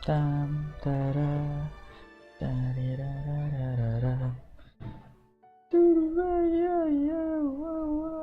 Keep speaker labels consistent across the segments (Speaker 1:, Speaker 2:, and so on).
Speaker 1: Tam tara dari ra ra ra ra ra. Ya ya wa wa.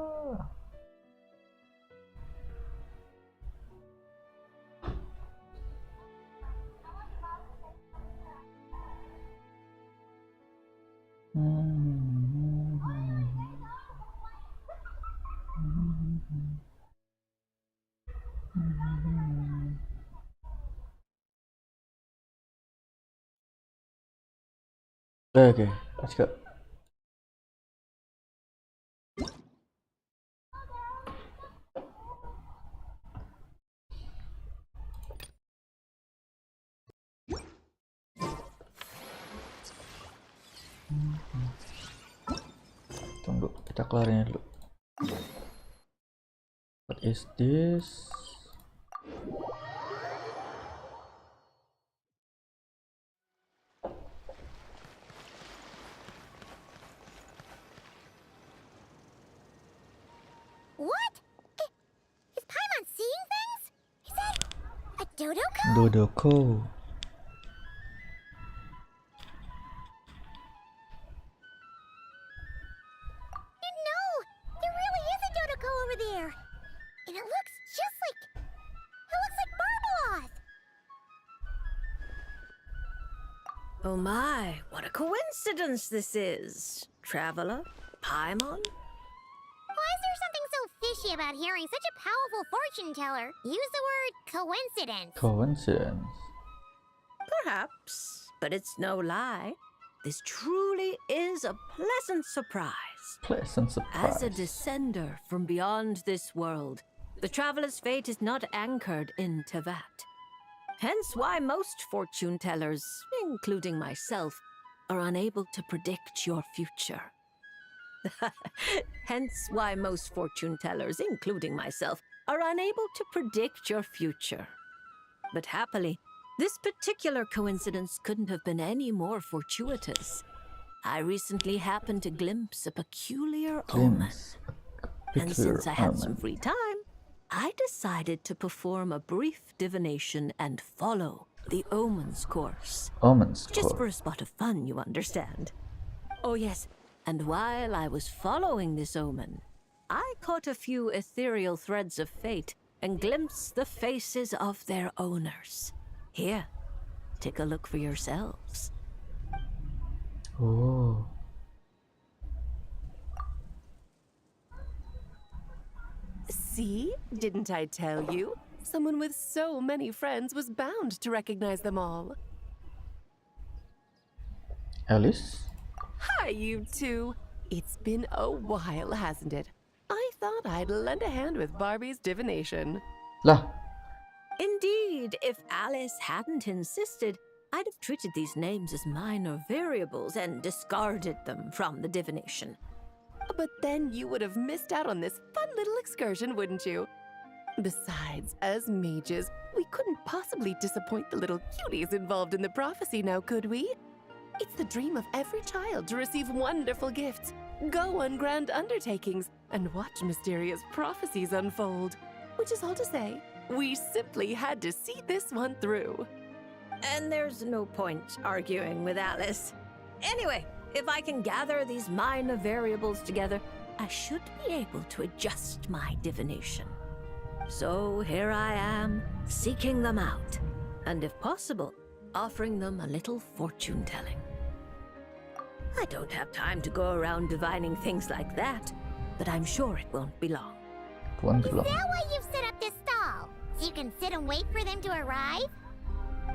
Speaker 1: Okay, let's go. Tunggu, kita kelarin dulu. What is this?
Speaker 2: What? Is Paimon seeing things? Is that a Dodoko?
Speaker 1: Dodoko.
Speaker 2: No, there really is a Dodoko over there. And it looks just like... It looks like Barbalos!
Speaker 3: Oh my, what a coincidence this is. Traveler? Paimon?
Speaker 2: Why is there something so fishy about hearing such a powerful fortune teller use the word coincidence?
Speaker 1: Coincidence.
Speaker 3: Perhaps, but it's no lie. This truly is a pleasant surprise.
Speaker 1: Pleasant surprise.
Speaker 3: As a descender from beyond this world, the traveler's fate is not anchored in Tevat. Hence why most fortune tellers, including myself, are unable to predict your future. Hence why most fortune tellers, including myself, are unable to predict your future. But happily, this particular coincidence couldn't have been any more fortuitous. I recently happened to glimpse a peculiar omen. And since I had some free time, I decided to perform a brief divination and follow the omen's course. Just for a spot of fun, you understand. Oh yes, and while I was following this omen, I caught a few ethereal threads of fate and glimpsed the faces of their owners. Here, take a look for yourselves.
Speaker 1: Oh.
Speaker 4: See? Didn't I tell you? Someone with so many friends was bound to recognize them all.
Speaker 1: Alice?
Speaker 4: Hi, you two. It's been a while, hasn't it? I thought I'd lend a hand with Barbie's divination.
Speaker 1: Lah.
Speaker 3: Indeed, if Alice hadn't insisted, I'd have treated these names as minor variables and discarded them from the divination.
Speaker 4: But then you would have missed out on this fun little excursion, wouldn't you? Besides, as mages, we couldn't possibly disappoint the little cuties involved in the prophecy now, could we? It's the dream of every child to receive wonderful gifts, go on grand undertakings, and watch mysterious prophecies unfold. Which is all to say, we simply had to see this one through.
Speaker 3: And there's no point arguing with Alice. Anyway, if I can gather these minor variables together, I should be able to adjust my divination. So here I am, seeking them out, and if possible, offering them a little fortune-telling. I don't have time to go around divining things like that, but I'm sure it won't be long.
Speaker 2: Is that why you've set up this stall? So you can sit and wait for them to arrive?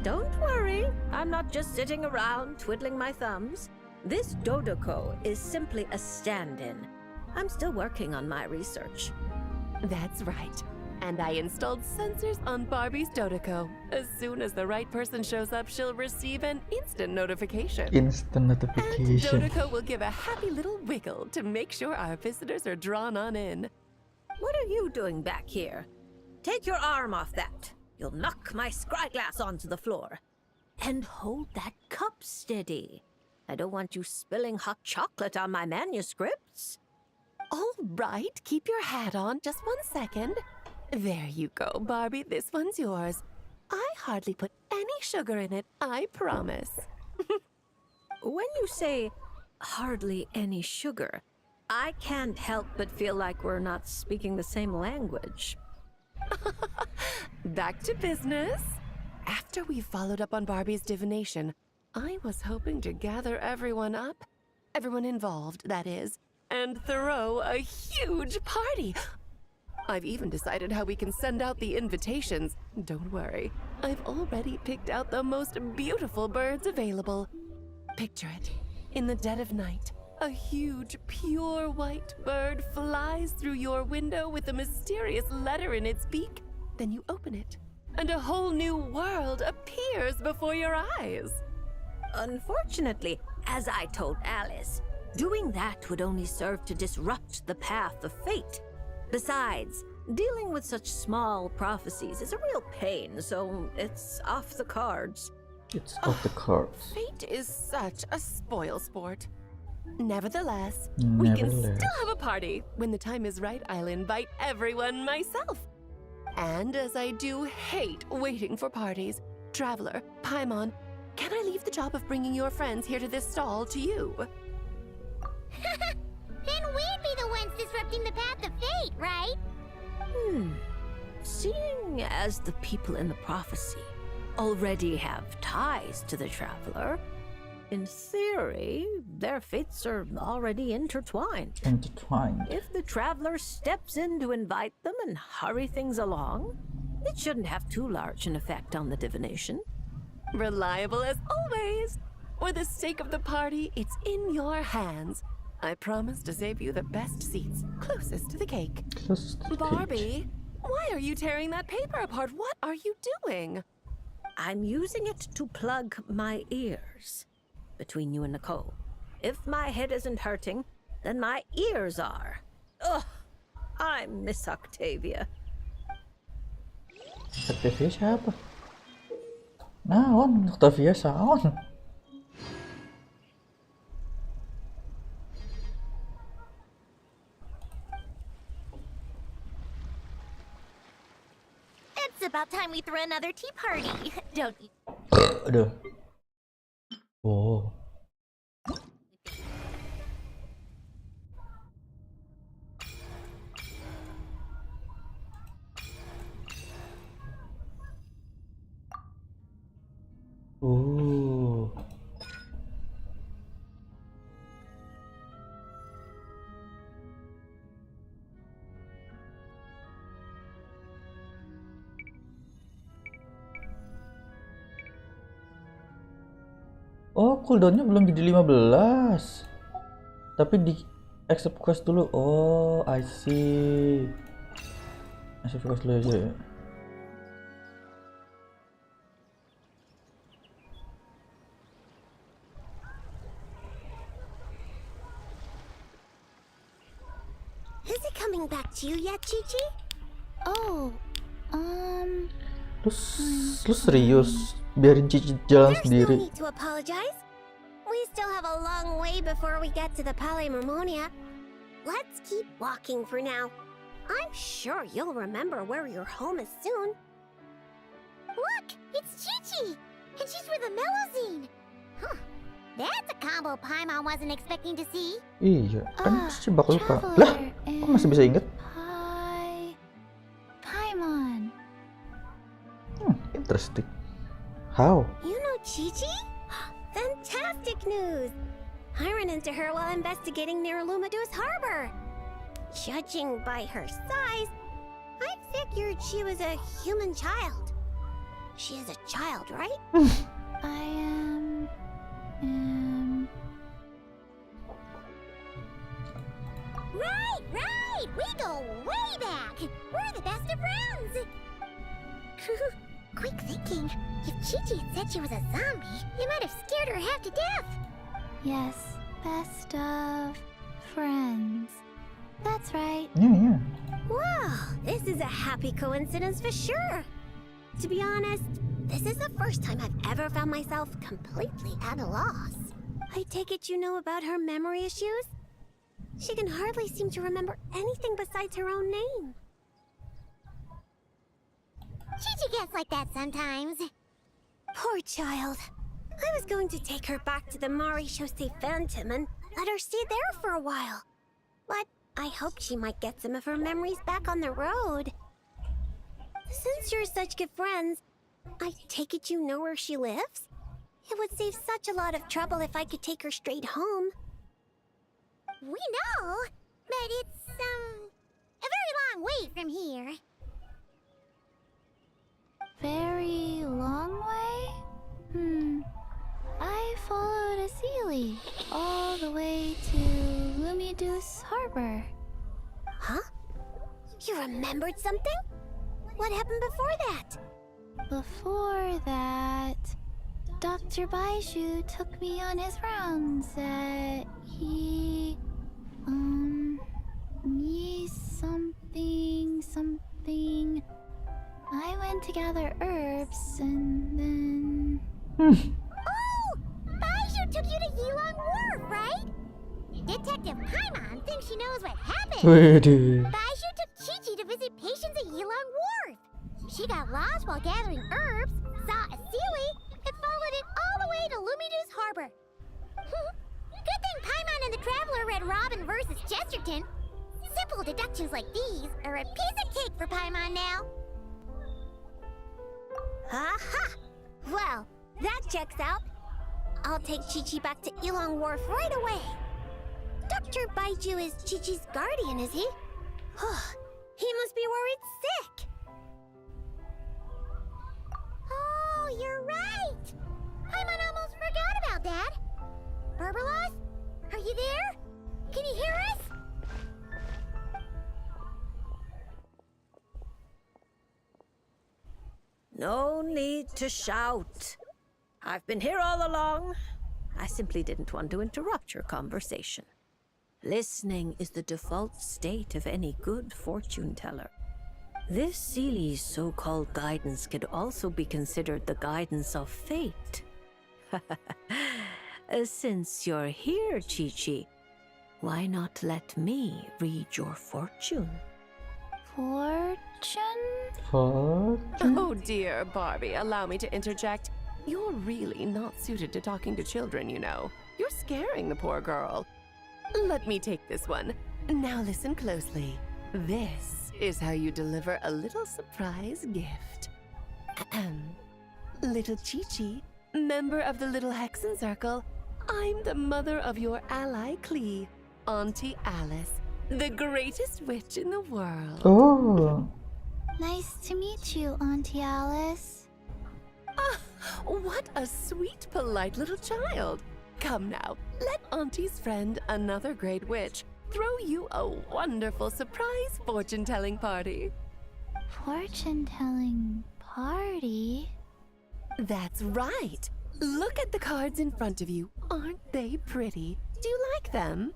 Speaker 3: Don't worry, I'm not just sitting around twiddling my thumbs. This Dodoko is simply a stand-in. I'm still working on my research.
Speaker 4: That's right. And I installed sensors on Barbie's Dodoko. As soon as the right person shows up, she'll receive an instant notification.
Speaker 1: Instant notification.
Speaker 4: And Dodoko will give a happy little wiggle to make sure our visitors are drawn on in.
Speaker 3: What are you doing back here? Take your arm off that. You'll knock my scryglass onto the floor. And hold that cup steady. I don't want you spilling hot chocolate on my manuscripts.
Speaker 4: All right, keep your hat on. Just 1 second. There you go, Barbie. This one's yours. I hardly put any sugar in it, I promise.
Speaker 3: When you say hardly any sugar, I can't help but feel like we're not speaking the same language.
Speaker 4: Back to business. After we followed up on Barbie's divination, I was hoping to gather everyone up, everyone involved, that is, and throw a huge party. I've even decided how we can send out the invitations. Don't worry, I've already picked out the most beautiful birds available. Picture it. In the dead of night, a huge, pure white bird flies through your window with a mysterious letter in its beak. Then you open it, and a whole new world appears before your eyes.
Speaker 3: Unfortunately, as I told Alice, doing that would only serve to disrupt the path of fate. Besides, dealing with such small prophecies is a real pain, so it's off the cards.
Speaker 1: It's off the cards.
Speaker 4: Fate is such a spoil sport. Nevertheless, we can still have a party. When the time is right, I'll invite everyone myself. And as I do hate waiting for parties, Traveler, Paimon, can I leave the job of bringing your friends here to this stall to you?
Speaker 2: Then we'd be the ones disrupting the path of fate, right?
Speaker 3: Seeing as the people in the prophecy already have ties to the Traveler, in theory, their fates are already intertwined.
Speaker 1: Intertwined.
Speaker 3: If the Traveler steps in to invite them and hurry things along, it shouldn't have too large an effect on the divination.
Speaker 4: Reliable as always. For the sake of the party, it's in your hands. I promise to save you the best seats, closest to the cake.
Speaker 1: Closest to the cake.
Speaker 4: Barbie, why are you tearing that paper apart? What are you doing?
Speaker 3: I'm using it to plug my ears. Between you and Nicole, if my head isn't hurting, then my ears are. Ugh, I miss Octavia.
Speaker 1: Octavia siapa? Naon, Octavia saon?
Speaker 2: It's about time we threw another tea party, don't you?
Speaker 1: Aduh. Oh. Oh, cooldownnya belum jadi 15. Tapi di accept quest dulu. Oh, I see. Accept quest dulu aja ya.
Speaker 2: Is it coming back to you yet, Chi-Chi? Oh,
Speaker 1: Lu serius biarin Cici jalan
Speaker 2: there's
Speaker 1: sendiri?
Speaker 2: no need to apologize. We still have a long way before we get to the Palais Marmonia. Let's keep walking for now. I'm sure you'll remember where your home is soon. Look, it's Chi-Chi, and she's with the Melozine. Huh. That's a combo Paimon wasn't expecting to see.
Speaker 1: Iya, kan si bakal lupa. Lah, kok masih bisa inget?
Speaker 2: Paimon.
Speaker 1: Interesting. How?
Speaker 2: You know Chi-Chi? Fantastic news! I ran into her while investigating near Lumado's harbor. Judging by her size, I figured she was a human child. She is a child, right? I am... Right! We go way back! We're the best of friends! Quick thinking. If Chi-Chi had said she was a zombie, it might have scared her half to death. Yes, best of friends. That's right.
Speaker 1: Yeah.
Speaker 2: Wow, this is a happy coincidence for sure. To be honest, this is the first time I've ever found myself completely at a loss. I take it you know about her memory issues? She can hardly seem to remember anything besides her own name. Chi-Chi gets like that sometimes. Poor Poor child. I was going to take her back to the Marie-Chaussee Phantom and let her stay there for a while. But I hoped she might get some of her memories back on the road. Since you're such good friends, I take it you know where she lives? It would save such a lot of trouble if I could take her straight home.
Speaker 5: We know, but it's, a very long way from here.
Speaker 6: Very long way? I followed a Sealy all the way to Lumideus Harbor.
Speaker 2: Huh? You remembered something? What happened before that?
Speaker 6: Before that, Dr. Baiju took me on his rounds at something. I went to gather herbs and then...
Speaker 5: Oh! Baiju took you to Yilong Wharf, right? Detective Paimon thinks she knows what happened. Baiju took Chi-Chi to visit patients at Yilong Wharf. She got lost while gathering herbs, saw a Sealy, and followed it all the way to Lumideus Harbor. Good thing Paimon and the Traveler read Robin versus Chesterton. Simple deductions like these are a piece of cake for Paimon now.
Speaker 2: Aha! Well, that checks out. I'll take Chi-Chi back to Yilong Wharf right away. Dr. Baiju is Chi-Chi's guardian, is he? He must be worried sick.
Speaker 5: Oh, you're right! Paimon almost forgot about that. Burbalos, are you there? Can you hear us?
Speaker 3: No need to shout. I've been here all along. I simply didn't want to interrupt your conversation. Listening is the default state of any good fortune teller. This Sealy's so-called guidance could also be considered the guidance of fate. Since you're here, Chi-Chi, why not let me read your fortune?
Speaker 6: Fortune?
Speaker 4: Oh dear, Barbie, allow me to interject. You're really not suited to talking to children, you know. You're scaring the poor girl. Let me take this one. Now listen closely. This is how you deliver a little surprise gift. Little Chi-Chi, member of the Little Hexen Circle, I'm the mother of your ally Klee, Auntie Alice, the greatest witch in the world.
Speaker 1: Oh.
Speaker 6: Nice to meet you, Auntie Alice.
Speaker 4: Ah, what a sweet, polite little child. Come now, let Auntie's friend, another great witch, throw you a wonderful surprise fortune-telling party.
Speaker 6: Fortune-telling party?
Speaker 4: That's right. Look at the cards in front of you. Aren't they pretty? Do you like them?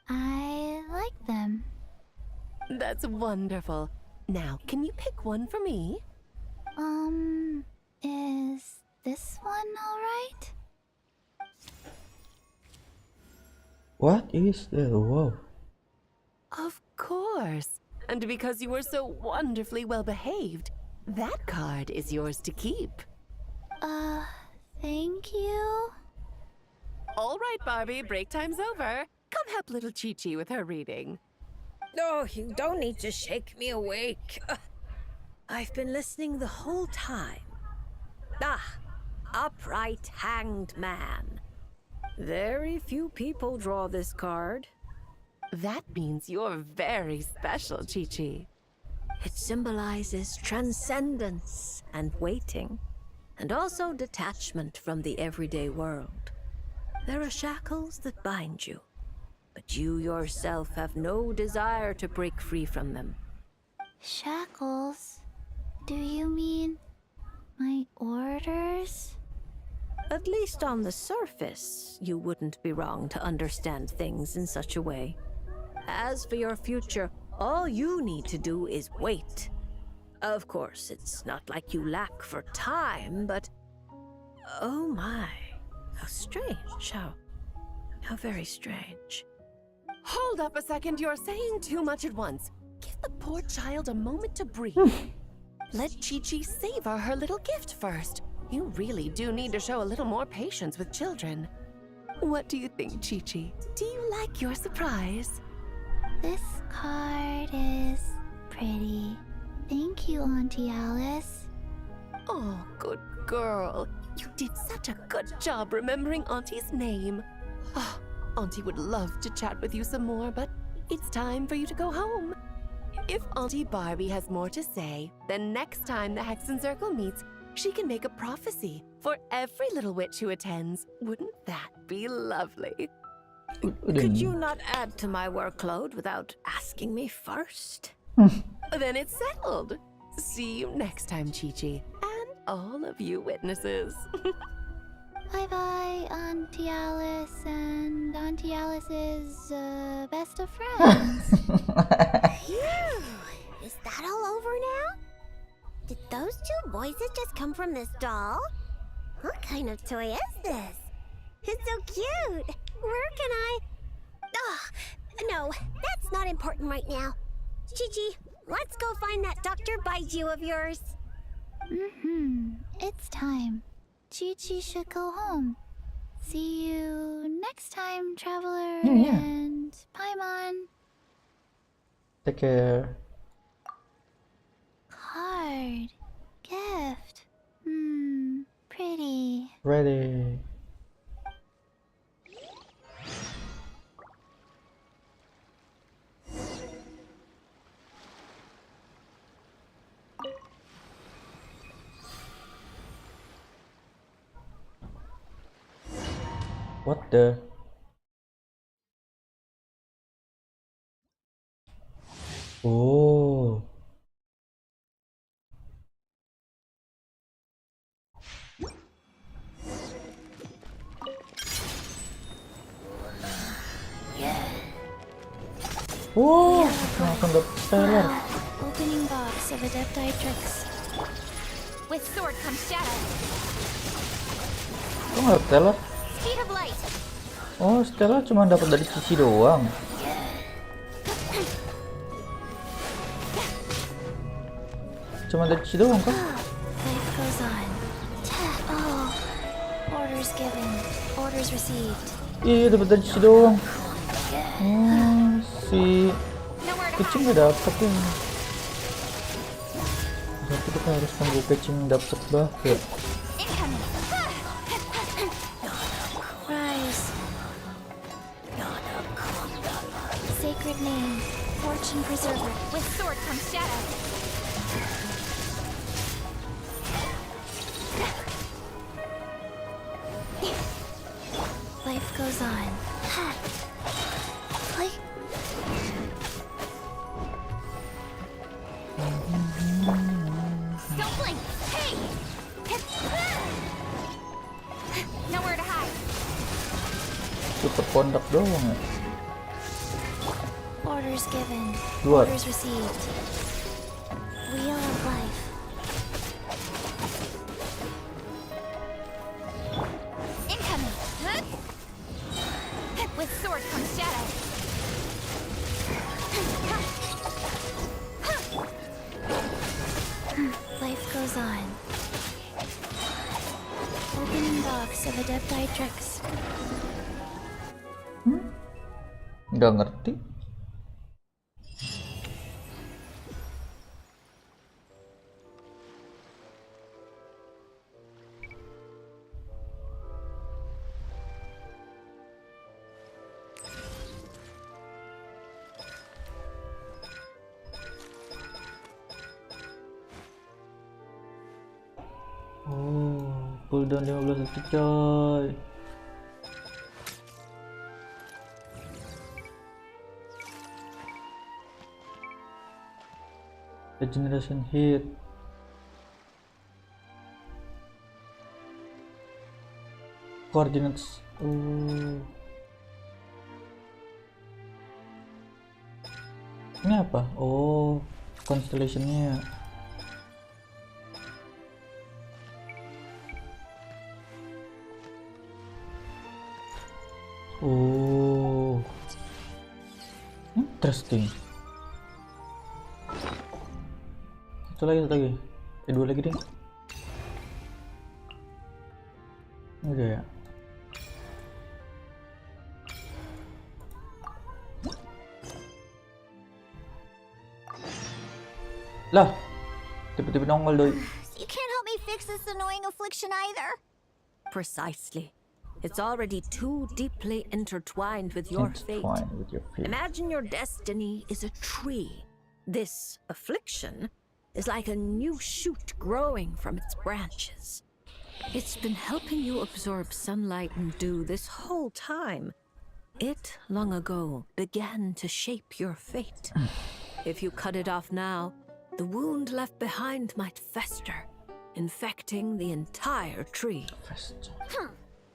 Speaker 6: I like them.
Speaker 4: That's wonderful. Now, can you pick one for me?
Speaker 6: Is this one alright?
Speaker 1: What is that? Whoa.
Speaker 4: Of course. And because you were so wonderfully well behaved, that card is yours to keep.
Speaker 6: Thank you.
Speaker 4: All right, Barbie, break time's over. Come help little Chi-Chi with her reading.
Speaker 3: Oh, you don't need to shake me awake. I've been listening the whole time. Upright hanged man. Very few people draw this card.
Speaker 4: That means you're very special, Chi-Chi.
Speaker 3: It symbolizes transcendence and waiting, and also detachment from the everyday world. There are shackles that bind you, but you yourself have no desire to break free from them.
Speaker 6: Shackles? Do you mean my orders?
Speaker 3: At least on the surface, you wouldn't be wrong to understand things in such a way. As for your future, all you need to do is wait. Of course, it's not like you lack for time, but... Oh my, how strange, how very strange.
Speaker 4: Hold up a second, you're saying too much at once. Give the poor child a moment to breathe. Let Chi-Chi savor her little gift first. You really do need to show a little more patience with children. What do you think, Chi-Chi? Do you like your surprise?
Speaker 6: This card is pretty. Thank you, Auntie Alice.
Speaker 4: Oh, good girl. You did such a good job remembering Auntie's name. Oh, Auntie would love to chat with you some more, but it's time for you to go home. If Auntie Barbie has more to say, then next time the Hexen Circle meets, she can make a prophecy for every little witch who attends. Wouldn't that be lovely?
Speaker 3: Could you not add to my workload without asking me first?
Speaker 4: Then it's settled. See you next time, Chi-Chi, and all of you witnesses.
Speaker 6: Bye-bye, Auntie Alice and Auntie Alice's best of friends.
Speaker 2: Phew! Is that all over now? Did those two voices just come from this doll? What kind of toy is this? It's so cute! Where can I... no, that's not important right now. Chi-Chi, let's go find that Dr. Baiju of yours.
Speaker 6: It's time. Chi-Chi should go home. See you next time, Traveler
Speaker 1: Yeah.
Speaker 6: and Paimon.
Speaker 1: Take care.
Speaker 6: Card. Gift. Pretty.
Speaker 1: Ready. What the? Oh. Oh, langsung dapet trailer.
Speaker 6: Opening box of Adepti Tricks.
Speaker 5: With sword comes shadow.
Speaker 1: Kok nggak dapet trailer?
Speaker 5: Speed of light.
Speaker 1: Oh, Stella cuma dapat dari Cici doang. Cuma dari Cici doang kan?
Speaker 6: Life goes on. Oh. Orders given. Orders received.
Speaker 1: Iya, dapat dari Cici doang. Si kucing nggak dapet ya. Berarti kita harus tunggu kucing dapet bahaya.
Speaker 6: Rise. Sacred name. Fortune preserver.
Speaker 5: With sword comes shadow.
Speaker 6: Life goes on. Like
Speaker 5: Don't blink. Hey! Nowhere to hide.
Speaker 1: Tutup kondak doang ya.
Speaker 6: orders given.
Speaker 1: What?
Speaker 6: Orders received. Wheel of life.
Speaker 5: Incoming. With sword comes shadow.
Speaker 6: Life goes on. Opening box of Adepti Tricks.
Speaker 1: Nggak ngerti. Oh, cooldown 15 detik coy. Regeneration hit. Coordinates. Oh. Ini apa? Oh, constellationnya. Oh, interesting. Satu lagi, dua lagi deh. Udah ya. Lah, tiba-tiba nongol doi.
Speaker 5: You can't help me fix this annoying affliction either.
Speaker 3: Precisely. It's already too deeply intertwined with your fate.
Speaker 1: Intertwined with your fate.
Speaker 3: Imagine your destiny is a tree. This affliction is like a new shoot growing from its branches. It's been helping you absorb sunlight and dew this whole time. It, long ago, began to shape your fate. If you cut it off now, the wound left behind might fester, infecting the entire tree.
Speaker 5: Huh.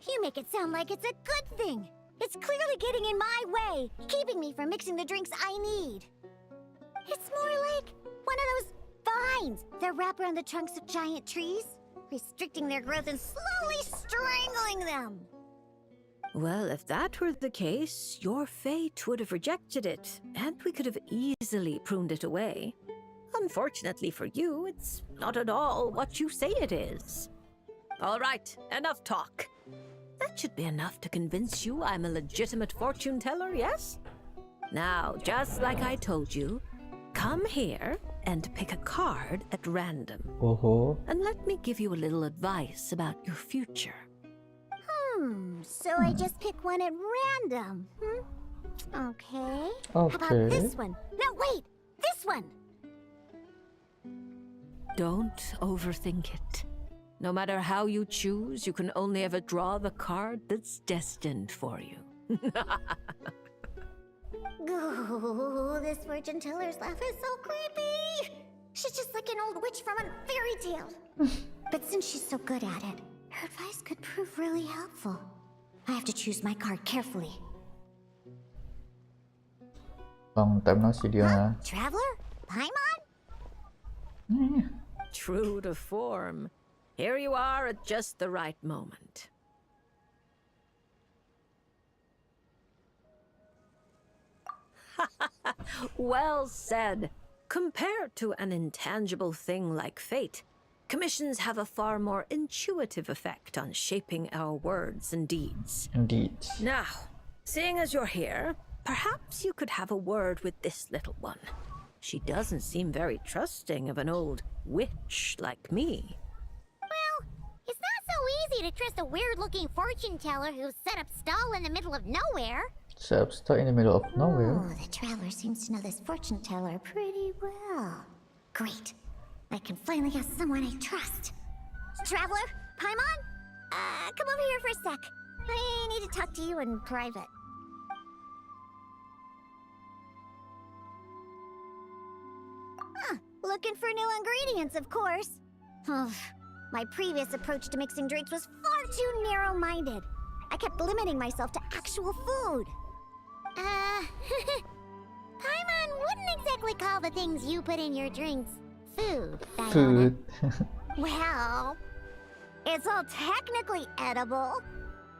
Speaker 5: You make it sound like it's a good thing. It's clearly getting in my way, keeping me from mixing the drinks I need. It's more like one of those vines that wrap around the trunks of giant trees, restricting their growth and slowly strangling them.
Speaker 3: Well, if that were the case, your fate would have rejected it, and we could have easily pruned it away. Unfortunately for you, it's not at all what you say it is. All right, enough talk. That should be enough to convince you I'm a legitimate fortune teller, yes? Now, just like I told you, come here and pick a card at random. And let me give you a little advice about your future.
Speaker 5: So I just pick one at random. Okay. How about
Speaker 1: Okay.
Speaker 5: this one? No, wait! This one!
Speaker 3: Don't overthink it. No matter how you choose, you can only ever draw the card that's destined for you.
Speaker 5: Oh, this fortune teller's laugh is so creepy! She's just like an old witch from a fairy tale. But since she's so good at it, her advice could prove really helpful. I have to choose my card carefully.
Speaker 1: Long time no see dia.
Speaker 5: Traveler? Paimon?
Speaker 3: True to form. Here you are at just the right moment. Well said. Compared to an intangible thing like fate, commissions have a far more intuitive effect on shaping our words and deeds.
Speaker 1: Indeed.
Speaker 3: Now, seeing as you're here, perhaps you could have a word with this little one. She doesn't seem very trusting of an old witch like me.
Speaker 5: Well, it's not so easy to trust a weird-looking fortune teller who's set up stall in the middle of nowhere.
Speaker 1: Set stuck in the middle of nowhere.
Speaker 5: Oh, the traveler seems to know this fortune teller pretty well. Great. I can finally have someone I trust. Traveler? Paimon? Come over here for a sec. I need to talk to you in private. Looking for new ingredients, of course. My previous approach to mixing drinks was far too narrow-minded. I kept limiting myself to actual food. Paimon wouldn't exactly call the things you put in your drinks food.
Speaker 1: Food.
Speaker 5: Well, it's all technically edible,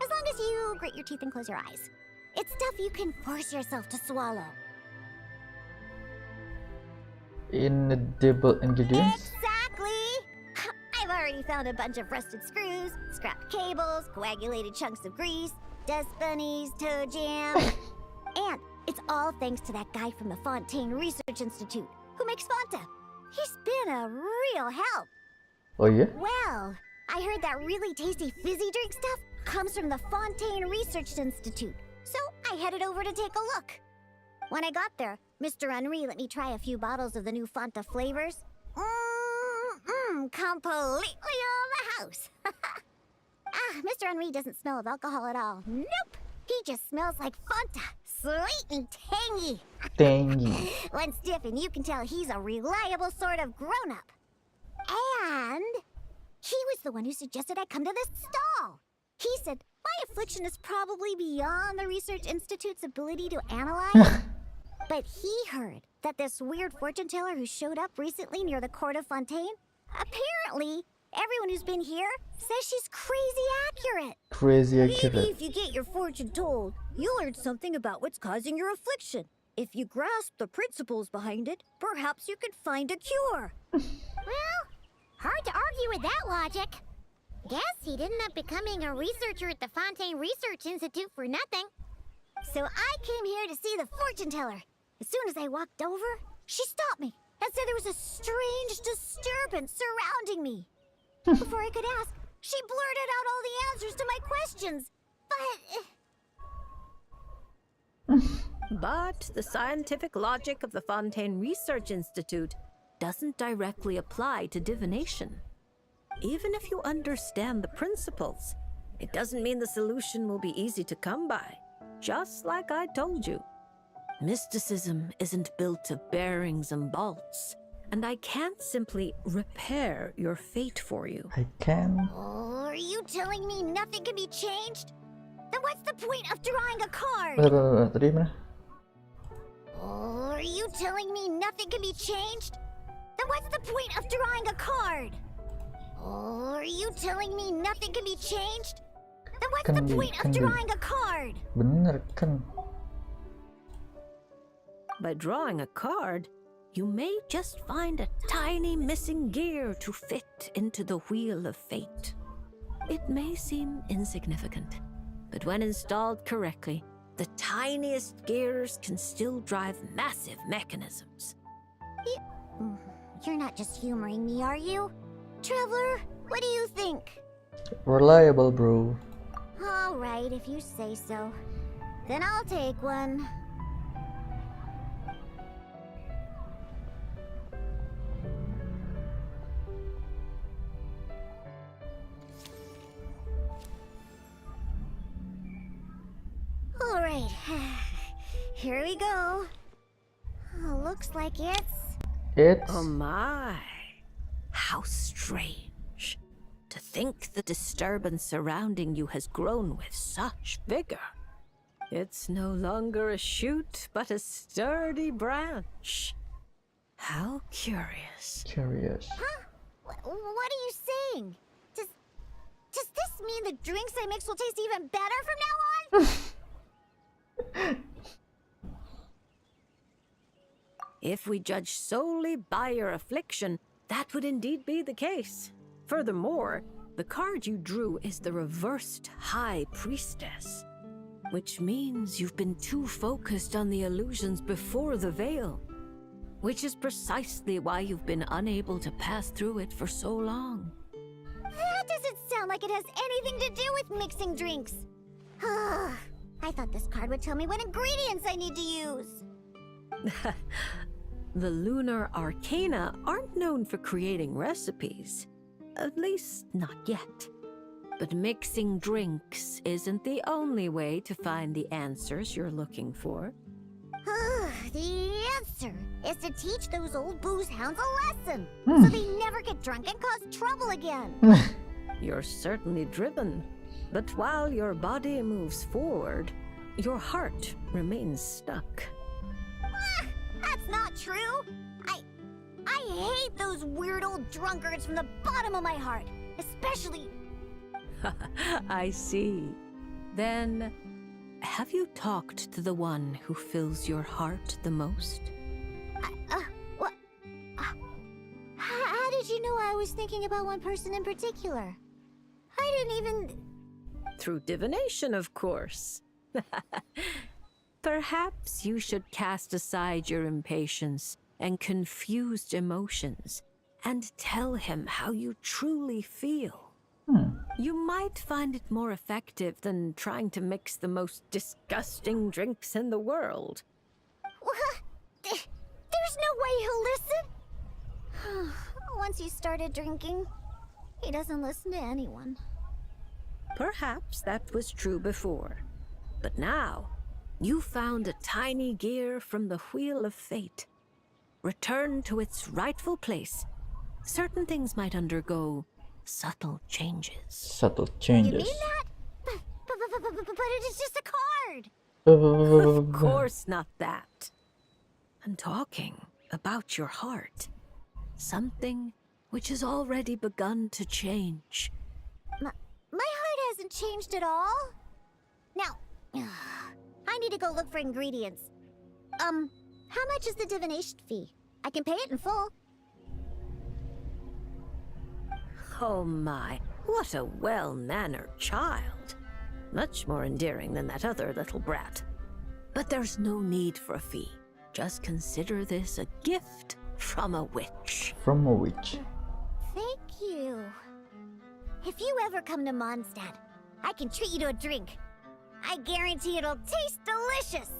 Speaker 5: as long as you grit your teeth and close your eyes. It's stuff you can force yourself to swallow.
Speaker 1: Inedible ingredients.
Speaker 5: Exactly! I've already found a bunch of rusted screws, scrapped cables, coagulated chunks of grease, dust bunnies, toe jam. And it's all thanks to that guy from the Fontaine Research Institute who makes Fanta. He's been a real help.
Speaker 1: Oh yeah?
Speaker 5: Well, I heard that really tasty fizzy drink stuff comes from the Fontaine Research Institute, so I headed over to take a look. When I got there, Mr. Henri let me try a few bottles of the new Fanta flavors. Completely on the house. Mr. Henri doesn't smell of alcohol at all. Nope. He just smells like Fanta. Sweet and tangy.
Speaker 1: Tangy.
Speaker 5: When stiff, and you can tell he's a reliable sort of grown-up. And he was the one who suggested I come to this stall. He said my affliction is probably beyond the Research Institute's ability to analyze. But he heard that this weird fortune teller who showed up recently near the court of Fontaine, apparently everyone who's been here says she's crazy accurate.
Speaker 1: Crazy
Speaker 5: Maybe
Speaker 1: accurate.
Speaker 5: if you get your fortune told, you'll learn something about what's causing your affliction. If you grasp the principles behind it, perhaps you could find a cure. Well, hard to argue with that logic. Guess he didn't end up becoming a researcher at the Fontaine Research Institute for nothing. So I came here to see the fortune teller. As soon as I walked over, she stopped me and said there was a strange disturbance surrounding me. Before I could ask, she blurted out all the answers to my questions.
Speaker 3: But the scientific logic of the Fontaine Research Institute doesn't directly apply to divination. Even if you understand the principles, it doesn't mean the solution will be easy to come by. Just like I told you. Mysticism isn't built of bearings and bolts, and I can't simply repair your fate for you.
Speaker 1: I can.
Speaker 5: Oh, are you telling me nothing can be changed? Then what's the point of drawing a card?
Speaker 1: Bentar, tadi mana?
Speaker 5: Oh, are you telling me nothing can be changed? Then what's the point of drawing a card? Oh, are you telling me nothing can be changed? Then what's the point of drawing a card?
Speaker 1: Bener kan?
Speaker 3: By drawing a card, you may just find a tiny missing gear to fit into the wheel of fate. It may seem insignificant, but when installed correctly, the tiniest gears can still drive massive mechanisms.
Speaker 5: You're not just humoring me, are you? Traveler, what do you think?
Speaker 1: Reliable, bro.
Speaker 5: All right, if you say so. Then I'll take one. All right, here we go. Looks like
Speaker 1: It's
Speaker 3: Oh my, how strange. To think the disturbance surrounding you has grown with such vigor. It's no longer a shoot, but a sturdy branch. How curious.
Speaker 1: curious.
Speaker 5: Huh? What are you saying? Does this mean the drinks I mix will taste even better from now on?
Speaker 3: If we judge solely by your affliction, that would indeed be the case. Furthermore, the card you drew is the reversed High Priestess, which means you've been too focused on the illusions before the veil, which is precisely why you've been unable to pass through it for so long.
Speaker 5: That doesn't sound like it has anything to do with mixing drinks. I thought this card would tell me what ingredients I need to use.
Speaker 3: The lunar arcana aren't known for creating recipes. At least, not yet. But mixing drinks isn't the only way to find the answers you're looking for.
Speaker 5: The answer is to teach those old booze hounds a lesson, so they never get drunk and cause trouble again.
Speaker 3: You're certainly driven, but while your body moves forward, your heart remains stuck.
Speaker 5: That's not true. I hate those weird old drunkards from the bottom of my heart, especially.
Speaker 3: I see. Then, have you talked to the one who fills your heart the most?
Speaker 5: What? How did you know I was thinking about one person in particular? I didn't even.
Speaker 3: Through divination, of course. Perhaps you should cast aside your impatience and confused emotions and tell him how you truly feel. You might find it more effective than trying to mix the most disgusting drinks in the world.
Speaker 5: What? There's no way he'll listen. Once he started drinking, he doesn't listen to anyone.
Speaker 3: Perhaps that was true before, but now you found a tiny gear from the Wheel of Fate. Return to its rightful place. Certain things might undergo subtle changes.
Speaker 1: Subtle
Speaker 5: You
Speaker 1: changes.
Speaker 5: mean that? But it is just a card.
Speaker 3: Of course not that. I'm talking about your heart. Something which has already begun to change.
Speaker 5: My heart hasn't changed at all. Now, I need to go look for ingredients. How much is the divination fee? I can pay it in full.
Speaker 3: Oh my, What a well-mannered child. Much more endearing than that other little brat. But there's no need for a fee. Just consider this a gift from a witch.
Speaker 1: From a witch.
Speaker 5: Thank you. If you ever come to Mondstadt, I can treat you to a drink. I guarantee it'll taste delicious.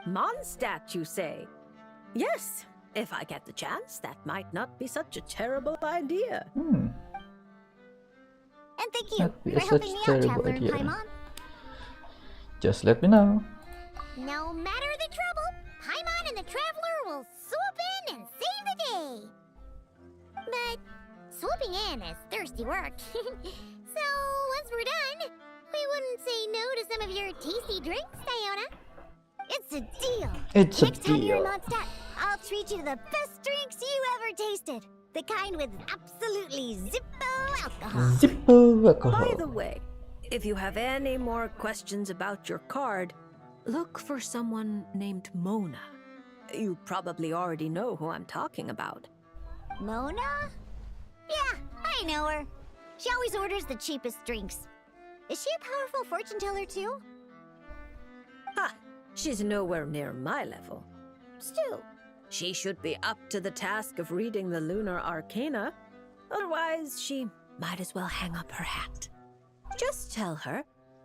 Speaker 3: Mondstadt, you say? Yes, if I get the chance, that might not be such a terrible idea.
Speaker 5: And thank you
Speaker 1: Not be
Speaker 5: for
Speaker 1: such
Speaker 5: helping me out,
Speaker 1: terrible
Speaker 5: Traveler
Speaker 1: idea.
Speaker 5: Paimon.
Speaker 1: Just let me know.
Speaker 5: No matter the trouble, Paimon and the Traveler will swoop in and save the day. But swooping in is thirsty work. So once we're done, we wouldn't say no to some of your tasty drinks, Diona. It's a deal.
Speaker 1: It's a
Speaker 5: Next time you're in
Speaker 1: deal.
Speaker 5: Mondstadt, I'll treat you to the best drinks you ever tasted. The kind with absolutely zippo alcohol.
Speaker 1: Zippo alcohol.
Speaker 3: By the way, if you have any more questions about your card, look for someone named Mona. You probably already know who I'm talking about.
Speaker 5: Mona? Yeah, I know her. She always orders the cheapest drinks. Is she a powerful fortune teller too?
Speaker 3: Ha! She's nowhere near my level. Still, she should be up to the task of reading the lunar arcana. Otherwise, she might as well hang up her hat. Just tell her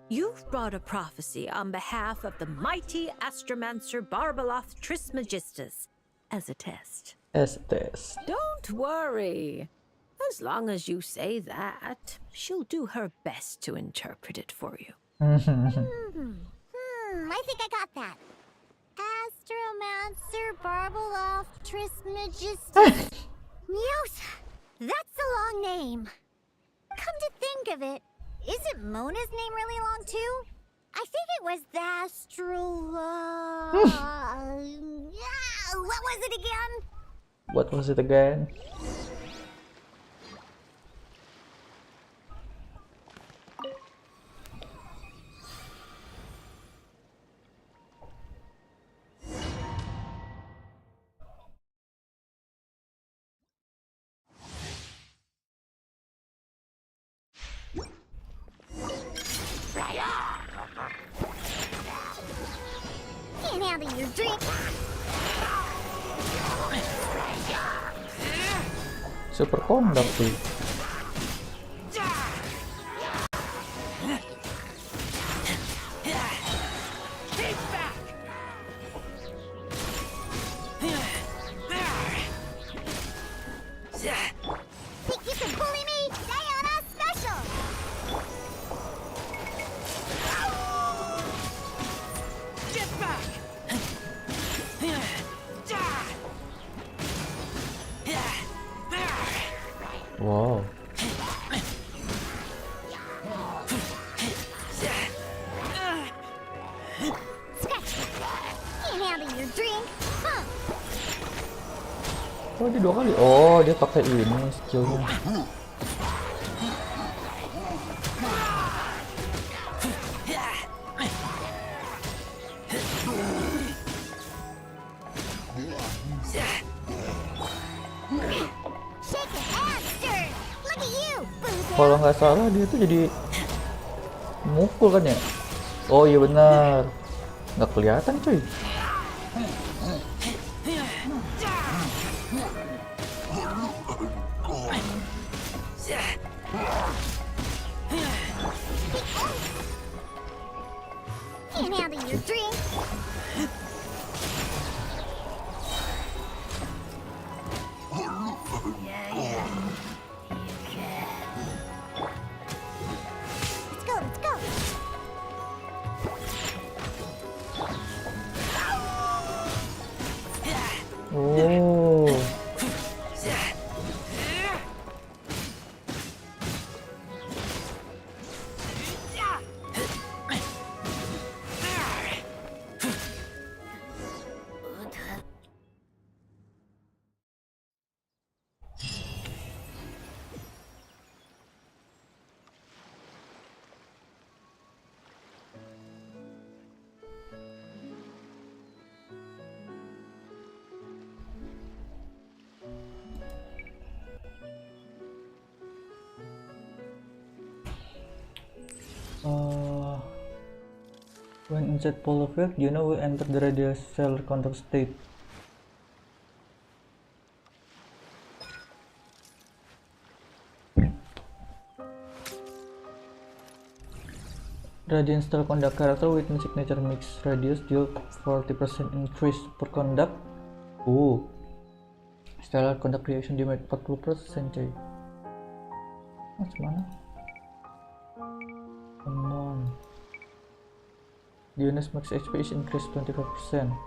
Speaker 3: you've brought a prophecy on behalf of the mighty astromancer Barbaloth Trismegistus as a test.
Speaker 1: As test.
Speaker 3: Don't worry. As long as you say that, she'll do her best to interpret it for you.
Speaker 5: I think I got that. Astromancer Barbaloth Trismegistus. Yes, that's a long name. Come to think of it, isn't Mona's name really long too? I think it was the what was it again?
Speaker 1: What was it again?
Speaker 5: Can't handle your drink.
Speaker 1: Super conductor.
Speaker 5: Think you can bully me? Diana special.
Speaker 1: Wow.
Speaker 5: Scratch. Can't handle your drink. Huh.
Speaker 1: Oh, dia 2 kali. Oh, dia pakai ini skillnya.
Speaker 5: Shake it and stir. Look at you, boo.
Speaker 1: Kalau nggak salah dia tuh jadi mukul kan ya? Oh iya benar. Nggak kelihatan cuy.
Speaker 5: Can't handle your drink. Let's go, let's go.
Speaker 1: Oh. When inside polar field, you know we enter the radial cell contact state. Radiant stellar conduct character with signature mix radius deal 40% increase per conduct. Oh, stellar conduct reaction damage 40% coy. Mas mana? Come on. The unit's max HP is increased 25%.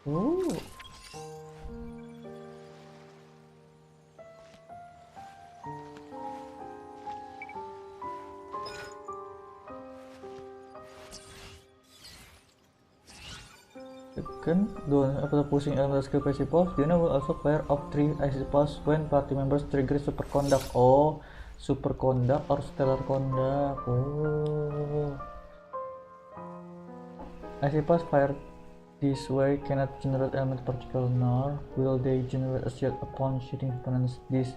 Speaker 1: Oh. Second, after pushing elemental skill icy pulse, the unit will also fire off 3 icy pulse when party members trigger super conduct. Oh, super conduct or stellar conduct. Oh. Icy pulse fired this way cannot generate element particle, nor will they generate a shield upon shooting opponents. This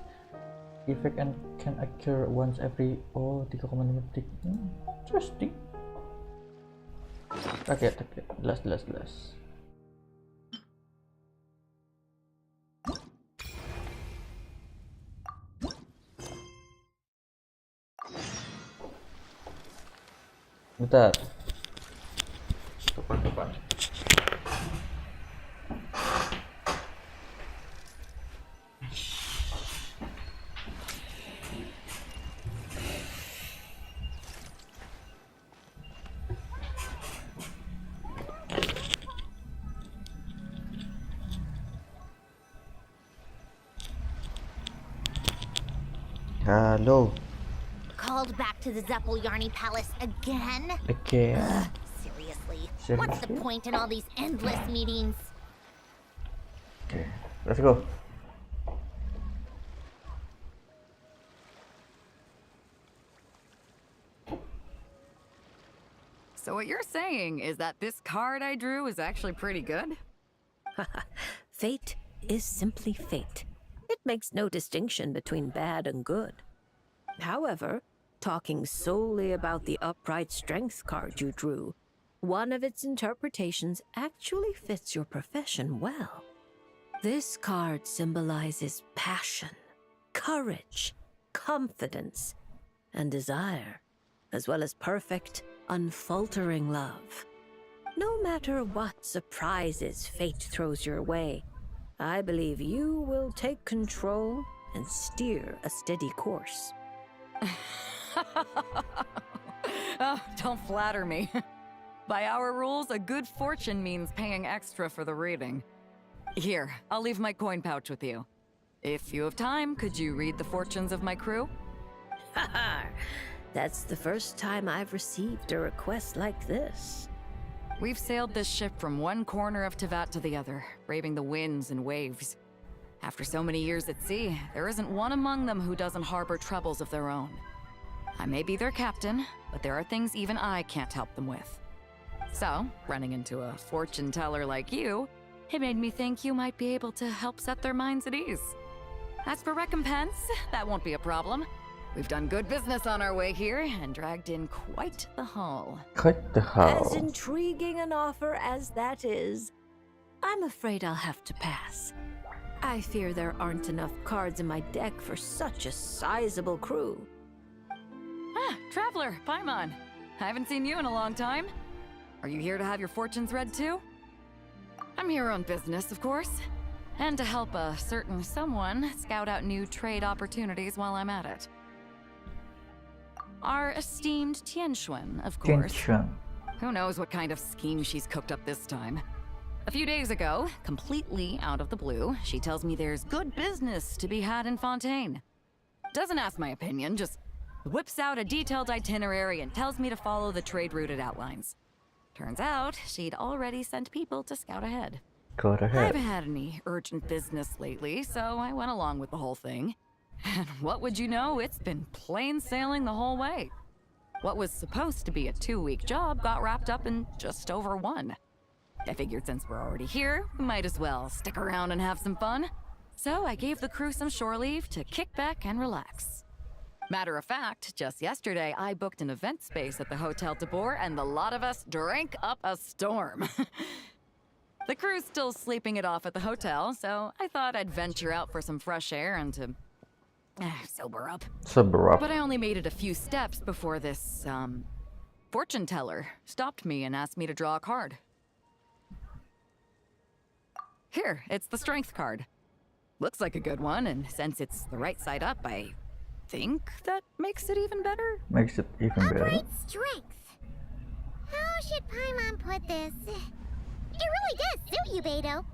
Speaker 1: effect and can occur once every 3,5 detik. Interesting. Okay, jelas. Bentar. Depan. Halo.
Speaker 5: Called back to the Yarny Palace again?
Speaker 1: Again.
Speaker 5: Seriously, what's the
Speaker 1: Seriously?
Speaker 5: point in all these endless meetings?
Speaker 1: Okay, let's go.
Speaker 7: So what you're saying is that this card I drew is actually pretty good?
Speaker 3: Fate is simply fate. It makes no distinction between bad and good. However, talking solely about the upright strength card you drew, one of its interpretations actually fits your profession well. This card symbolizes passion, courage, confidence, and desire, as well as perfect, unfaltering love. No matter what surprises fate throws your way, I believe you will take control and steer a steady course.
Speaker 7: Oh, don't flatter me. By our rules, a good fortune means paying extra for the reading. Here, I'll leave my coin pouch with you. If you have time, could you read the fortunes of my crew?
Speaker 3: Haha, that's the first time I've received a request like this.
Speaker 7: We've sailed this ship from one corner of Tevat to the other, braving the winds and waves. After so many years at sea, there isn't one among them who doesn't harbor troubles of their own. I may be their captain, but there are things even I can't help them with. So, running into a fortune teller like you, it made me think you might be able to help set their minds at ease. As for recompense, that won't be a problem. We've done good business on our way here and dragged in quite the haul.
Speaker 1: Quite the hell.
Speaker 3: As intriguing an offer as that is, I'm afraid I'll have to pass. I fear there aren't enough cards in my deck for such a sizable crew.
Speaker 7: Ah, Traveler, Paimon. I haven't seen you in a long time. Are you here to have your fortunes read too? I'm here on business, of course. And to help a certain someone scout out new trade opportunities while I'm at it. Our esteemed Tianxuan, of course.
Speaker 1: Tension.
Speaker 7: Who knows what kind of scheme she's cooked up this time. A few days ago, completely out of the blue, she tells me there's good business to be had in Fontaine. Doesn't ask my opinion, just whips out a detailed itinerary and tells me to follow the trade route it outlines. Turns out, she'd already sent people to scout ahead.
Speaker 1: Go
Speaker 7: I
Speaker 1: ahead.
Speaker 7: haven't had any urgent business lately, so I went along with the whole thing. And what would you know, it's been plain sailing the whole way. What was supposed to be a 2-week job got wrapped up in just over 1. I figured since we're already here, we might as well stick around and have some fun. So I gave the crew some shore leave to kick back and relax. Matter of fact, just yesterday, I booked an event space at the Hotel de Boer, and the lot of us drank up a storm. The crew's still sleeping it off at the hotel, so I thought I'd venture out for some fresh air and to sober up.
Speaker 1: Sober up.
Speaker 7: But I only made it a few steps before this, fortune teller stopped me and asked me to draw a card. Here, it's the strength card. Looks like a good one, and since it's the right side up, I think that makes it even better.
Speaker 1: Makes it even better.
Speaker 5: Upright strength. How should Paimon put this? It really does suit you, Beto.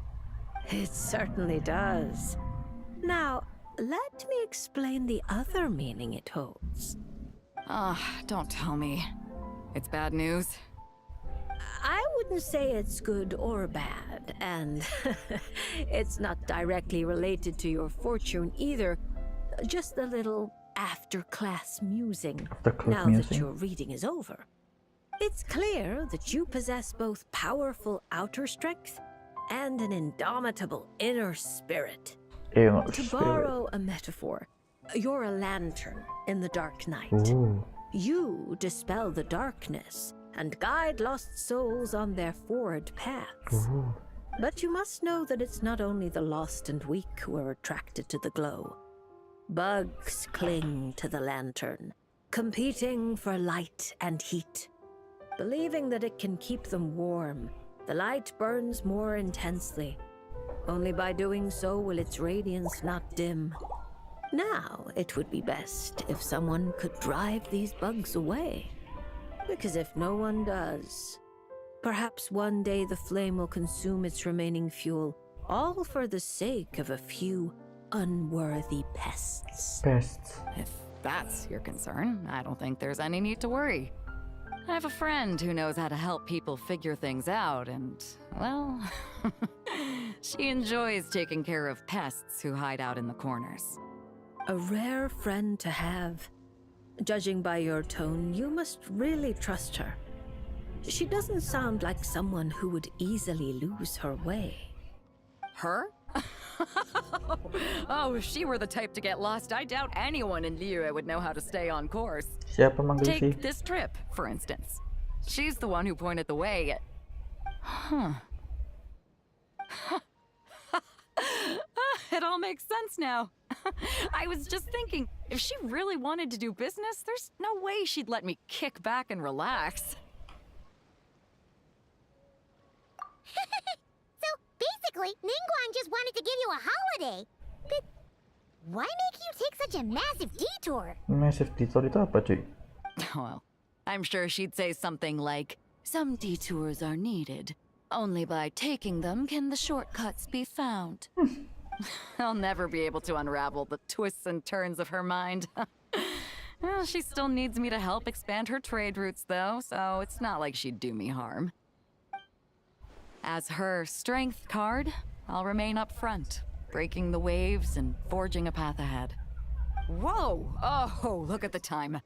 Speaker 3: It certainly does. Now, let me explain the other meaning it holds.
Speaker 7: Don't tell me. It's bad news.
Speaker 3: I wouldn't say it's good or bad, and it's not directly related to your fortune either. Just a little after-class musing now that your reading is over. It's clear that you possess both powerful outer strength and an indomitable inner spirit. To borrow a metaphor, you're a lantern in the dark night.
Speaker 1: Ooh.
Speaker 3: You dispel the darkness and guide lost souls on their forward paths.
Speaker 1: Ooh.
Speaker 3: But you must know that it's not only the lost and weak who are attracted to the glow. Bugs cling to the lantern, competing for light and heat. Believing that it can keep them warm, the light burns more intensely. Only by doing so will its radiance not dim. Now, it would be best if someone could drive these bugs away. Because if no one does, perhaps one day the flame will consume its remaining fuel, all for the sake of a few unworthy pests.
Speaker 7: If that's your concern, I don't think there's any need to worry. I have a friend who knows how to help people figure things out, and, well, she enjoys taking care of pests who hide out in the corners.
Speaker 3: A rare friend to have. Judging by your tone, you must really trust her. She doesn't sound like someone who would easily lose her way.
Speaker 7: Her? Oh, if she were the type to get lost, I doubt anyone in Liyue would know how to stay on course.
Speaker 1: Siapa manggil sih?
Speaker 7: Take this trip, for instance. She's the one who pointed the way. It all makes sense now. I was just thinking, if she really wanted to do business, there's no way she'd let me kick back and relax.
Speaker 5: So basically, Ningguang just wanted to give you a holiday. But why make you take such a massive detour?
Speaker 1: Massive detour itu apa, cuy?
Speaker 7: Well, I'm sure she'd say something like, some detours are needed. Only by taking them can the shortcuts be found. I'll never be able to unravel the twists and turns of her mind. Well, she still needs me to help expand her trade routes, though, so it's not like she'd do me harm. As her strength card, I'll remain up front, breaking the waves and forging a path ahead. Whoa! Oh, look at the time.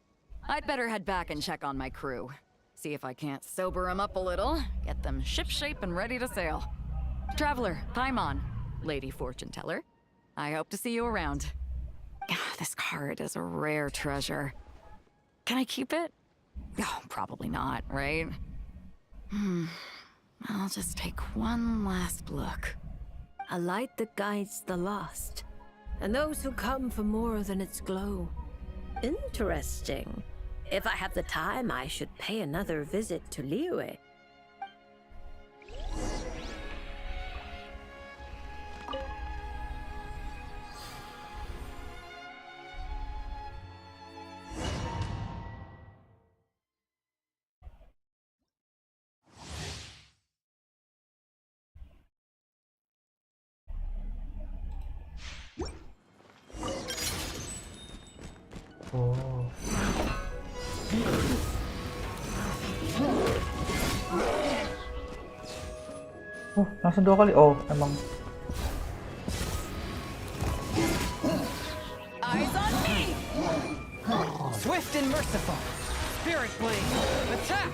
Speaker 7: I'd better head back and check on my crew. See if I can't sober them up a little, get them shipshape and ready to sail. Traveler, Paimon, Lady Fortune Teller, I hope to see you around. This card is a rare treasure. Can I keep it? Oh, probably not, right? I'll just take one last look.
Speaker 3: A light that guides the lost, and those who come for more than its glow. Interesting. If I have the time, I should pay another visit to Liyue.
Speaker 1: Oh. Oh, langsung 2 kali. Oh, emang.
Speaker 8: Eyes on me! Swift and merciful. Spirit blade. Attack!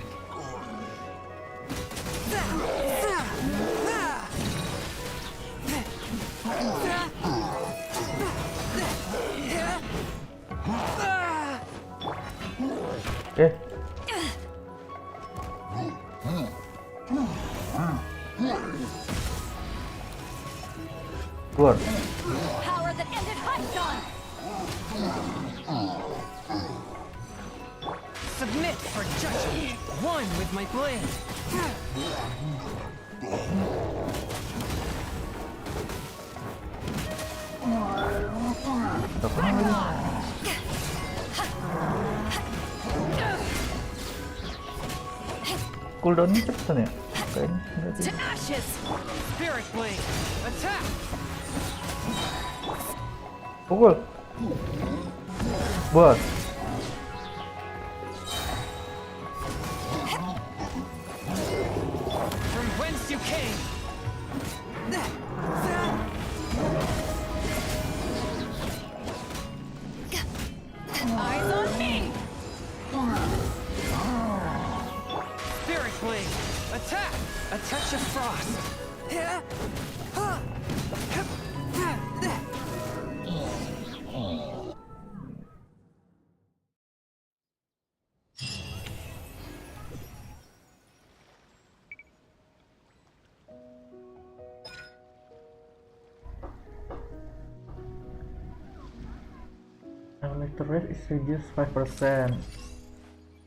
Speaker 1: Keluar.
Speaker 7: Power that ended Hydon!
Speaker 8: Submit for judgment. One with my blade.
Speaker 1: Gak pernah lagi. Cooldownnya cepetan ya? Kayaknya enggak
Speaker 7: To
Speaker 1: sih.
Speaker 7: ashes!
Speaker 8: Spirit blade. Attack.
Speaker 1: Pukul. Buat.
Speaker 8: From whence you came.
Speaker 7: Eyes on me!
Speaker 8: Spirit blade. Attack. A touch of frost.
Speaker 1: Elemental rest is reduced 5%.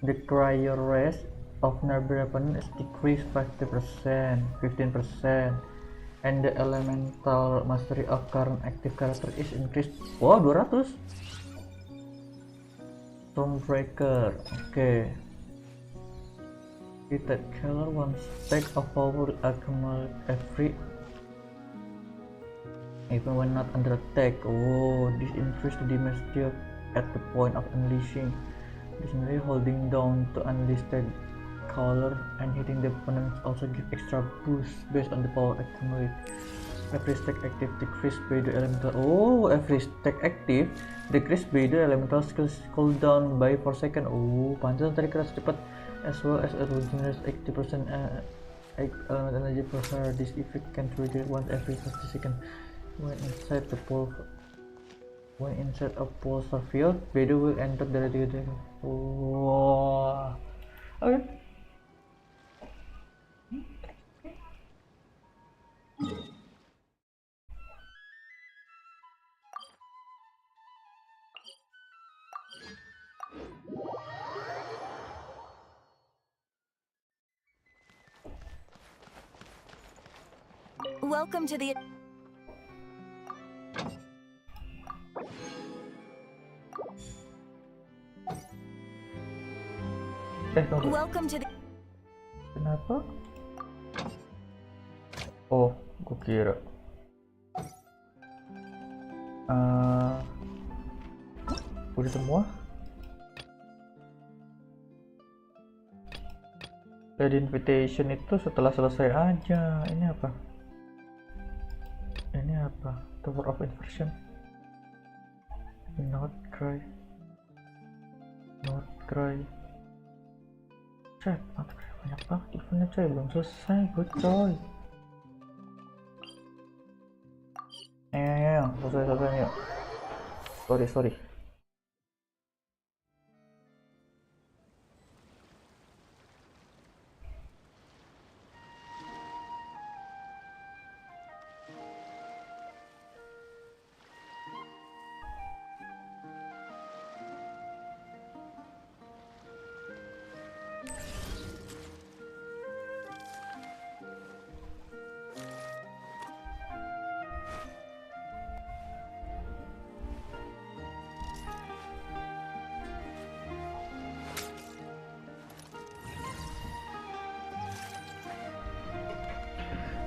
Speaker 1: The cryo rest of nearby opponent is decreased 15%, and the elemental mastery of current active character is increased. Wow, 200. Stormbreaker. Okay. With that color, one stack of power will accumulate every even when not under attack. Oh, this increases the damage dealt at the point of unleashing. Additionally, holding down to unleash the color and hitting the opponent also give extra boost based on the power accumulated. Every stack active decreased by the elemental. Oh, every stack active decreased by the elemental skills cooldown by 4 seconds. Oh, pantas tadi keras cepat. As well as it will generate 80% element energy per hour. This effect can trigger once every 50 seconds. When inside a pulsar field, Bedo will enter directly. Wow. Okay.
Speaker 3: Welcome to the...
Speaker 1: Tunggu.
Speaker 3: Welcome to the...
Speaker 1: Kenapa? Oh, gue kira. Udah semua? Lady invitation itu setelah selesai aja. Ini apa? Ini apa? Tower of Inversion. Not cry. Not cry. Cek, banyak banget eventnya coy, belum selesai gue coy. Selesai yuk. Sorry.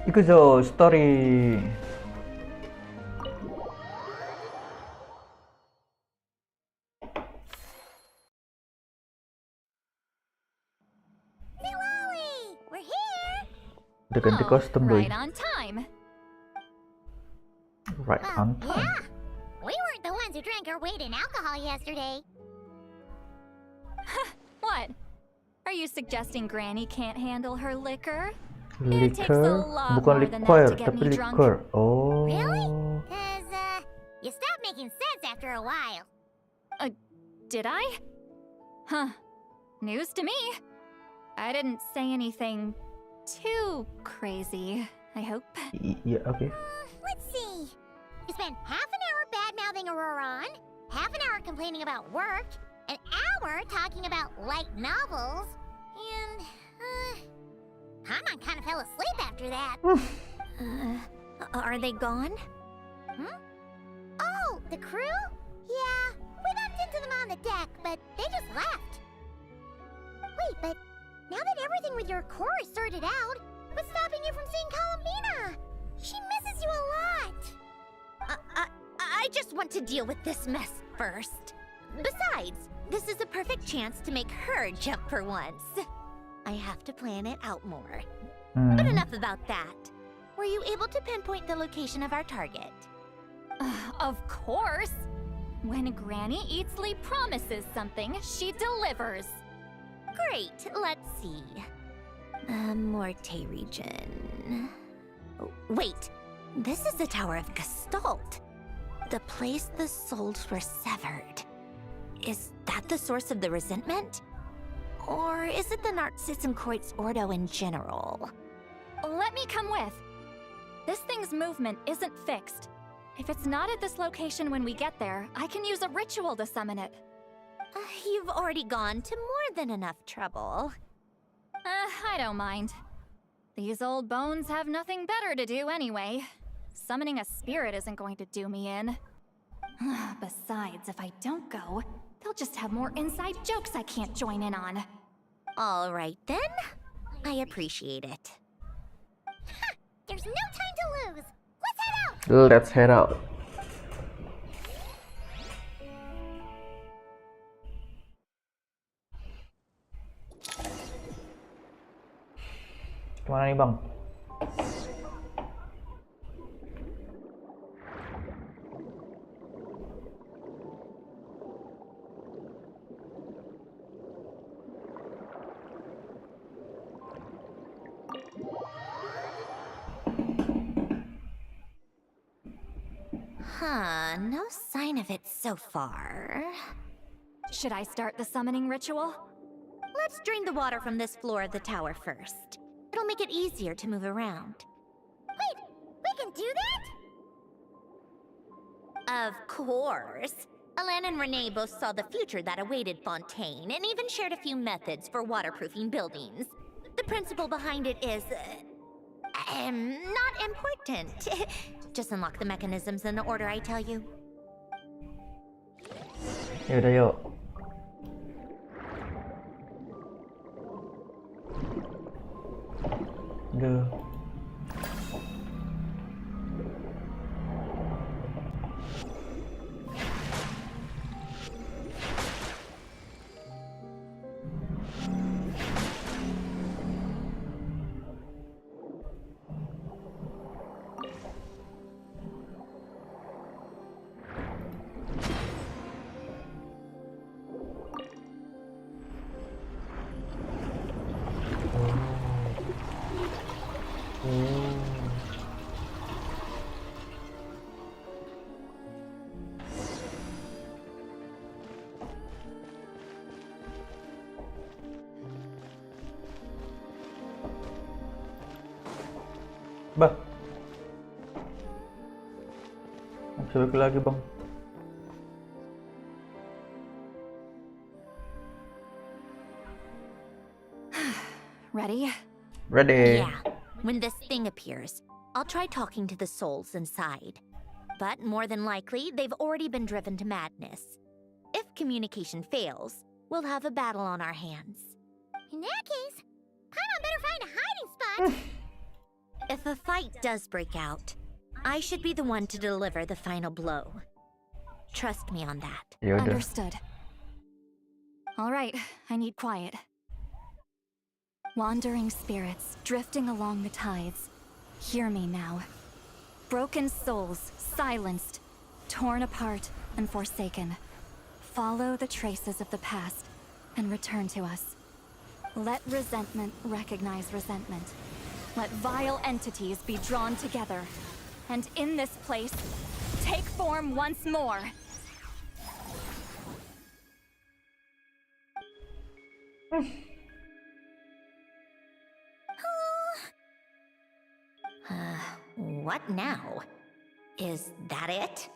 Speaker 1: Ikuzo story.
Speaker 5: We're here!
Speaker 1: Udah ganti kostum doi.
Speaker 7: Right on time.
Speaker 1: Right on time.
Speaker 5: Yeah! We weren't the ones who drank our weight in alcohol yesterday.
Speaker 7: What? Are you suggesting Granny can't handle her liquor? It takes a
Speaker 1: Liquor,
Speaker 7: lot
Speaker 1: bukan
Speaker 7: more than
Speaker 1: liquor,
Speaker 7: that to get
Speaker 1: tapi
Speaker 7: me drunk.
Speaker 1: liquor. Oh.
Speaker 5: Really? Cause, you stopped making sense after a while.
Speaker 7: Did I? Huh. News to me. I didn't say anything too crazy, I hope.
Speaker 1: Iya, oke.
Speaker 5: Let's see. spent half an hour bad-mouthing Auroron, half an hour complaining about work, an hour talking about light novels, and, Paimon kind of fell asleep after that.
Speaker 2: Are they gone?
Speaker 5: Oh, the crew? Yeah, we bumped into them on the deck, but they just left. Wait, but now that everything with your core is sorted out, what's stopping you from seeing Kalamina? She misses you a lot.
Speaker 2: I just want to deal with this mess first. Besides, this is a perfect chance to make her jump for once. I have to plan it out more. But enough about that. Were you able to pinpoint the location of our target?
Speaker 9: Of course! When Granny Eatsley promises something, she delivers.
Speaker 2: Great, let's see. Morte region. Oh, wait, this is the Tower of Gestalt. The place the souls were severed. Is that the source of the resentment? Or is it the Narcissenkreuz Ordo in general?
Speaker 9: Let me come with. This thing's movement isn't fixed. If it's not at this location when we get there, I can use a ritual to summon it.
Speaker 2: You've already gone to more than enough trouble.
Speaker 9: I don't mind. These old bones have nothing better to do anyway. Summoning a spirit isn't going to do me in. Besides, if I don't go, they'll just have more inside jokes I can't join in on.
Speaker 2: All right then. I appreciate it.
Speaker 5: There's no time to lose. Let's head out.
Speaker 1: Let's head out. Kemana nih bang?
Speaker 2: No sign of it so far.
Speaker 9: Should I start the summoning ritual?
Speaker 2: Let's drain the water from this floor of the tower first. It'll make it easier to move around.
Speaker 5: Wait, we can do that?
Speaker 2: Of course. Alan and Renee both saw the future that awaited Fontaine and even shared a few methods for waterproofing buildings. The principle behind it is... not important. Just unlock the mechanisms in the order I tell you.
Speaker 1: Yaudah yuk. Duh. Bah, coba lagi bang.
Speaker 9: Ready?
Speaker 1: Ready.
Speaker 2: Yeah. When this thing appears, I'll try talking to the souls inside. But more than likely, they've already been driven to madness. If communication fails, we'll have a battle on our hands.
Speaker 5: In that case, Paimon better find a hiding spot.
Speaker 2: If a fight does break out, I should be the one to deliver the final blow. Trust me on that.
Speaker 1: Yaudah.
Speaker 9: Understood. All right, I need quiet. Wandering spirits drifting along the tides. Hear me now. Broken souls, silenced, torn apart, and forsaken. Follow the traces of the past and return to us. Let resentment recognize resentment. Let vile entities be drawn together. And in this place, take form once more.
Speaker 2: What now?
Speaker 5: Is that it?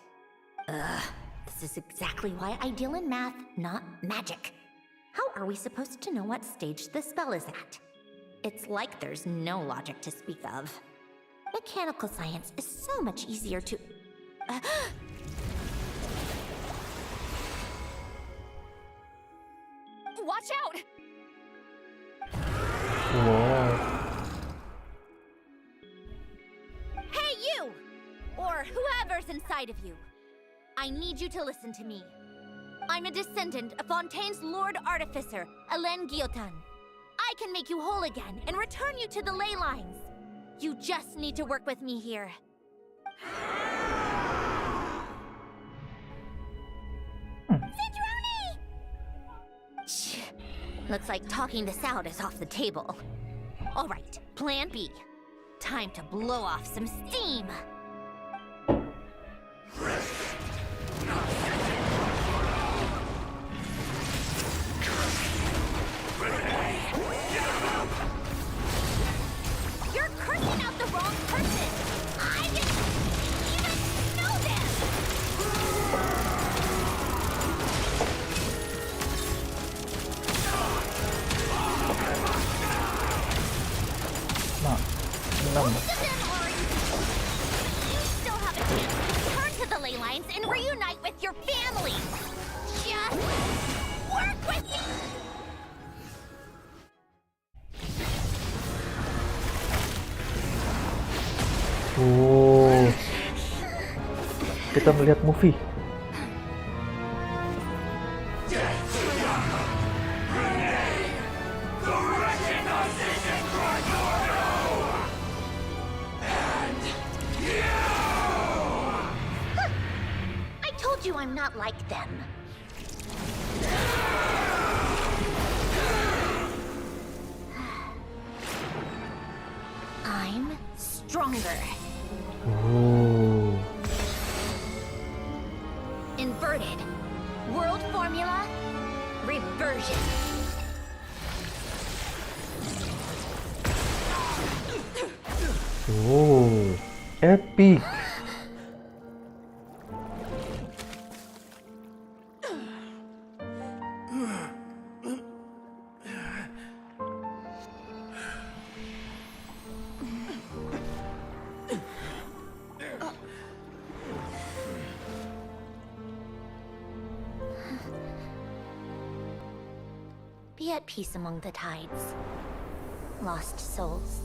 Speaker 5: Ugh, this is exactly why I deal in math, not magic. How are we supposed to know what stage the spell is at? It's like there's no logic to speak of. Mechanical science is so much easier to...
Speaker 9: Watch out!
Speaker 1: Wow.
Speaker 5: Hey, you! Or whoever's inside of you. I need you to listen to me. I'm a descendant of Fontaine's Lord Artificer, Alain Guillotin. I can make you whole again and return you to the ley lines. You just need to work with me here. Sandrone! Shh. Looks like talking this out is off the table. All right, plan B. Time to blow off some steam. You're cursing out the wrong person. I didn't even know this.
Speaker 1: Nah,
Speaker 5: Most of them are. You still have a chance to return to the ley lines and reunite with your family. Just work with me.
Speaker 1: Oh, kita melihat movie.
Speaker 5: I told you I'm not like them. I'm stronger.
Speaker 1: Oh,
Speaker 5: Inverted. World formula. Reversion.
Speaker 1: oh, epic.
Speaker 5: Be at peace among the tides. Lost souls.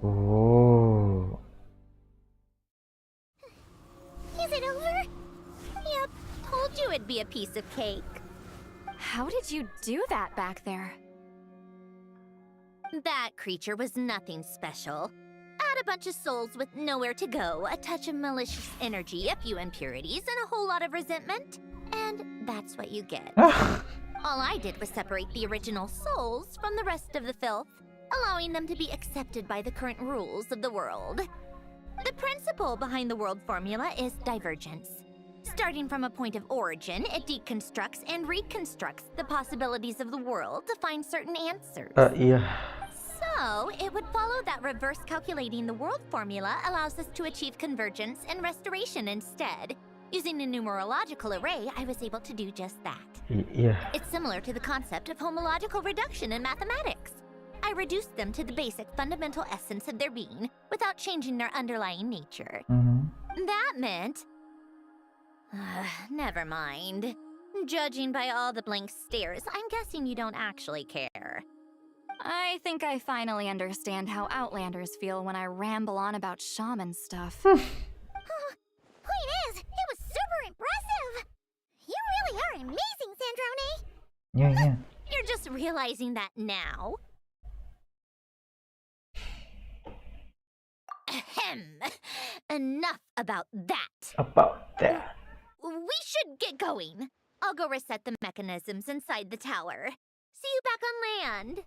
Speaker 1: Oh,
Speaker 5: Is it over? Yep, told you it'd be a piece of cake.
Speaker 9: How did you do that back there?
Speaker 5: That creature was nothing special. Add a bunch of souls with nowhere to go, a touch of malicious energy, a few impurities, and a whole lot of resentment. And that's what you get. All I did was separate the original souls from the rest of the filth, allowing them to be accepted by the current rules of the world. The principle behind the world formula is divergence. Starting from a point of origin, it deconstructs and reconstructs the possibilities of the world to find certain answers.
Speaker 1: iya.
Speaker 5: So, it would follow that reverse calculating the world formula allows us to achieve convergence and restoration instead. Using a numerological array, I was able to do just that.
Speaker 1: Iya.
Speaker 5: It's similar to the concept of homological reduction in mathematics. I reduced them to the basic fundamental essence of their being without changing their underlying nature. That meant... never mind. Judging by all the blank stares, I'm guessing you don't actually care.
Speaker 9: I think I finally understand how Outlanders feel when I ramble on about shaman stuff.
Speaker 5: Point is, it was super impressive! You really are amazing, Sandrone!
Speaker 1: Yeah, yeah.
Speaker 5: You're just realizing that now? Ahem. Enough about that.
Speaker 1: About that.
Speaker 5: We should get going. I'll go reset the mechanisms inside the tower. See you back on land.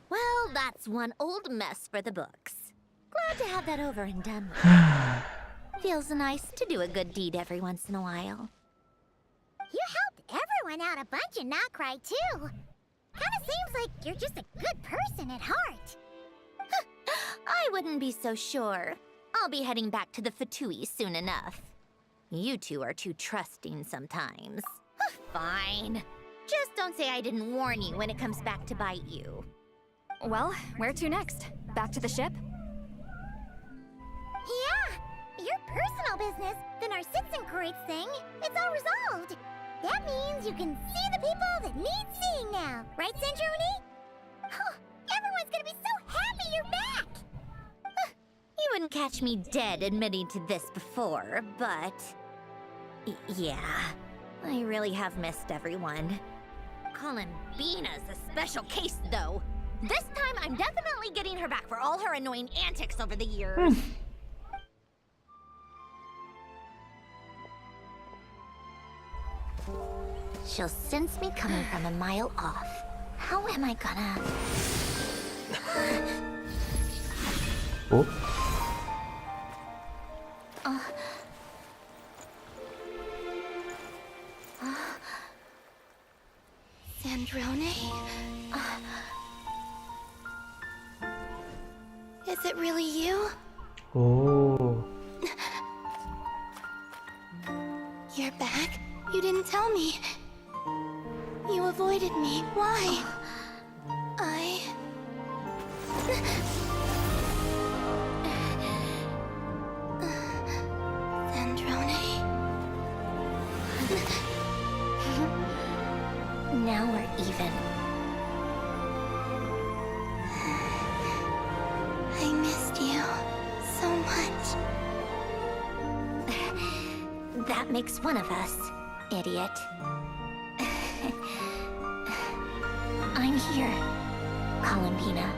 Speaker 5: Well, that's one old mess for the books. Glad to have that over and done with. Feels nice to do a good deed every once in a while. You helped everyone out a bunch and not cry too. Kinda seems like you're just a good person at heart.
Speaker 6: I wouldn't be so sure. I'll be heading back to the Fatui soon enough. You two are too trusting sometimes. Fine. Just don't say I didn't warn you when it comes back to bite you.
Speaker 9: Well, where to next? Back to the ship?
Speaker 5: Yeah, your personal business, the Narcitsan Great thing, it's all resolved. That means you can see the people that need seeing now, right, Centroni? Everyone's gonna be so happy you're back!
Speaker 6: You wouldn't catch me dead admitting to this before, but... yeah, I really have missed everyone. Columbina's a special case, though. This time, I'm definitely getting her back for all her annoying antics over the years. She'll sense me coming from a mile off. How am I gonna...
Speaker 1: Oh.
Speaker 6: Sandrone? Is it really you?
Speaker 1: Oh.
Speaker 6: You're back? You didn't tell me. You avoided me. Why? Sandrone? Now we're even. I missed you so much. That makes one of us, idiot. I'm here, Columbina.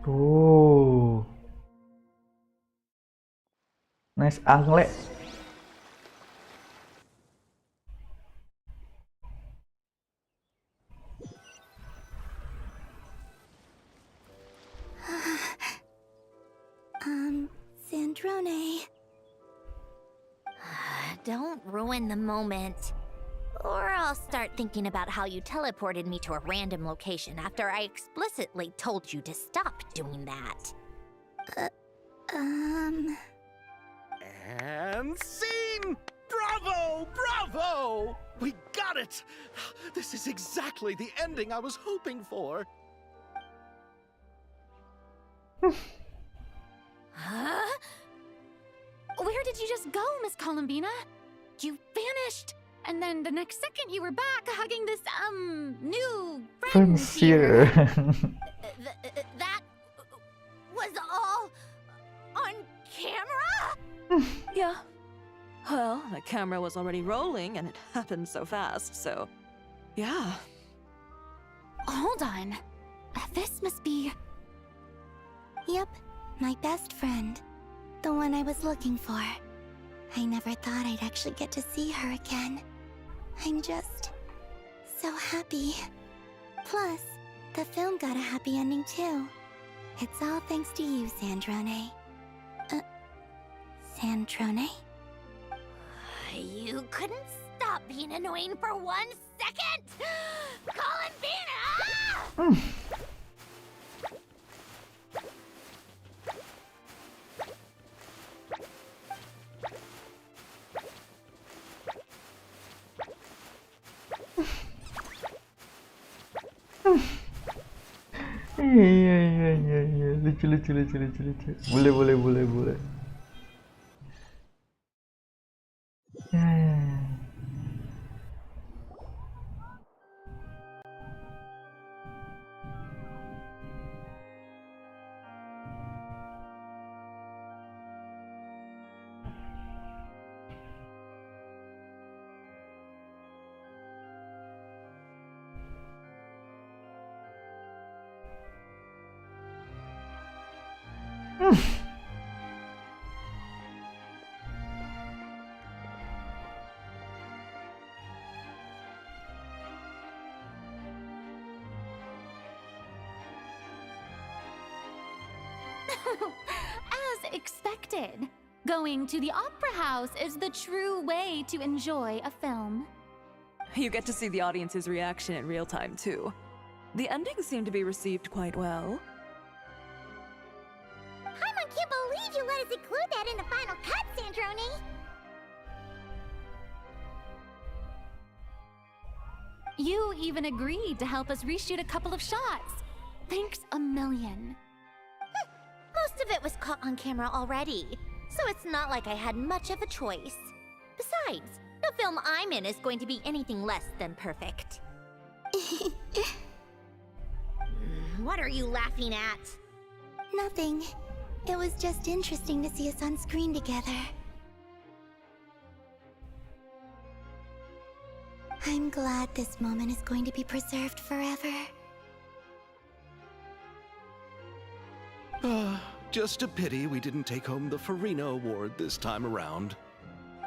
Speaker 1: Oh. Nice angle.
Speaker 6: Sandrone. Don't ruin the moment. Or I'll start thinking about how you teleported me to a random location after I explicitly told you to stop doing that.
Speaker 10: And scene! Bravo! Bravo! We got it! This is exactly the ending I was hoping for.
Speaker 9: Huh? Where did you just go, Miss Columbina? You vanished! And then the next second you were back hugging this, new friend
Speaker 1: Here.
Speaker 6: That was all on camera?
Speaker 3: Yeah. Well, the camera was already rolling and it happened so fast, so... yeah.
Speaker 9: Hold on. This must be...
Speaker 6: Yep, my best friend. The one I was looking for. I never thought I'd actually get to see her again. I'm just... so happy. Plus, the film got a happy ending too. It's all thanks to you, Sandrone. Sandrone? You couldn't stop being annoying for 1 second! Columbina!
Speaker 1: Iya, lucu. Boleh. Ya.
Speaker 11: As expected. Going to the opera house is the true way to enjoy a film.
Speaker 12: You get to see the audience's reaction in real time, too. The endings seem to be received quite well.
Speaker 5: Paimon can't believe you let us include that in the final cut, Sandrone!
Speaker 11: You even agreed to help us reshoot a couple of shots. Thanks a million.
Speaker 5: Most of it was caught on camera already, so it's not like I had much of a choice. Besides, the film I'm in is going to be anything less than perfect. What are you laughing at?
Speaker 6: Nothing. It was just interesting to see us on screen together. I'm glad this moment is going to be preserved forever.
Speaker 10: Just a pity we didn't take home the Farina Award this time around.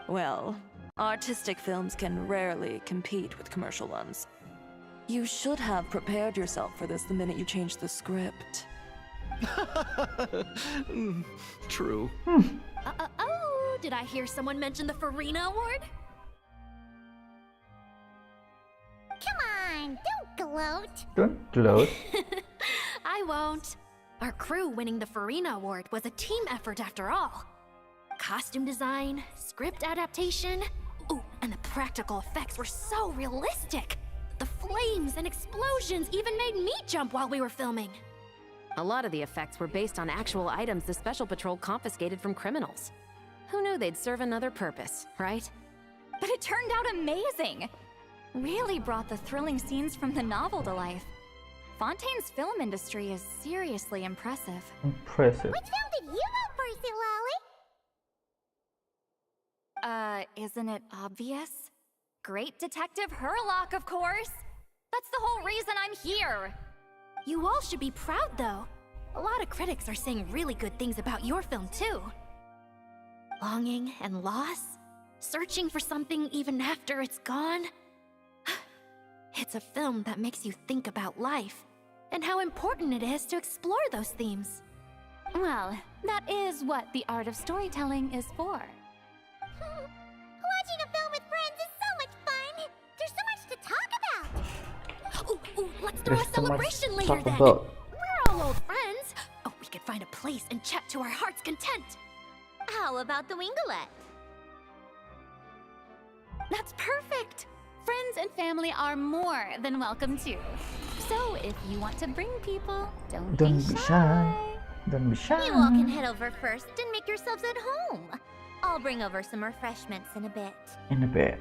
Speaker 12: Well, artistic films can rarely compete with commercial ones. You should have prepared yourself for this the minute you changed the script.
Speaker 10: True.
Speaker 11: Oh, did I hear someone mention the Farina Award?
Speaker 5: Come on, don't gloat.
Speaker 1: Don't gloat.
Speaker 11: I won't. Our crew winning the Farina Award was a team effort after all. Costume design, script adaptation, ooh, and the practical effects were so realistic. The flames and explosions even made me jump while we were filming.
Speaker 13: A lot of the effects were based on actual items the Special Patrol confiscated from criminals. Who knew they'd serve another purpose, right?
Speaker 9: But it turned out amazing! Really brought the thrilling scenes from the novel to life. Fontaine's film industry is seriously impressive.
Speaker 1: Impressive.
Speaker 5: Which film did you vote for, Silali?
Speaker 9: Isn't it obvious? Great Detective Herlock, of course! That's the whole reason I'm here!
Speaker 11: You all should be proud, though. A lot of critics are saying really good things about your film, too. Longing and loss? Searching for something even after it's gone? It's a film that makes you think about life, and how important it is to explore those themes.
Speaker 9: Well, that is what the art of storytelling is for.
Speaker 5: Watching a film with friends is so much fun! There's so much to talk about!
Speaker 11: Ooh, let's throw
Speaker 1: There's
Speaker 11: a
Speaker 1: so much
Speaker 11: celebration
Speaker 1: to
Speaker 11: later
Speaker 1: talk
Speaker 11: then!
Speaker 1: about.
Speaker 11: We're all old friends! Oh, we could find a place and chat to our heart's content!
Speaker 5: How about the Wingalette?
Speaker 9: That's perfect! Friends and family are more than welcome too. So if you want to bring people, don't be shy.
Speaker 1: Don't be shy.
Speaker 5: You all can head over first and make yourselves at home. I'll bring over some refreshments in a bit.
Speaker 1: In a bit.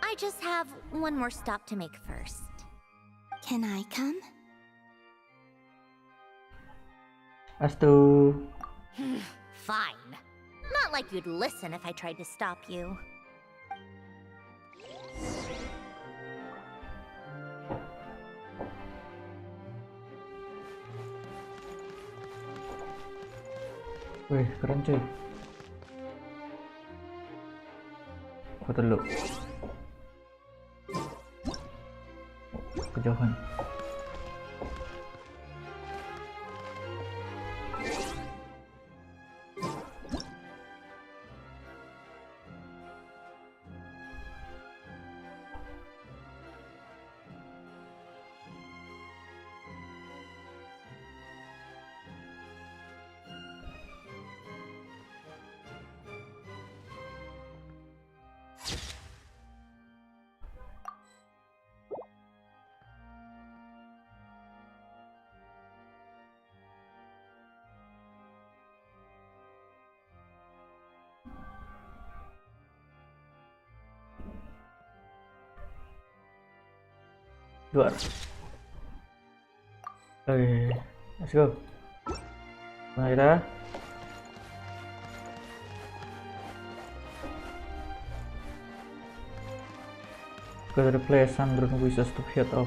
Speaker 5: I just have one more stop to make first.
Speaker 6: Can I come?
Speaker 1: Astu.
Speaker 5: Fine. Not like you'd listen if I tried to stop you.
Speaker 1: Wih, keren cuy. Foto dulu. Kejauhan. Dua. Okay, let's go. Mana kita? Go to the place Sandron wishes to head to.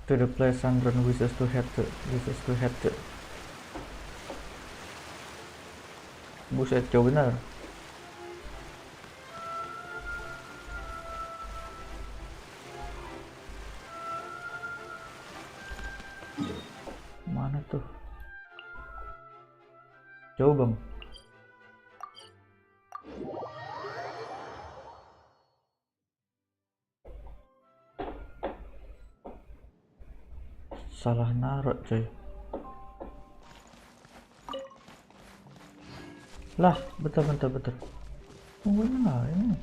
Speaker 1: To the place Sandron wishes to head to. Buset, jauh benar. tuh? Jauh bang. Salah naruh coy. Lah, bentar. Tungguin lah ini.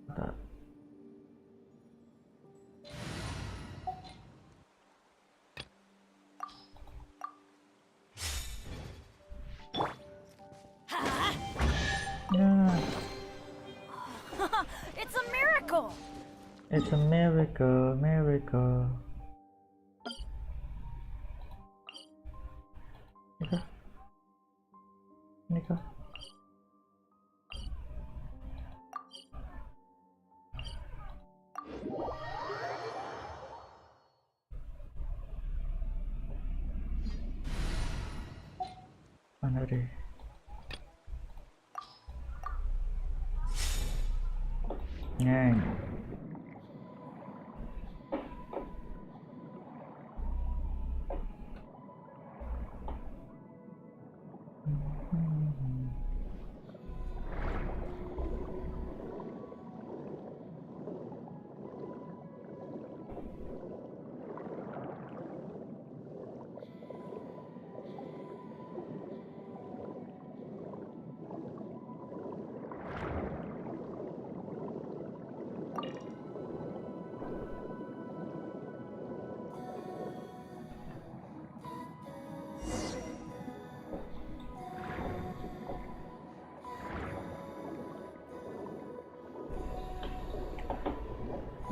Speaker 1: Bentar. Nah.
Speaker 11: It's a miracle!
Speaker 1: It's a miracle. Ini kah? Mana deh? Nyeng.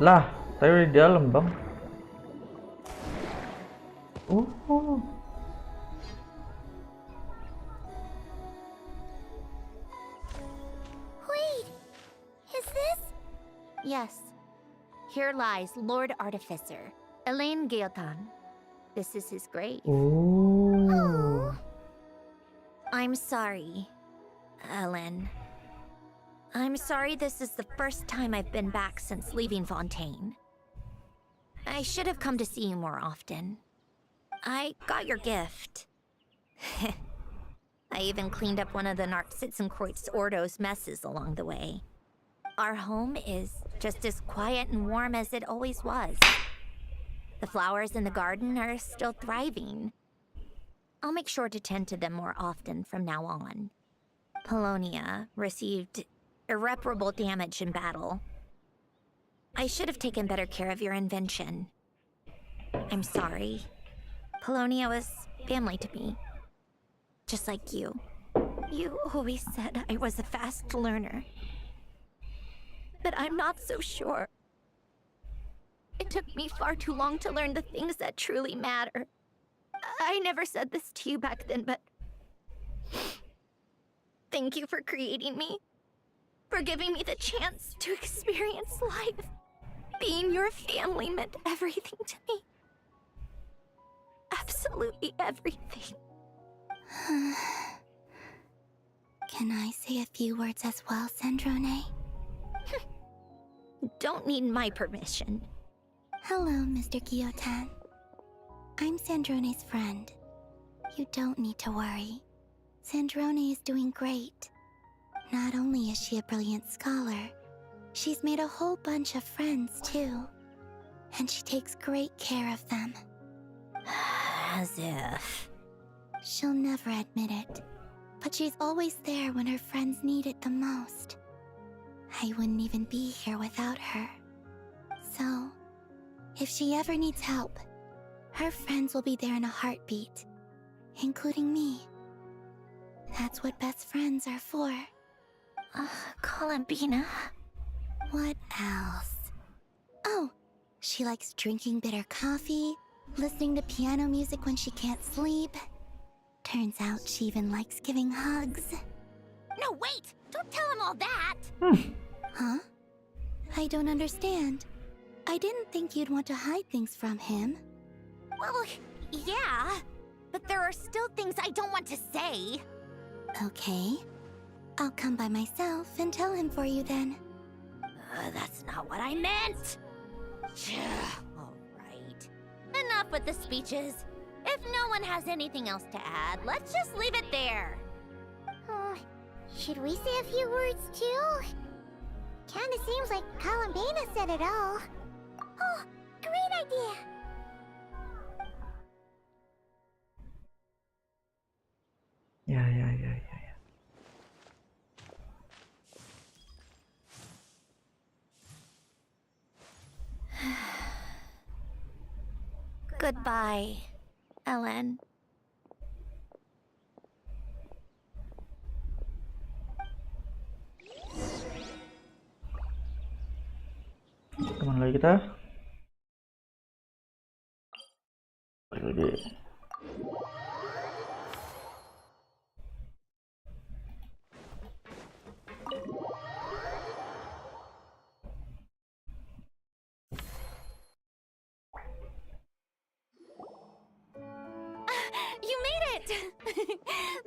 Speaker 1: Lah, tadi di dalam bang.
Speaker 5: Wait! Is this?
Speaker 11: Yes. Here lies Lord Artificer, Elaine Gaeltan. This is his grave.
Speaker 1: Oh.
Speaker 11: I'm sorry, Ellen. I'm sorry this is the first time I've been back since leaving Fontaine. I should have come to see you more often. I got your gift. I even cleaned up one of the Narcitzenkreuz Ordo's messes along the way. Our home is just as quiet and warm as it always was. The flowers in the garden are still thriving. I'll make sure to tend to them more often from now on. Polonia received irreparable damage in battle. I should have taken better care of your invention. I'm sorry. Polonia was family to me. Just like you. You always said I was a fast learner. But I'm not so sure. It took me far too long to learn the things that truly matter. I never said this to you back then, but thank you for creating me. For giving me the chance to experience life. Being your family meant everything to me. Absolutely everything.
Speaker 6: Can I say a few words as well, Sandrone?
Speaker 11: Don't need my permission.
Speaker 6: Hello, Mr. Gaeltan. I'm Sandrone's friend. You don't need to worry. Sandrone is doing great. Not only is she a brilliant scholar, she's made a whole bunch of friends too. And she takes great care of them.
Speaker 11: As if.
Speaker 6: She'll never admit it, but she's always there when her friends need it the most. I wouldn't even be here without her. So, if she ever needs help, her friends will be there in a heartbeat, including me. That's what best friends are for.
Speaker 11: Columbina.
Speaker 6: What else? Oh, she likes drinking bitter coffee, listening to piano music when she can't sleep. Turns out she even likes giving hugs.
Speaker 5: No, wait! Don't tell him all that!
Speaker 6: Huh? I don't understand. I didn't think you'd want to hide things from him.
Speaker 5: Well, yeah. But there are still things I don't want to say.
Speaker 6: Okay. I'll come by myself and tell him for you then.
Speaker 11: That's not what I meant.
Speaker 5: Alright. Then Enough with the speeches. If no one has anything else to add, let's just leave it there.
Speaker 6: Should we say a few words too? Kinda seems like Columbina said it all. Oh, great idea!
Speaker 1: Ya.
Speaker 5: Goodbye, Ellen.
Speaker 1: Kemana lagi kita? Ayo deh.
Speaker 11: You made it!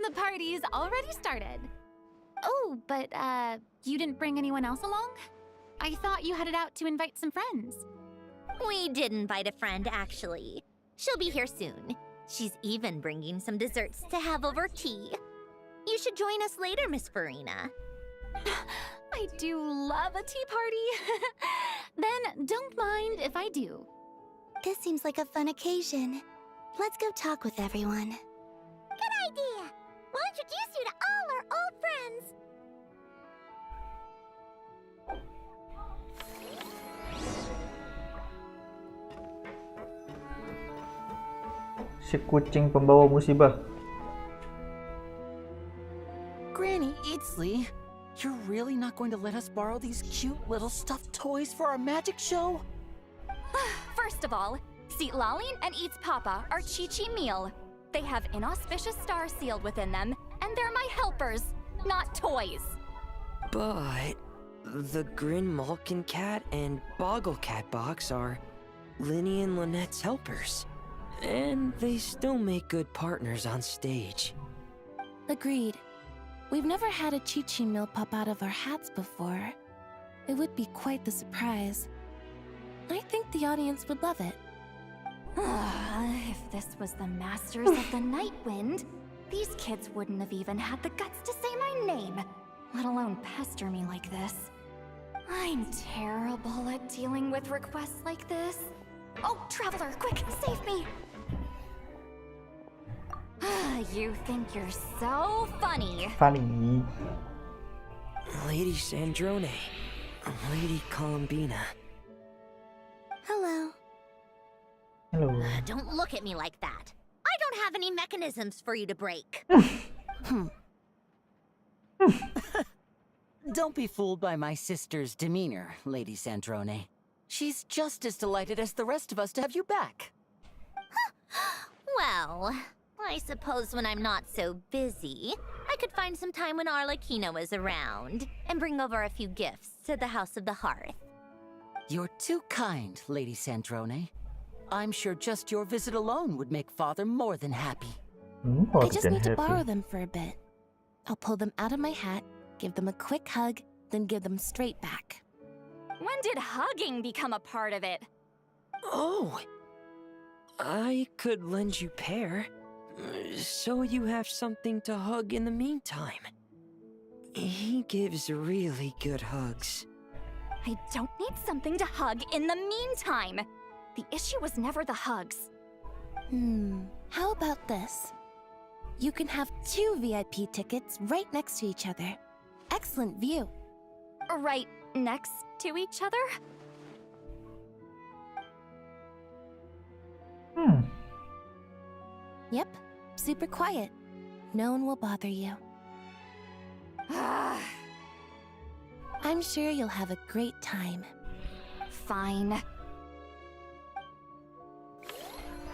Speaker 11: The party's already started. Oh, but, you didn't bring anyone else along? I thought you headed out to invite some friends.
Speaker 5: We did invite a friend, actually. She'll be here soon. She's even bringing some desserts to have over tea. You should join us later, Miss Farina.
Speaker 11: I do love a tea party. Then don't mind if I do.
Speaker 6: This seems like a fun occasion. Let's go talk with everyone.
Speaker 5: Good idea! We'll introduce you to all our old friends.
Speaker 1: Si kucing pembawa musibah.
Speaker 8: Granny Eatsley, you're really not going to let us borrow these cute little stuffed toys for our magic show?
Speaker 9: First of all, Seat Lalin and Eats Papa are Chi-Chi meal. They have inauspicious stars sealed within them, and they're my helpers, not toys.
Speaker 14: But the Grin Malkin Cat and Boggle Cat box are Linny and Lynette's helpers. And they still make good partners on stage.
Speaker 4: Agreed. We've never had a Chi-Chi meal pop out of our hats before. It would be quite the surprise. I think the audience would love it.
Speaker 9: If this was the Masters of the Night Wind, these kids wouldn't have even had the guts to say my name, let alone pester me like this. I'm terrible at dealing with requests like this. Oh, Traveler, quick, save me! You think you're so funny.
Speaker 1: Funny.
Speaker 14: Lady Sandrone, Lady Columbina.
Speaker 6: Hello.
Speaker 1: Hello.
Speaker 5: Don't look at me like that. I don't have any mechanisms for you to break.
Speaker 8: Don't be fooled by my sister's demeanor, Lady Sandrone. She's just as delighted as the rest of us to have you back.
Speaker 5: Well, I suppose when I'm not so busy, I could find some time when Arlecchino is around and bring over a few gifts to the House of the Hearth.
Speaker 8: You're too kind, Lady Sandrone. I'm sure just your visit alone would make Father more than happy.
Speaker 4: I just need to borrow them for a bit. I'll pull them out of my hat, give them a quick hug, then give them straight back.
Speaker 9: When did hugging become a part of it?
Speaker 14: Oh, I could lend you Pear, so you have something to hug in the meantime. He gives really good hugs.
Speaker 9: I don't need something to hug in the meantime. The issue was never the hugs.
Speaker 4: How about this? You can have 2 VIP tickets right next to each other. Excellent view.
Speaker 9: Right next to each other?
Speaker 4: Yep, super quiet. No one will bother you. I'm sure you'll have a great time.
Speaker 9: Fine.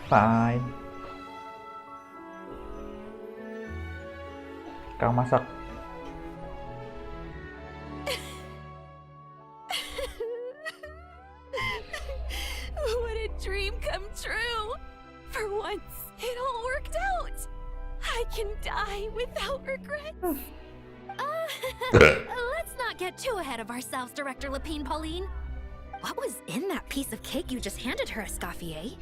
Speaker 1: Fine. Kang masak.
Speaker 4: What a dream come true! For once, it all worked out! I can die without regrets!
Speaker 11: Let's not get too ahead of ourselves, Director Lapine Pauline. What was in that piece of cake you just handed her, Escoffier?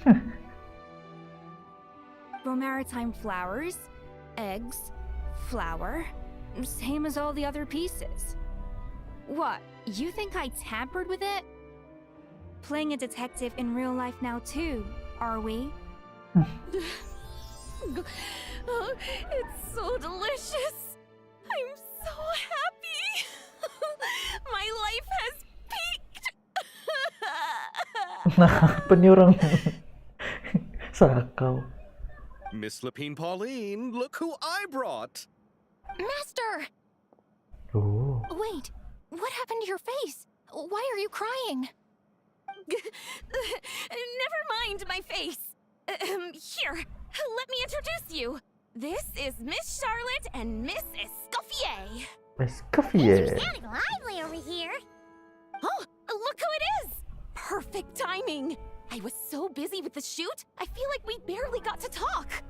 Speaker 15: maritime flowers, eggs, flour, same as all the other pieces. What, you think I tampered with it? Playing a detective in real life now too, are we?
Speaker 11: Oh, it's so delicious. I'm so happy. My life has peaked.
Speaker 1: Apa nih orang? Sakau.
Speaker 10: Miss Lapine Pauline, look who I brought!
Speaker 11: Master!
Speaker 1: Oh.
Speaker 11: Wait, what happened to your face? Why are you crying? Never mind my face. Here, let me introduce you. This is Miss Charlotte and Miss Escoffier.
Speaker 1: Escoffier.
Speaker 5: You're sounding lively over here.
Speaker 11: Oh, look who it is! Perfect timing. I was so busy with the shoot, I feel like we barely got to talk.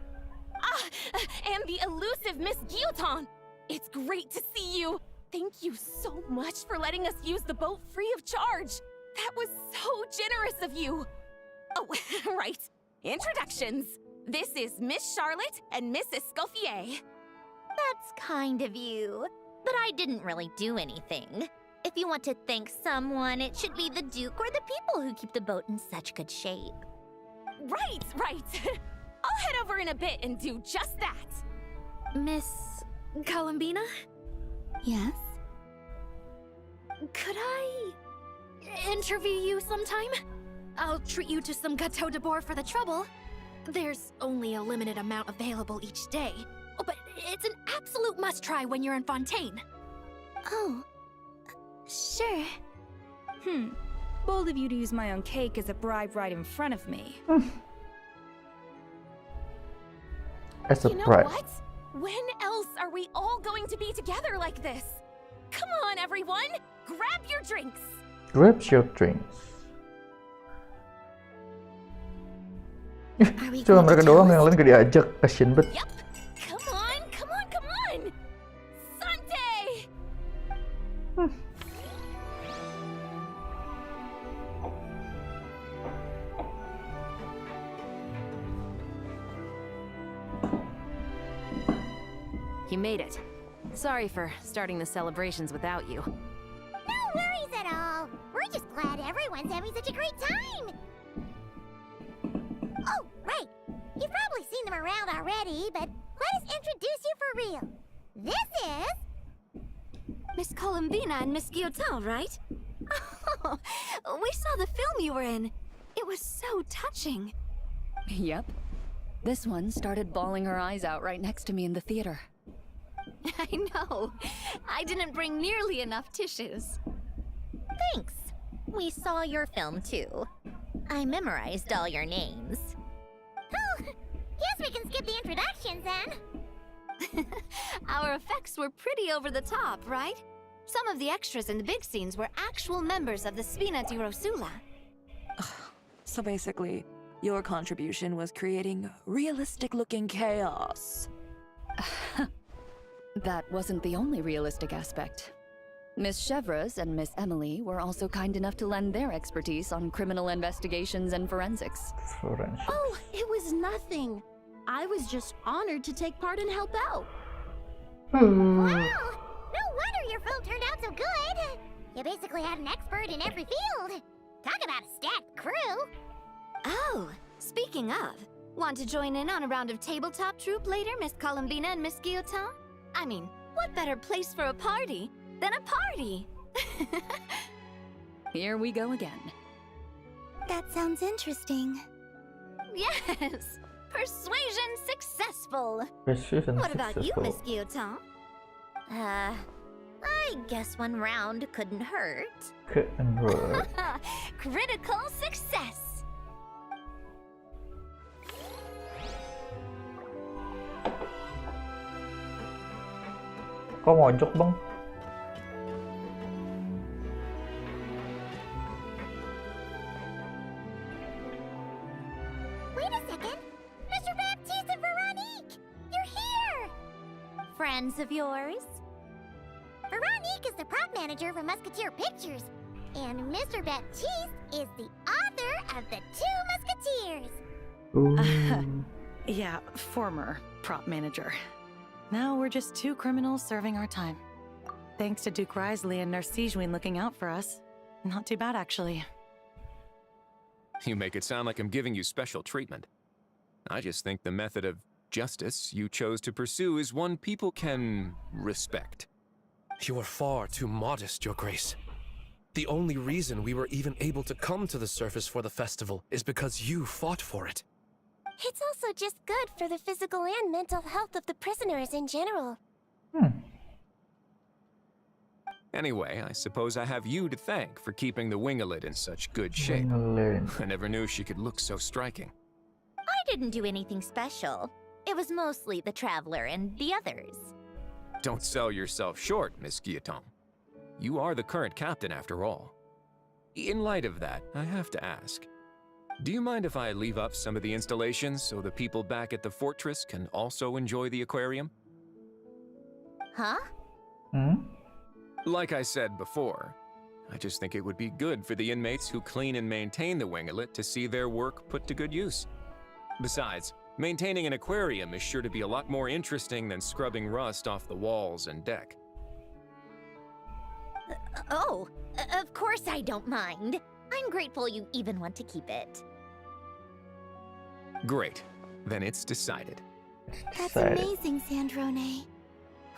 Speaker 11: And the elusive Miss Guillotin. It's great to see you. Thank you so much for letting us use the boat free of charge. That was so generous of you. Oh, right. Introductions. This is Miss Charlotte and Miss Escoffier.
Speaker 5: That's kind of you. But I didn't really do anything. If you want to thank someone, it should be the Duke or the people who keep the boat in such good shape.
Speaker 11: Right. I'll head over in a bit and do just that.
Speaker 15: Miss Columbina?
Speaker 6: Yes?
Speaker 11: Could I interview you sometime? I'll treat you to some gâteau de bord for the trouble. There's only a limited amount available each day. Oh, but it's an absolute must-try when you're in Fontaine.
Speaker 6: Oh, sure.
Speaker 15: Bold of you to use my own cake as a bribe right in front of me.
Speaker 1: As a
Speaker 11: You know
Speaker 1: bribe.
Speaker 11: what? When else are we all going to be together like this? Come on, everyone! Grab your drinks!
Speaker 1: Grab your drinks. Cuma mereka doang yang lain gak diajak, kasian bet.
Speaker 11: Yep! Come on! Sante!
Speaker 13: You made it. Sorry for starting the celebrations without you.
Speaker 5: No worries at all. We're just glad everyone's having such a great time. Oh, right. You've probably seen them around already, but let us introduce you for real. This is...
Speaker 15: Miss Columbina and Miss Guillotin, right? Oh, we saw the film you were in. It was so touching.
Speaker 7: Yep. This one started bawling her eyes out right next to me in the theater.
Speaker 15: I know. I didn't bring nearly enough tissues.
Speaker 5: Thanks. We saw your film too. I memorized all your names. Oh, guess we can skip the introductions then.
Speaker 15: Our effects were pretty over the top, right? Some of the extras in the big scenes were actual members of the Spina di Rosula.
Speaker 12: So basically, your contribution was creating realistic-looking chaos.
Speaker 7: That wasn't the only realistic aspect. Miss Chevreuse and Miss Emily were also kind enough to lend their expertise on criminal investigations and forensics.
Speaker 16: Oh, it was nothing. I was just honored to take part and help out.
Speaker 5: Wow! No wonder your film turned out so good. You basically had an expert in every field. Talk about a stacked crew.
Speaker 15: Oh, speaking of, want to join in on a round of tabletop troupe later, Miss Columbina and Miss Guillotin? I mean, what better place for a party than a party?
Speaker 7: Here we go again.
Speaker 6: That sounds interesting.
Speaker 15: Yes! Persuasion successful!
Speaker 1: Persuasion
Speaker 15: What about you,
Speaker 1: successful.
Speaker 15: Miss Guillotin?
Speaker 5: I guess one round couldn't hurt.
Speaker 1: Couldn't hurt.
Speaker 15: Critical success!
Speaker 1: Kok mojok bang?
Speaker 5: Wait a second! Mr. Baptiste and Veronique! You're here! Friends of yours? Veronique is the prop manager for Musketeer Pictures, and Mr. Baptiste is the author of The Two Musketeers.
Speaker 17: Yeah, former prop manager. Now we're just two criminals serving our time. Thanks to Duke Risley and Nurse Sejuin looking out for us. Not too bad, actually.
Speaker 18: You make it sound like I'm giving you special treatment. I just think the method of justice you chose to pursue is one people can respect.
Speaker 19: You are far too modest, Your Grace. The only reason we were even able to come to the surface for the festival is because you fought for it.
Speaker 5: It's also just good for the physical and mental health of the prisoners in general.
Speaker 18: Anyway, I suppose I have you to thank for keeping the winglet in such good shape. I never knew she could look so striking.
Speaker 20: I didn't do anything special. It was mostly the Traveler and the others.
Speaker 18: Don't sell yourself short, Miss Guillaume. You are the current captain, after all. In light of that, I have to ask, do you mind if I leave up some of the installations so the people back at the fortress can also enjoy the aquarium?
Speaker 20: Huh?
Speaker 18: Like I said before, I just think it would be good for the inmates who clean and maintain the winglet to see their work put to good use. Besides, maintaining an aquarium is sure to be a lot more interesting than scrubbing rust off the walls and deck.
Speaker 20: Of course I don't mind. I'm grateful you even want to keep it.
Speaker 18: Great. Then it's decided.
Speaker 6: That's amazing, Sandrone.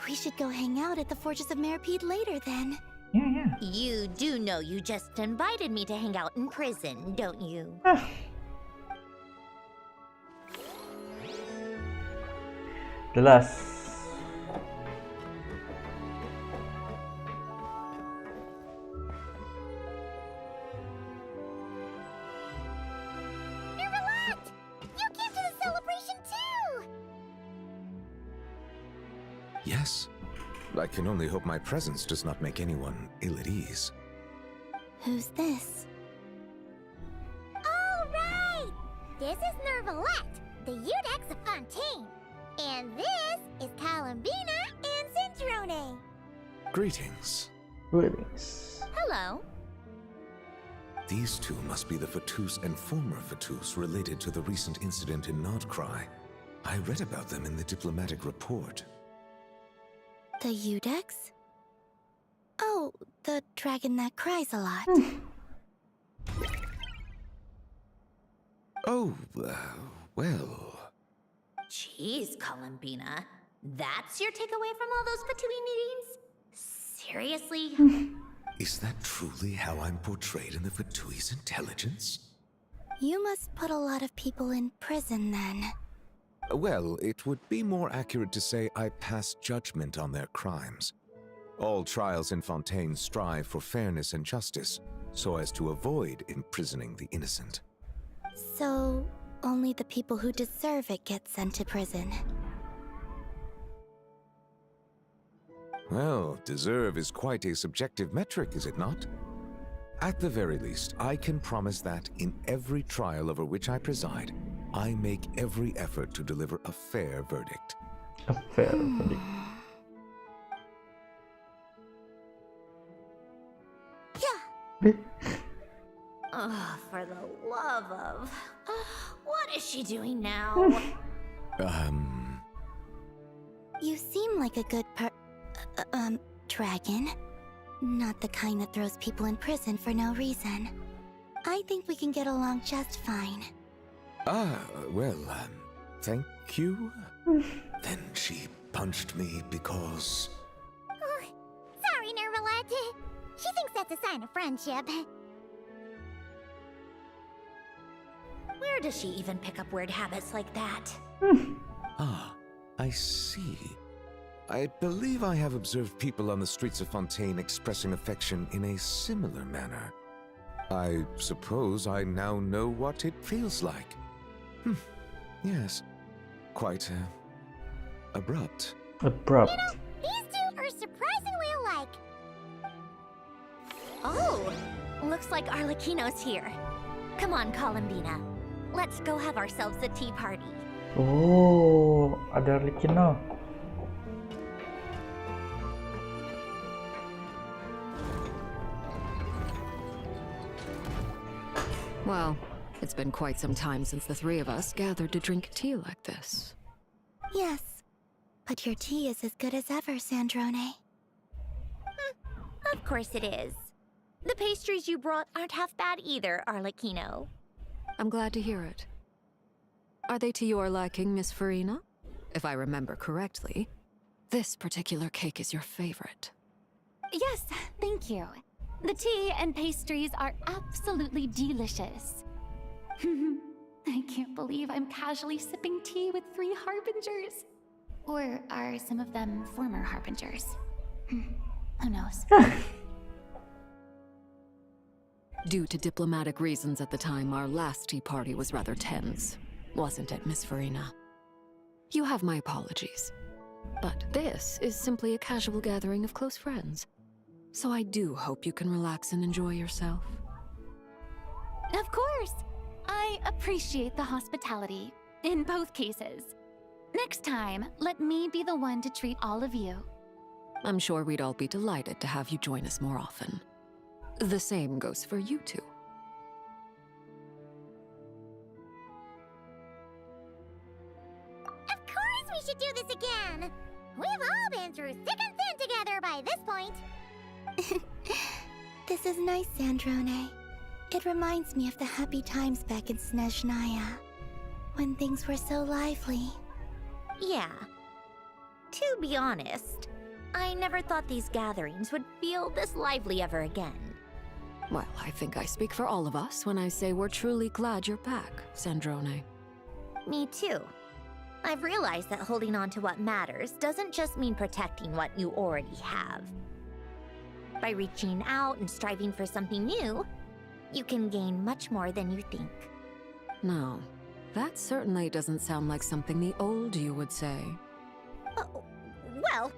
Speaker 6: We should go hang out at the Fortress of Meripede later then.
Speaker 1: Yeah.
Speaker 20: You do know you just invited me to hang out in prison, don't you?
Speaker 1: Jelas.
Speaker 21: Yes. I can only hope my presence does not make anyone ill at ease.
Speaker 6: Who's this?
Speaker 5: All right! This is Nervalette, the Udex of Fontaine. And this is Columbina and Centrone.
Speaker 21: Greetings.
Speaker 20: Hello.
Speaker 21: These two must be the Fatus and former Fatus related to the recent incident in Nodcry. I read about them in the diplomatic report.
Speaker 6: The Udex? Oh, the dragon that cries a lot.
Speaker 21: Oh, well...
Speaker 20: Jeez, Columbina. That's your takeaway from all those Fatui meetings? Seriously?
Speaker 21: Is that truly how I'm portrayed in the Fatui's intelligence?
Speaker 6: You must put a lot of people in prison then.
Speaker 21: Well, it would be more accurate to say I pass judgment on their crimes. All trials in Fontaine strive for fairness and justice, so as to avoid imprisoning the innocent.
Speaker 6: So, only the people who deserve it get sent to prison.
Speaker 21: Well, deserve is quite a subjective metric, is it not? At the very least, I can promise that in every trial over which I preside, I make every effort to deliver a fair verdict.
Speaker 1: A fair verdict.
Speaker 20: Oh, for the love of... what is she doing now?
Speaker 6: You seem like a good dragon. Not the kind that throws people in prison for no reason. I think we can get along just fine.
Speaker 21: Well, thank you? Then she punched me because...
Speaker 5: Sorry, Nervalette. She thinks that's a sign of friendship.
Speaker 20: Where does she even pick up weird habits like that?
Speaker 21: I see. I believe I have observed people on the streets of Fontaine expressing affection in a similar manner. I suppose I now know what it feels like. Yes. Quite, abrupt.
Speaker 1: Abrupt.
Speaker 5: These two are surprisingly alike.
Speaker 20: Oh, looks like Arlecchino's here. Come on, Columbina. Let's go have ourselves a tea party.
Speaker 1: Oh, ada Arlecchino.
Speaker 7: Well, It's been quite some time since the three of us gathered to drink tea like this.
Speaker 6: Yes, but your tea is as good as ever, Sandrone.
Speaker 20: Of course it is. The pastries you brought aren't half bad either, Arlecchino.
Speaker 7: I'm glad to hear it. Are they to your liking, Miss Farina? If I remember correctly, this particular cake is your favorite.
Speaker 15: Yes, thank you. The tea and pastries are absolutely delicious. I can't believe I'm casually sipping tea with 3 harbingers. Or are some of them former harbingers? Who knows?
Speaker 7: Due to diplomatic reasons at the time, our last tea party was rather tense. Wasn't it, Miss Farina? You have my apologies. But this is simply a casual gathering of close friends. So I do hope you can relax and enjoy yourself.
Speaker 15: Of course! I appreciate the hospitality, in both cases. Next time, let me be the one to treat all of you.
Speaker 7: I'm sure we'd all be delighted to have you join us more often. The same goes for you two.
Speaker 5: Of course we should do this again! We've all been through thick and thin together by this point.
Speaker 6: This is nice, Sandrone. It reminds me of the happy times back in Snezhnaya, when things were so lively.
Speaker 20: Yeah. To be honest, I never thought these gatherings would feel this lively ever again.
Speaker 7: Well, I think I speak for all of us when I say we're truly glad you're back, Sandrone.
Speaker 20: Me too. I've realized that holding on to what matters doesn't just mean protecting what you already have. By reaching out and striving for something new, you can gain much more than you think.
Speaker 7: No, that certainly doesn't sound like something the old you would say.
Speaker 20: Well,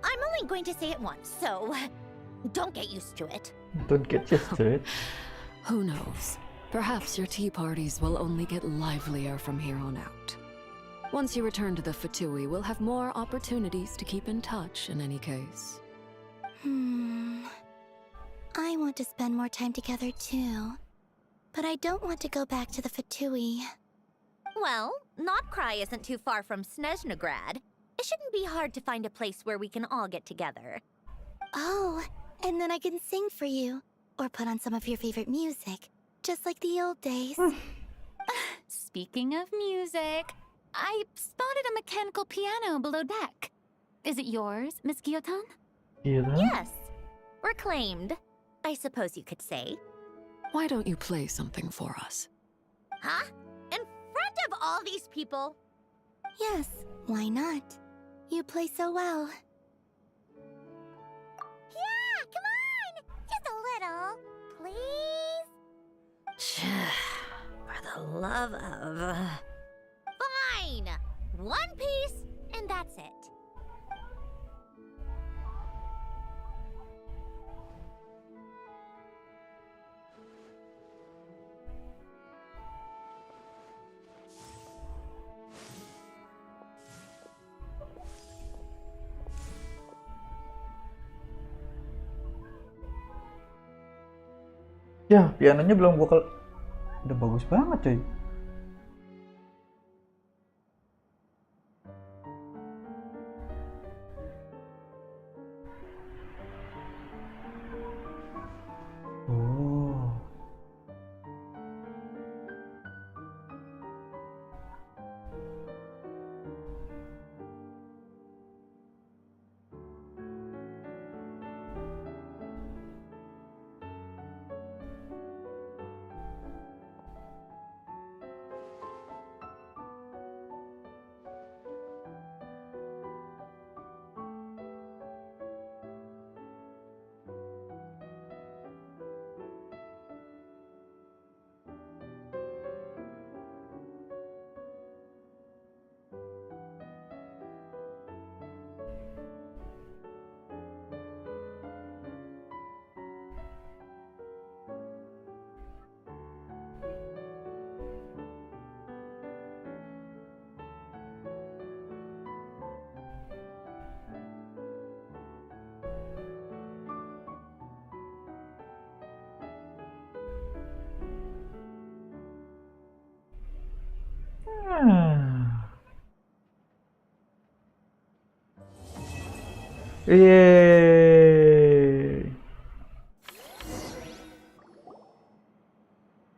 Speaker 20: I'm only going to say it once, so don't get used to it.
Speaker 1: Don't get used to it.
Speaker 7: Who knows? Perhaps your tea parties will only get livelier from here on out. Once you return to the Fatui, we'll have more opportunities to keep in touch in any case.
Speaker 6: I want to spend more time together too. But I don't want to go back to the Fatui.
Speaker 20: Well, Notcry isn't too far from Snezhnograd. It shouldn't be hard to find a place where we can all get together.
Speaker 6: Oh, and then I can sing for you. Or put on some of your favorite music. Just like the old days.
Speaker 15: Speaking of music, I spotted a mechanical piano below deck. Is it yours, Miss Guillotin?
Speaker 20: Yes. Reclaimed, I suppose you could say.
Speaker 7: Why don't you play something for us?
Speaker 20: Huh? In front of all these people?
Speaker 6: Yes, why not? You play so well.
Speaker 5: Yeah, come on! Just a little, please?
Speaker 20: For the love of... Fine! One piece, and that's it.
Speaker 1: Ya, pianonya belum vokal. Udah bagus banget, coy. Oh. Yeay.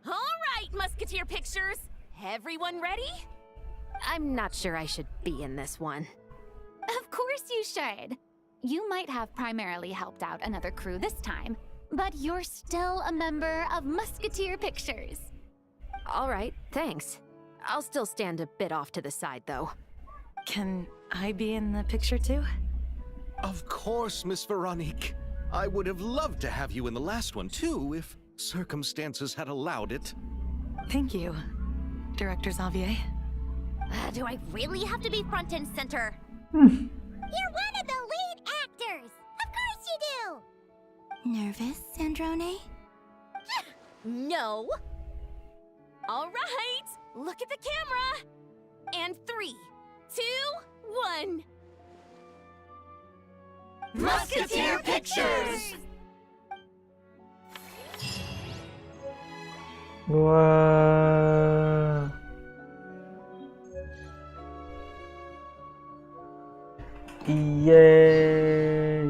Speaker 13: All right, Musketeer Pictures. Everyone ready? I'm not sure I should be in this one.
Speaker 15: Of course you should. You might have primarily helped out another crew this time, but you're still a member of Musketeer Pictures.
Speaker 13: All right, thanks. I'll still stand a bit off to the side, though.
Speaker 17: Can I be in the picture too?
Speaker 10: Of course, Miss Veronique. I would have loved to have you in the last one, too, if circumstances had allowed it.
Speaker 17: Thank you, Director Xavier.
Speaker 5: Do I really have to be front and center? You're one of the lead actors! Of course you do!
Speaker 6: Nervous, Sandrone?
Speaker 13: No. All right, look at the camera. And 3, 2, 1.
Speaker 5: Musketeer Pictures!
Speaker 1: Wah. Yeay.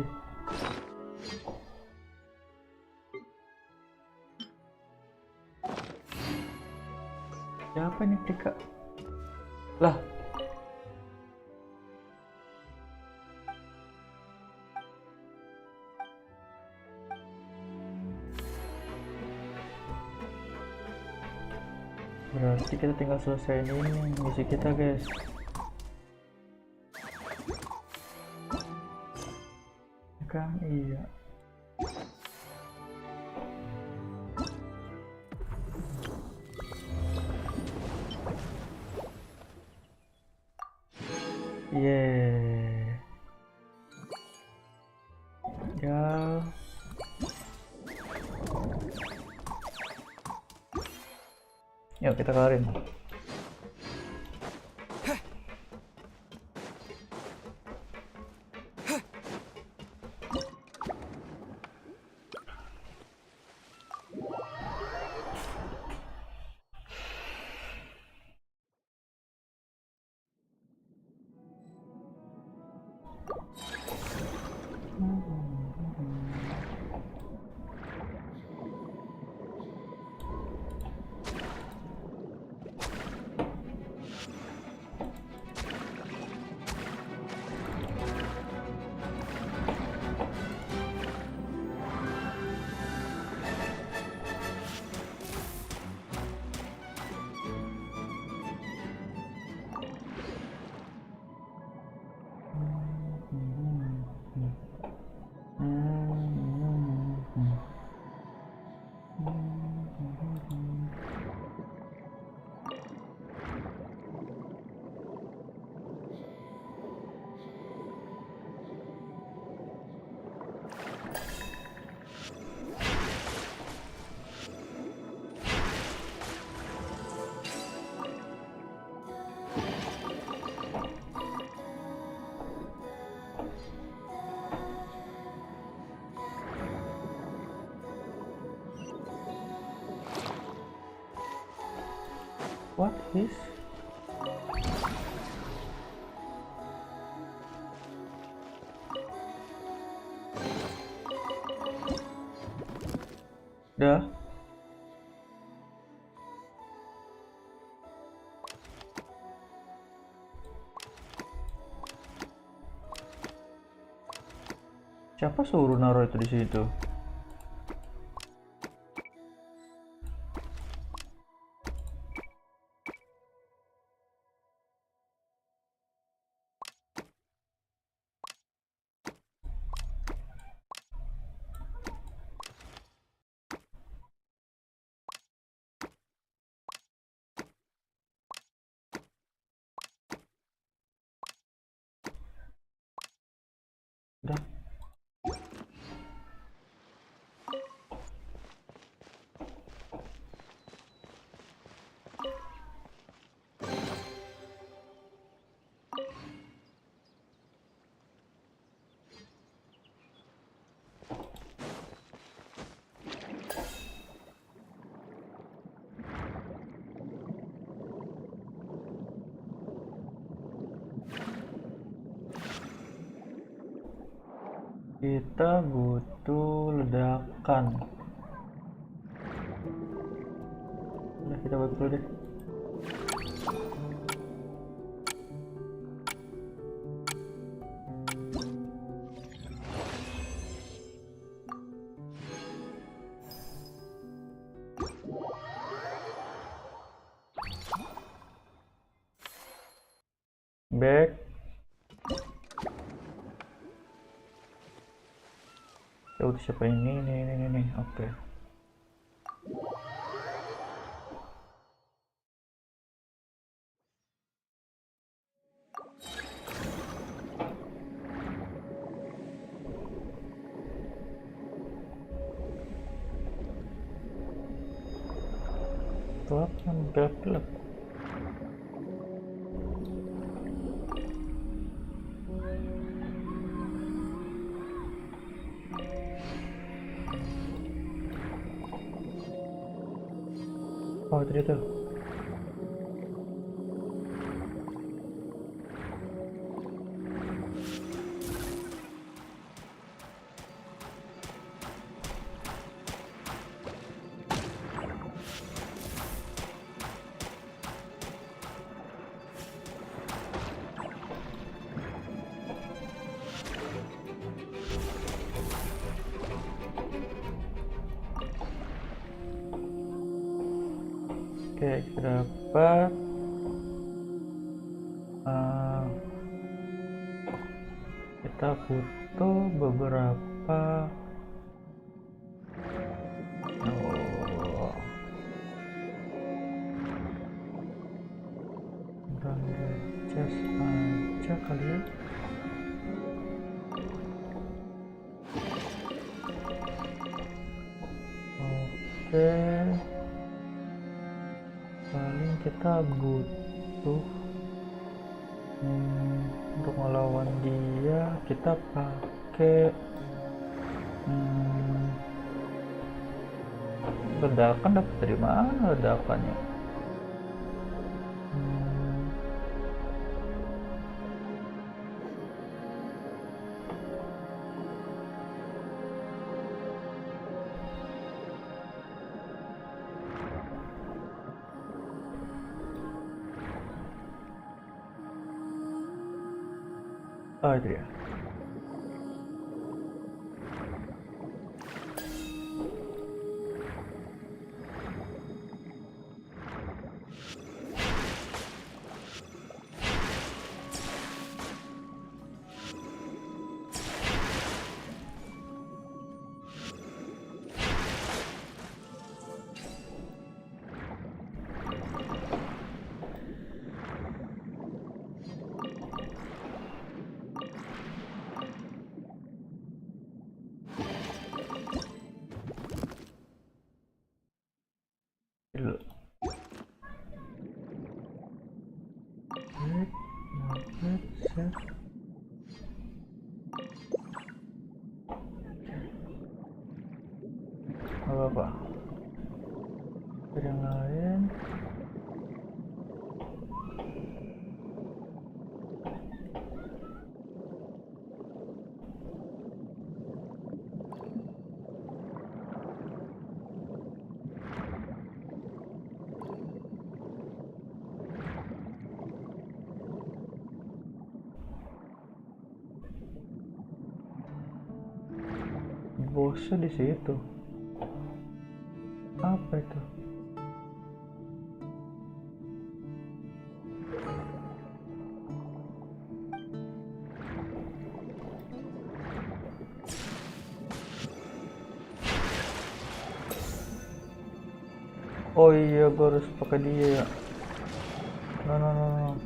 Speaker 1: Siapa nih Tika? Lah. Berarti kita tinggal selesaiin ini misi kita, guys. Kan iya. Yeah. Ya. Yuk kita kelarin. What is? Dah. Siapa suruh naruh itu di situ? Udah. Kita butuh ledakan. Udah, kita buat dulu deh. Back. Ya udah, siapa ini? Nih. Oke. Gelap kan, gelap. Oh, itu. Oke, kita dapat kita butuh beberapa just aja kali ya. Oke, paling kita butuh untuk melawan dia kita pakai ledakan. Dapat dari mana ledakannya? Oh, itu ya. Apa yang lain? Bosnya di situ. Apa itu? Oh iya, gue harus pakai dia ya. No.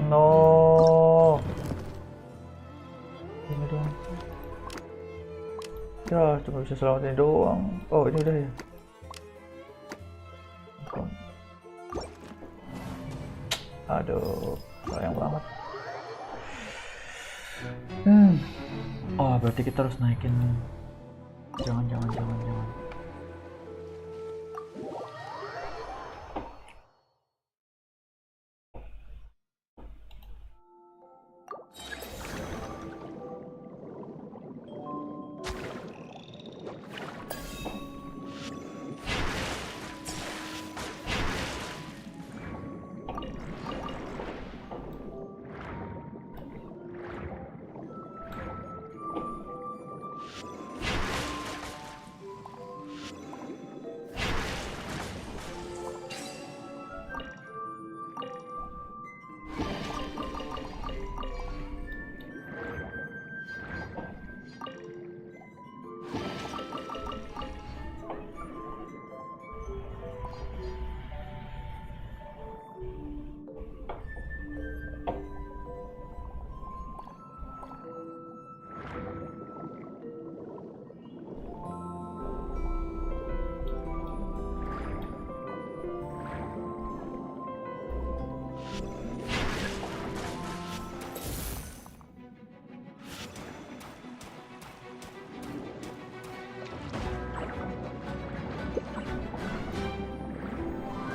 Speaker 1: No. Ini doang. Ya, cuma bisa selamatin doang. Oh, ini udah ya. Aduh, sayang banget. Oh, berarti kita harus naikin. Jangan.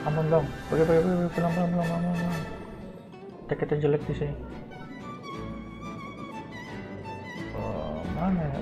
Speaker 1: Aman dong. Pelan. Tiketnya jelek di sini. Mana ya?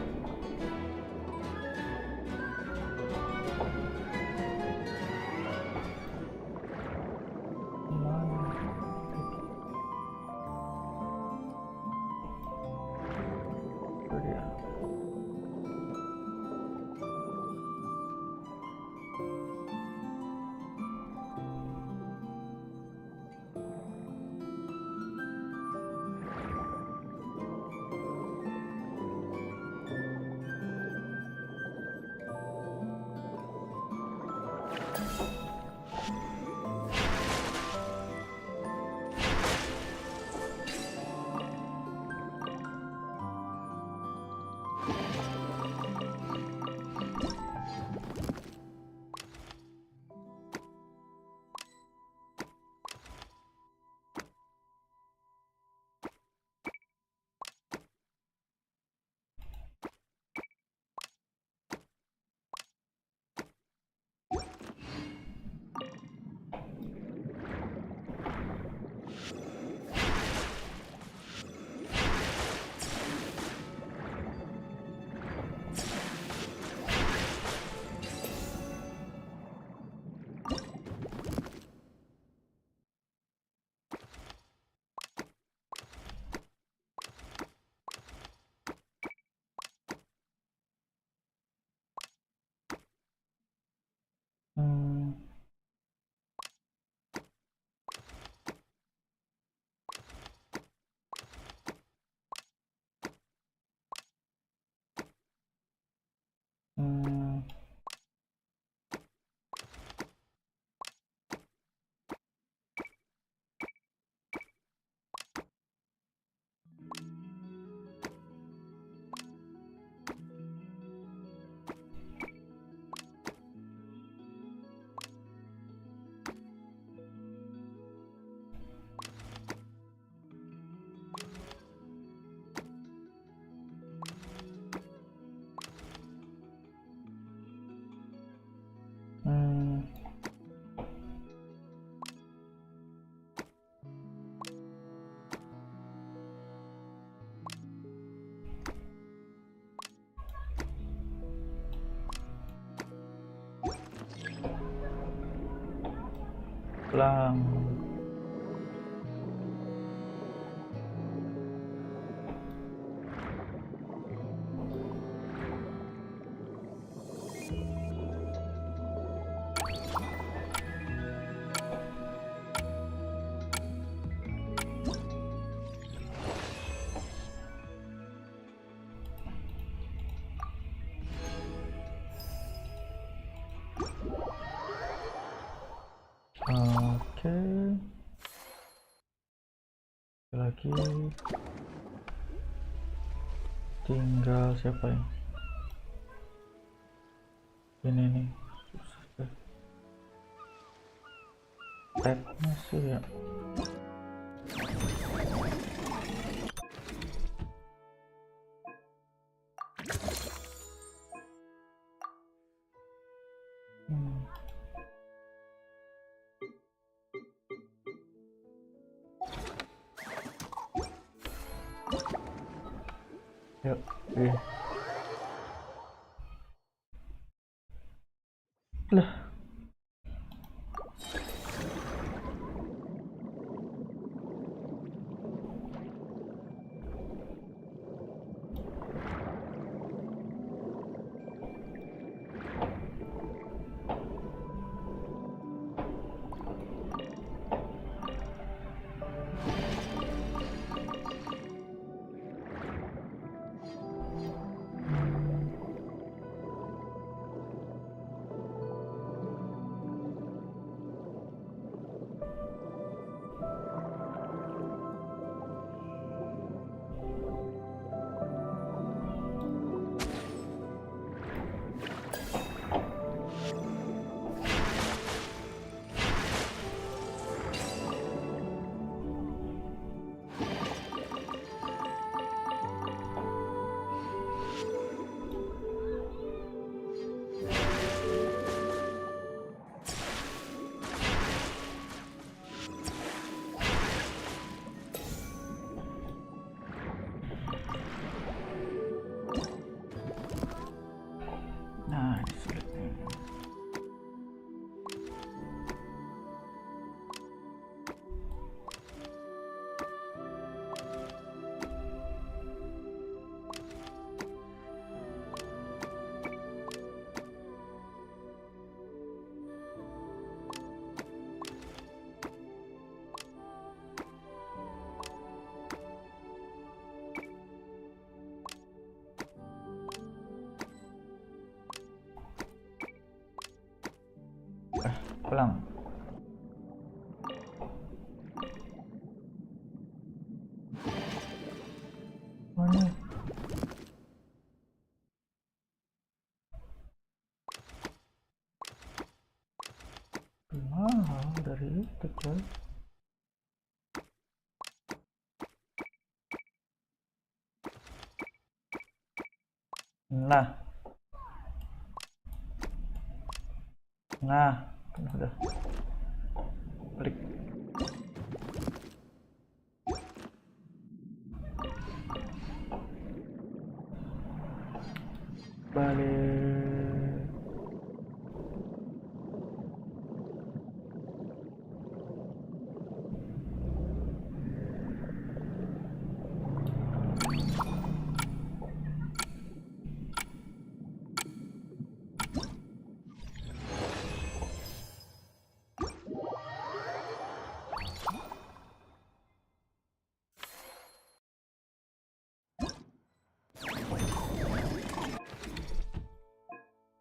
Speaker 1: Lang. Oke. lagi. Tinggal siapa ini? Ini nih. Susah deh. Tab-nya sih ya. Yuk, lah. Nah, sulit nih. Pulang. Mana? Dari itu coy. Nah, udah klik. Balik.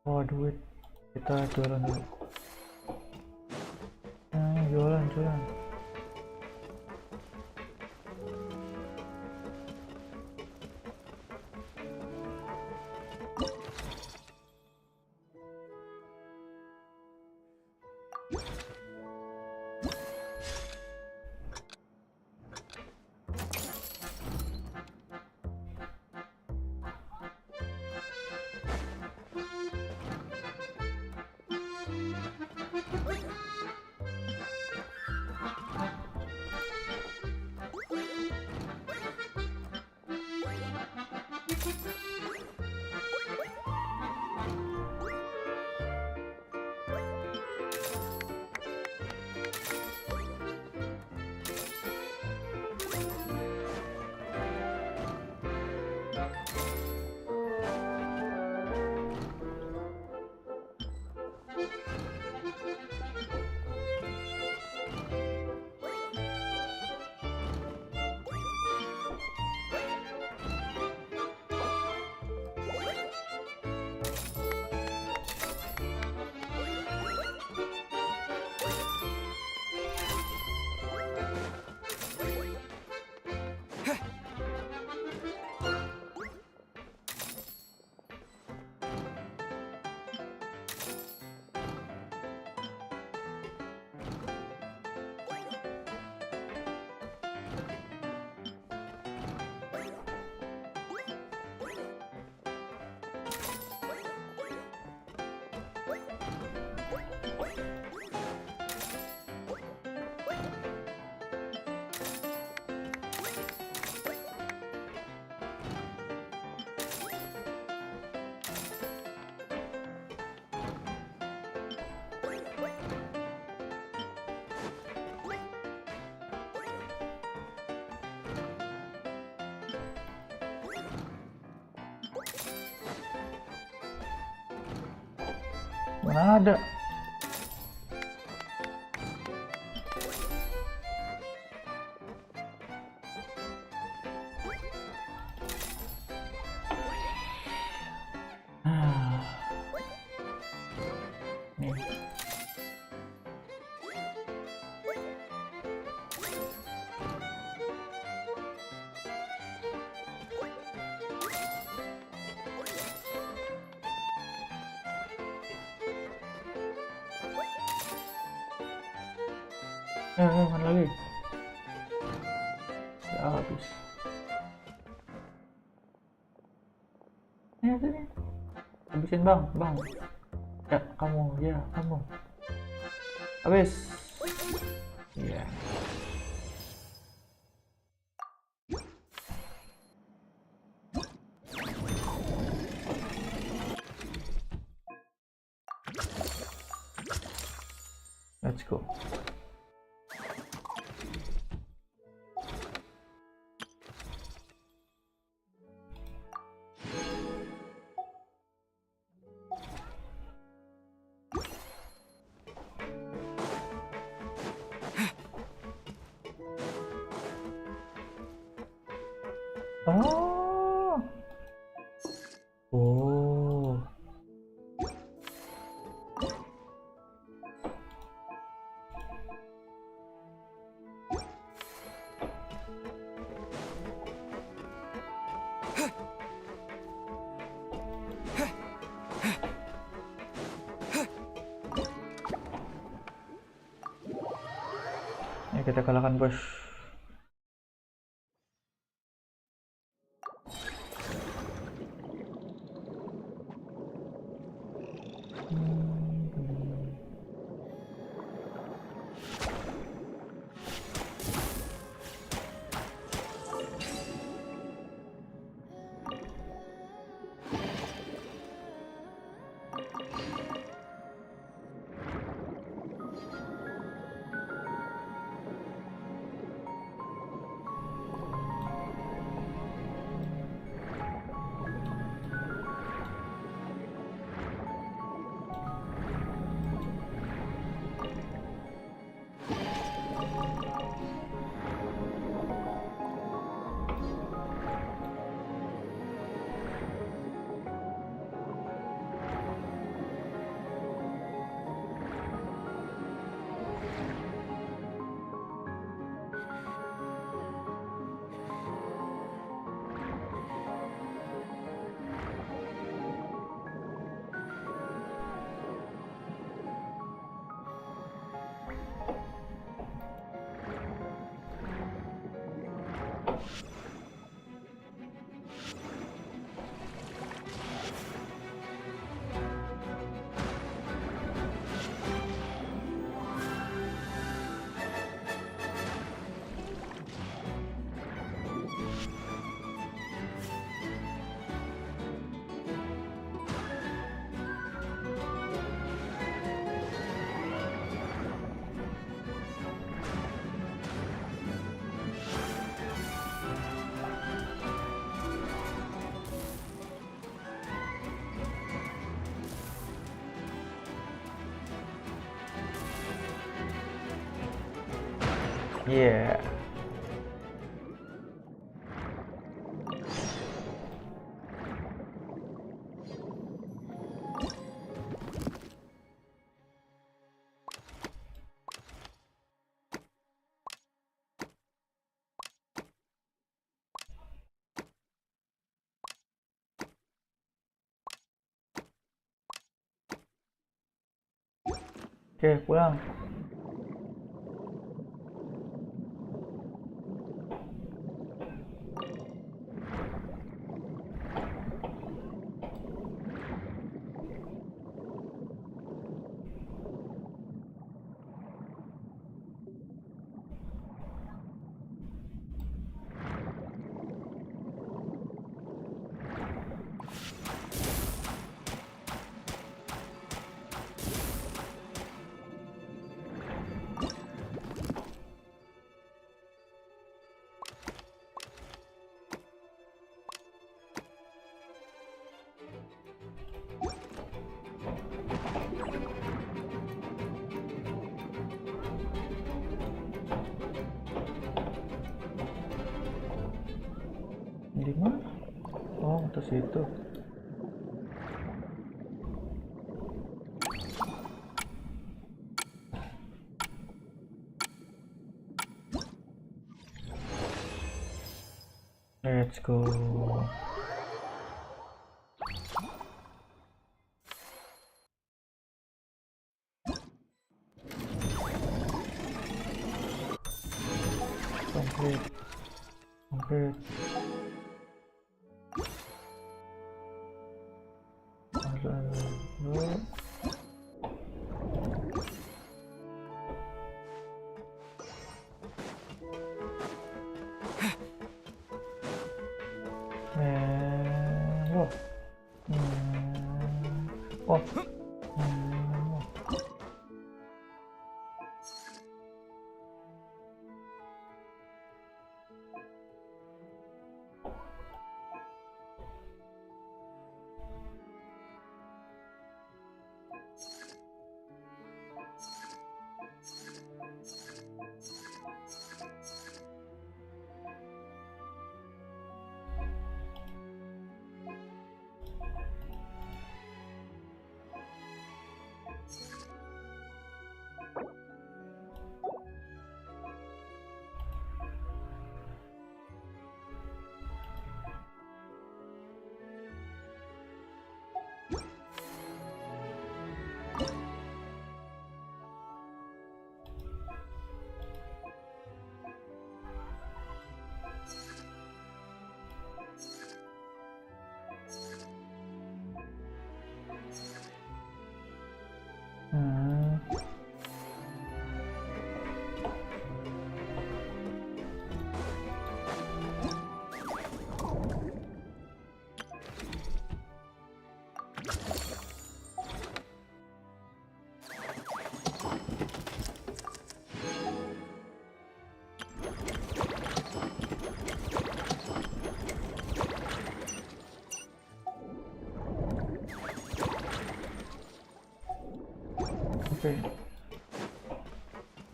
Speaker 1: Oh, duit. Kita jualan dulu. Jualan. Mana ada? Nih. Mana lagi? Ya habis. Sini. Habisin bang. Ya kamu. Habis. Iya. Let's go. Oh. Ya kita kalahkan bos. Yeah. Oke, pulang. di mana? Oh, atas itu. Let's go. Complete. Oke.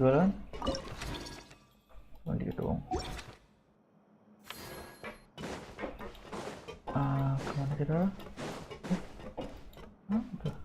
Speaker 1: Jualan? Oh, dia dong. Kemana kita? Udah.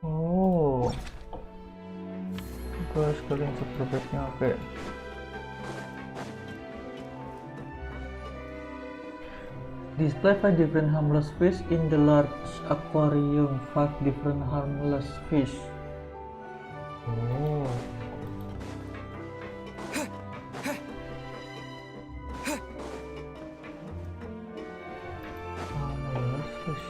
Speaker 1: Oh, gue sekalian subscribe-nya. Oke. Display 5 different harmless fish in the large aquarium. 5 different harmless fish. Oh. Harmless fish.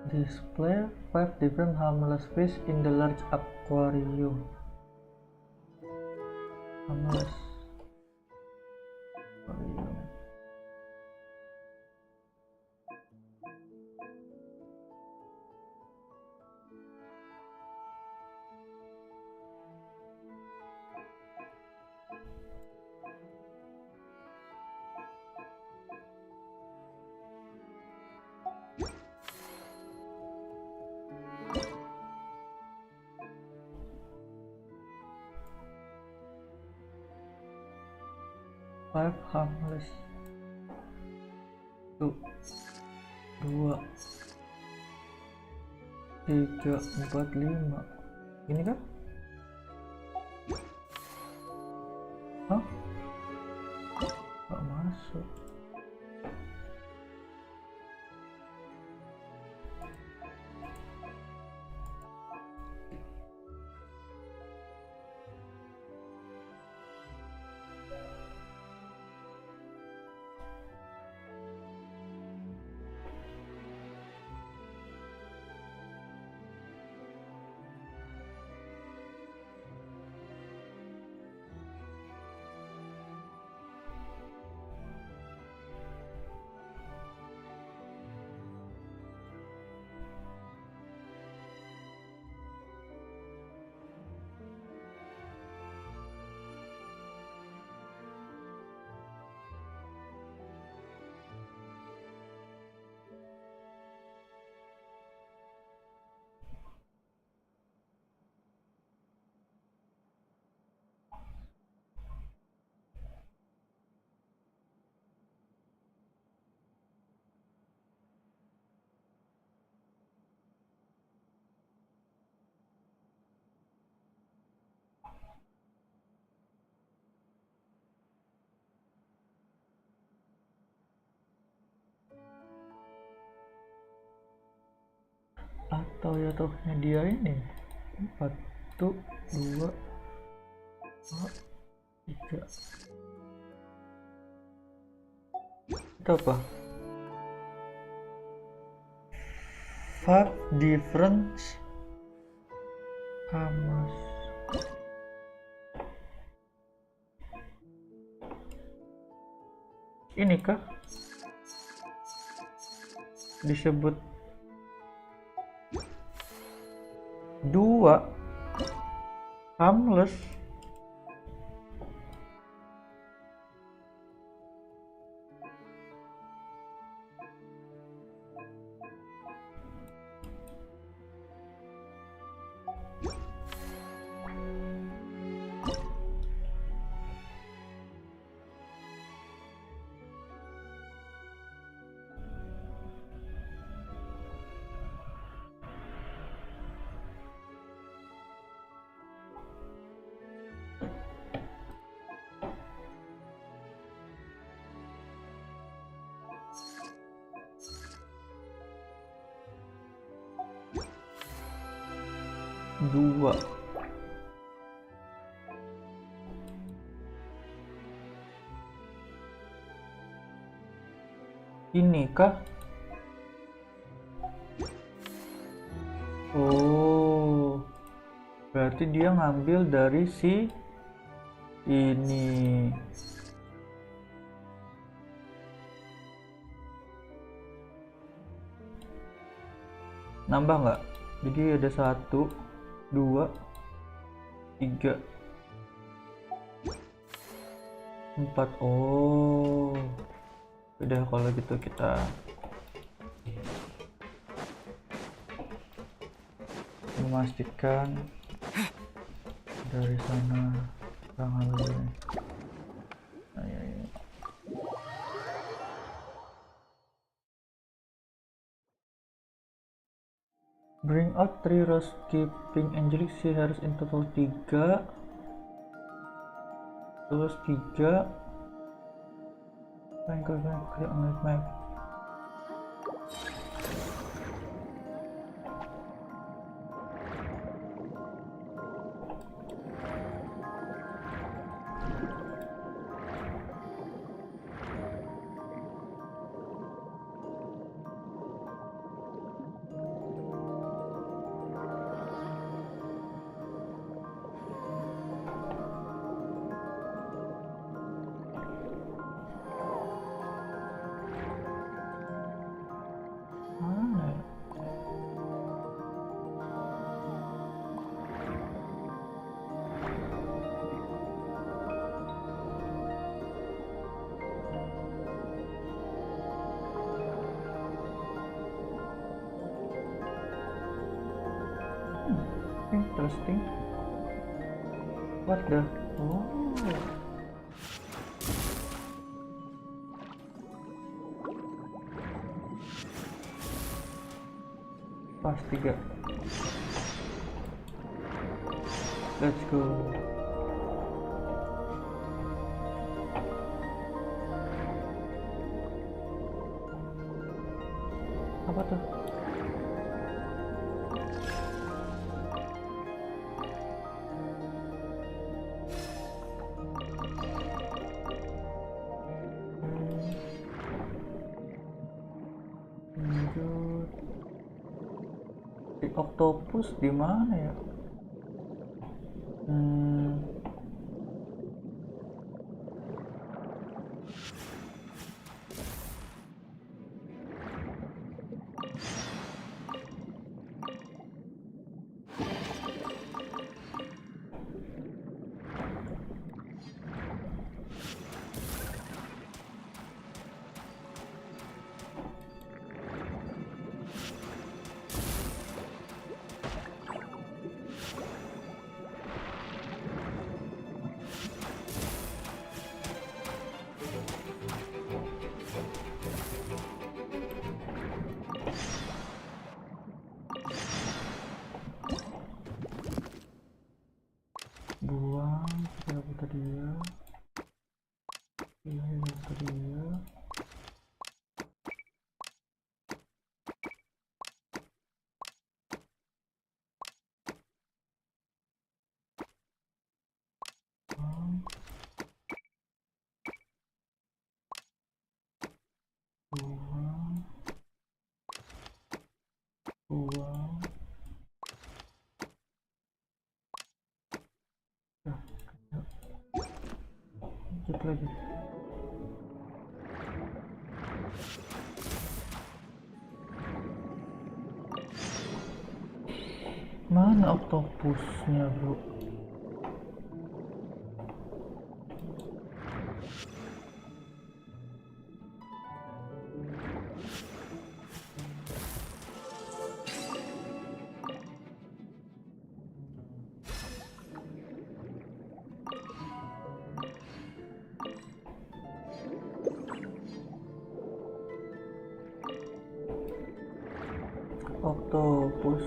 Speaker 1: Display 5 different harmless fish in the large aquarium. Harmless aquarium. Five harmless. 1, 2, 3, 4, 5. Ini kan? Hah? Gak masuk. Atau ya tohnya dia ini 4, 2, 3. Itu apa? 5 different harmless. Ini kah disebut 2 harmless? Dua. Ini kah? Oh, berarti dia ngambil dari si ini. Nambah nggak? Jadi ada 1, 2, 3, 4. Oh, udah kalau gitu kita memastikan dari sana ambil. Ayo. Bring out 3 rose keeping angelic sea harus in total 3. Terus 3. Create on map. Interesting. What the? Oh. Pas 3. Let's go. Apa tuh? Lanjut. Si octopus di mana ya? Buang, kita putar dia. Iya, putar dia. Buang. Buang. Lanjut lagi. Mana oktopusnya, bro? Oktopus.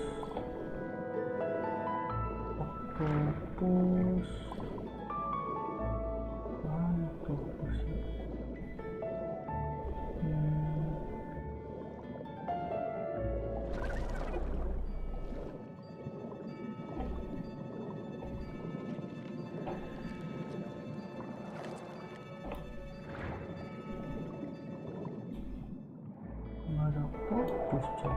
Speaker 1: Oktopus. Mana oktopusnya? Nggak ada oktopus, coy.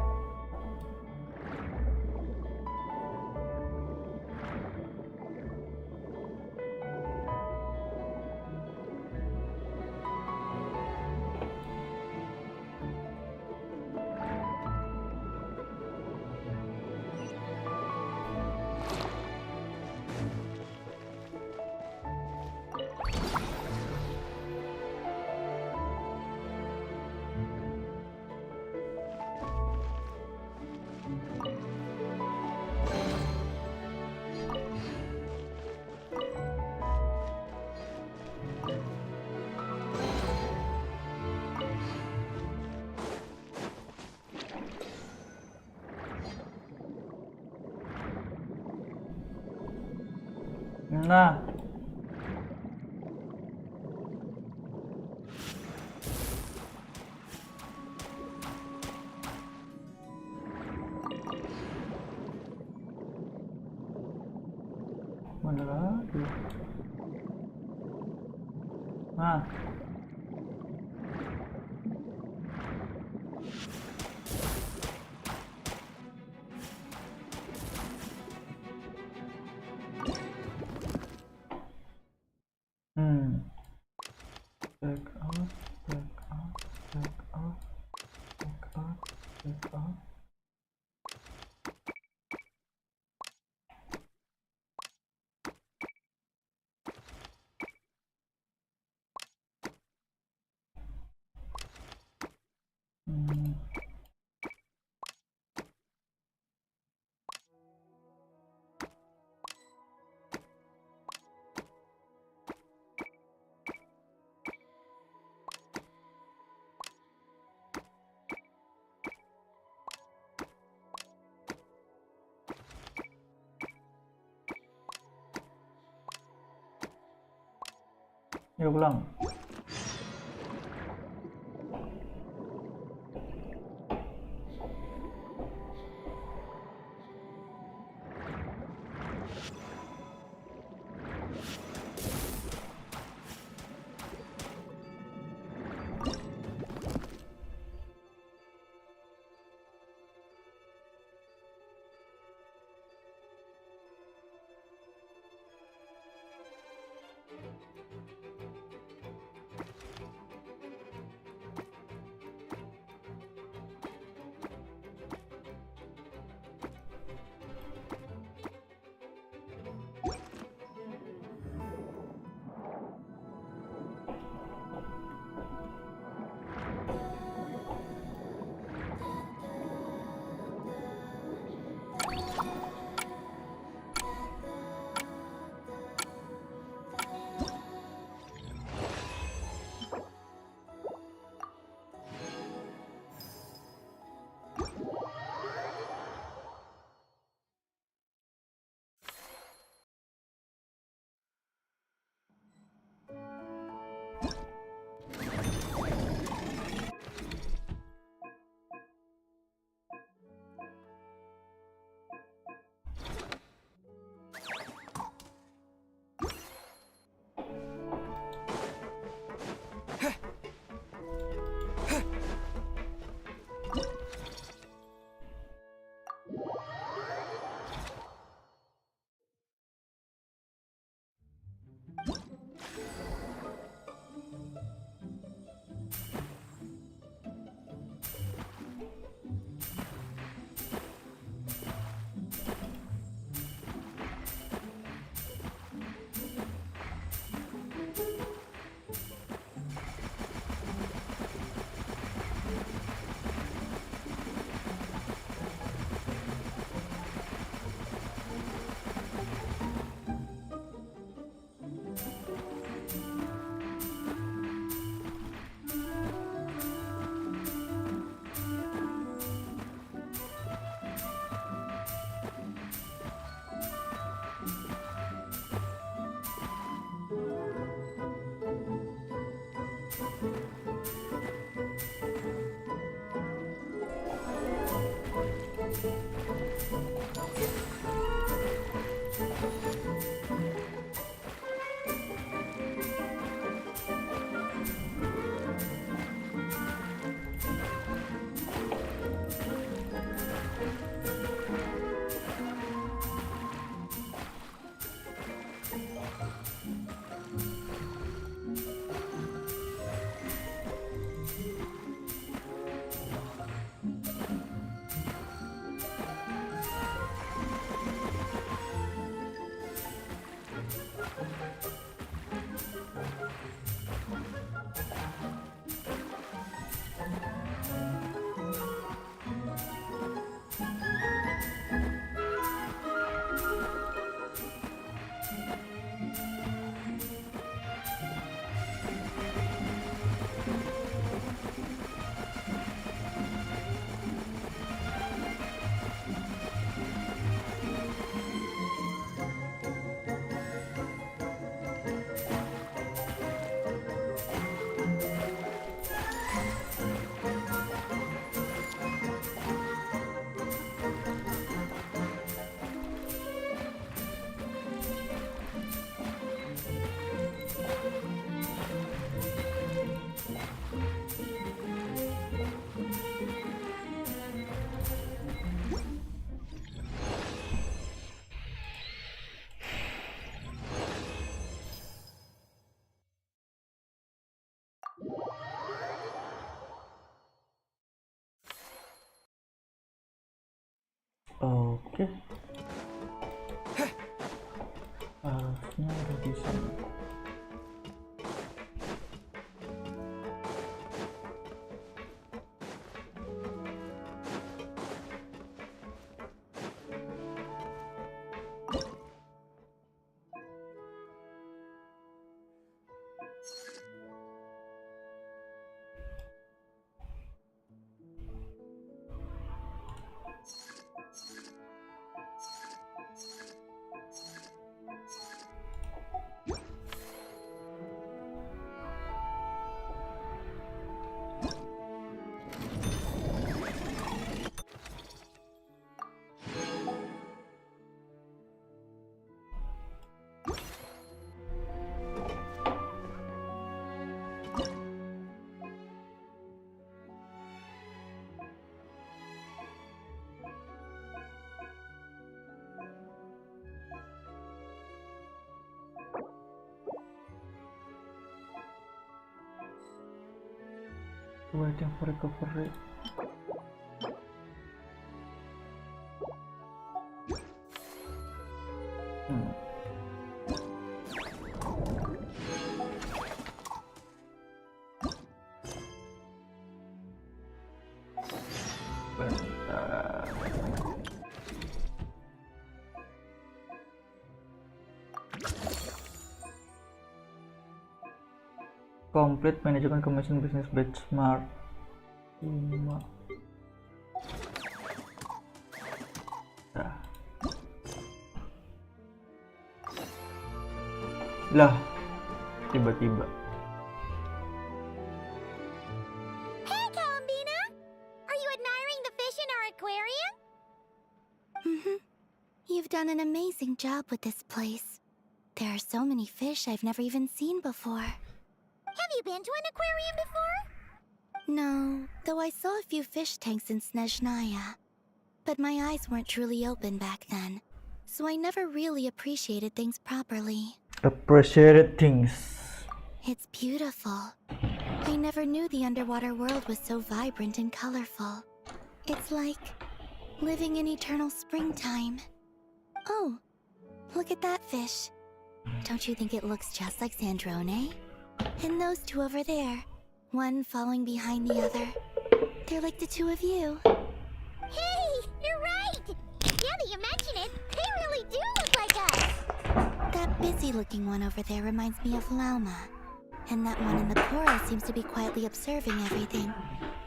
Speaker 1: Nah, mana lagi? Nah, back out, back out, back out, back out, back out. Yuk pulang. Oke. Harusnya ada di sini. Waiting for recovery. Complete Management Commission Business Benchmark 5. Lah, tiba-tiba.
Speaker 5: Hey, Columbina! Are you admiring the fish in our aquarium?
Speaker 6: You've done an amazing job with this place. There are so many fish I've never even seen before.
Speaker 5: Have you been to an aquarium before?
Speaker 6: No, though I saw a few fish tanks in Snezhnaya. But my eyes weren't truly open back then, so I never really appreciated things properly.
Speaker 1: Appreciated things.
Speaker 6: It's beautiful. I never knew the underwater world was so vibrant and colorful. It's like living in eternal springtime. Oh, look at that fish. Don't you think it looks just like Sandrone? And those two over there, one following behind the other. They're like the two of you.
Speaker 5: Hey, you're right! Now that you mention it, they really do look like us!
Speaker 6: That busy-looking one over there reminds me of Lauma. And that one in the coral seems to be quietly observing everything.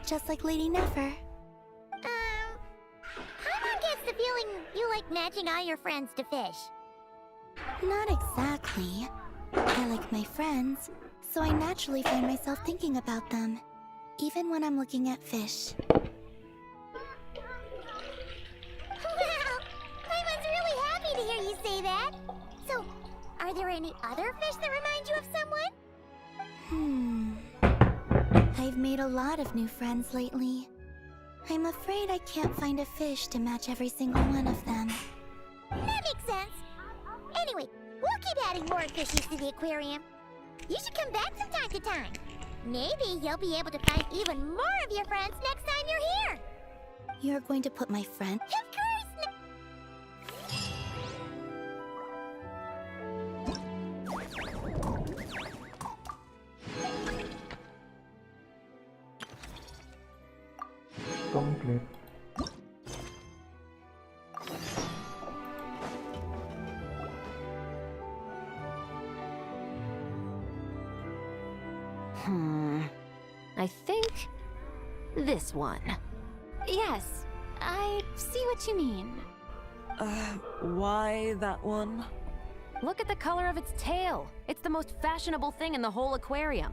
Speaker 6: Just like Lady Nefer.
Speaker 5: Paimon gets the feeling you like matching all your friends to fish.
Speaker 6: Not exactly. I like my friends, so I naturally find myself thinking about them, even when I'm looking at fish.
Speaker 5: Well, Paimon's really happy to hear you say that. So, are there any other fish that remind you of someone?
Speaker 6: I've made a lot of new friends lately. I'm afraid I can't find a fish to match every single one of them.
Speaker 5: That makes sense. Anyway, we'll keep adding more fishies to the aquarium. You should come back from time to time. Maybe you'll be able to find even more of your friends next time you're here.
Speaker 6: You're going to put my friend...
Speaker 5: Of course!
Speaker 1: Complete.
Speaker 13: I think this one.
Speaker 15: Yes, I see what you mean.
Speaker 12: Why that one?
Speaker 13: Look at the color of its tail. It's the most fashionable thing in the whole aquarium.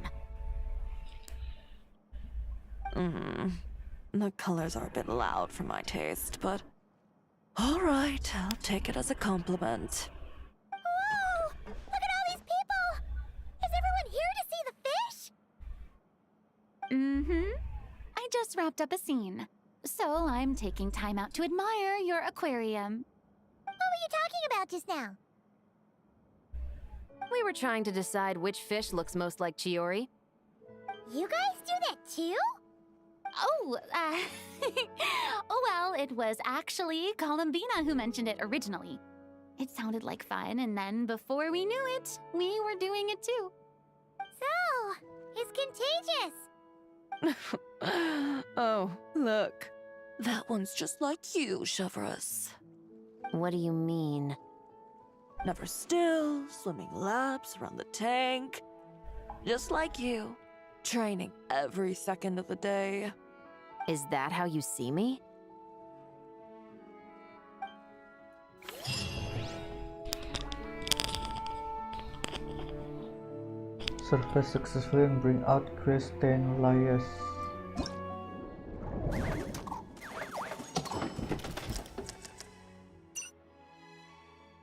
Speaker 12: The colors are a bit loud for my taste, but... Alright, I'll take it as a compliment.
Speaker 5: Whoa! Look at all these people! Is everyone here to see the fish?
Speaker 15: I just wrapped up a scene, so I'm taking time out to admire your aquarium.
Speaker 5: What were you talking about just now?
Speaker 13: We were trying to decide which fish looks most like Chiori.
Speaker 5: You guys do that too?
Speaker 15: Oh, oh well, it was actually Columbina who mentioned it originally. It sounded like fun, and then before we knew it, we were doing it too.
Speaker 5: So, it's contagious.
Speaker 12: Oh, look. That one's just like you, Chevreuse.
Speaker 13: What do you mean?
Speaker 12: Never still, swimming laps around the tank. Just like you. Training every second of the day.
Speaker 13: Is that how you see me?
Speaker 1: Surface successfully and bring out gray stain layers.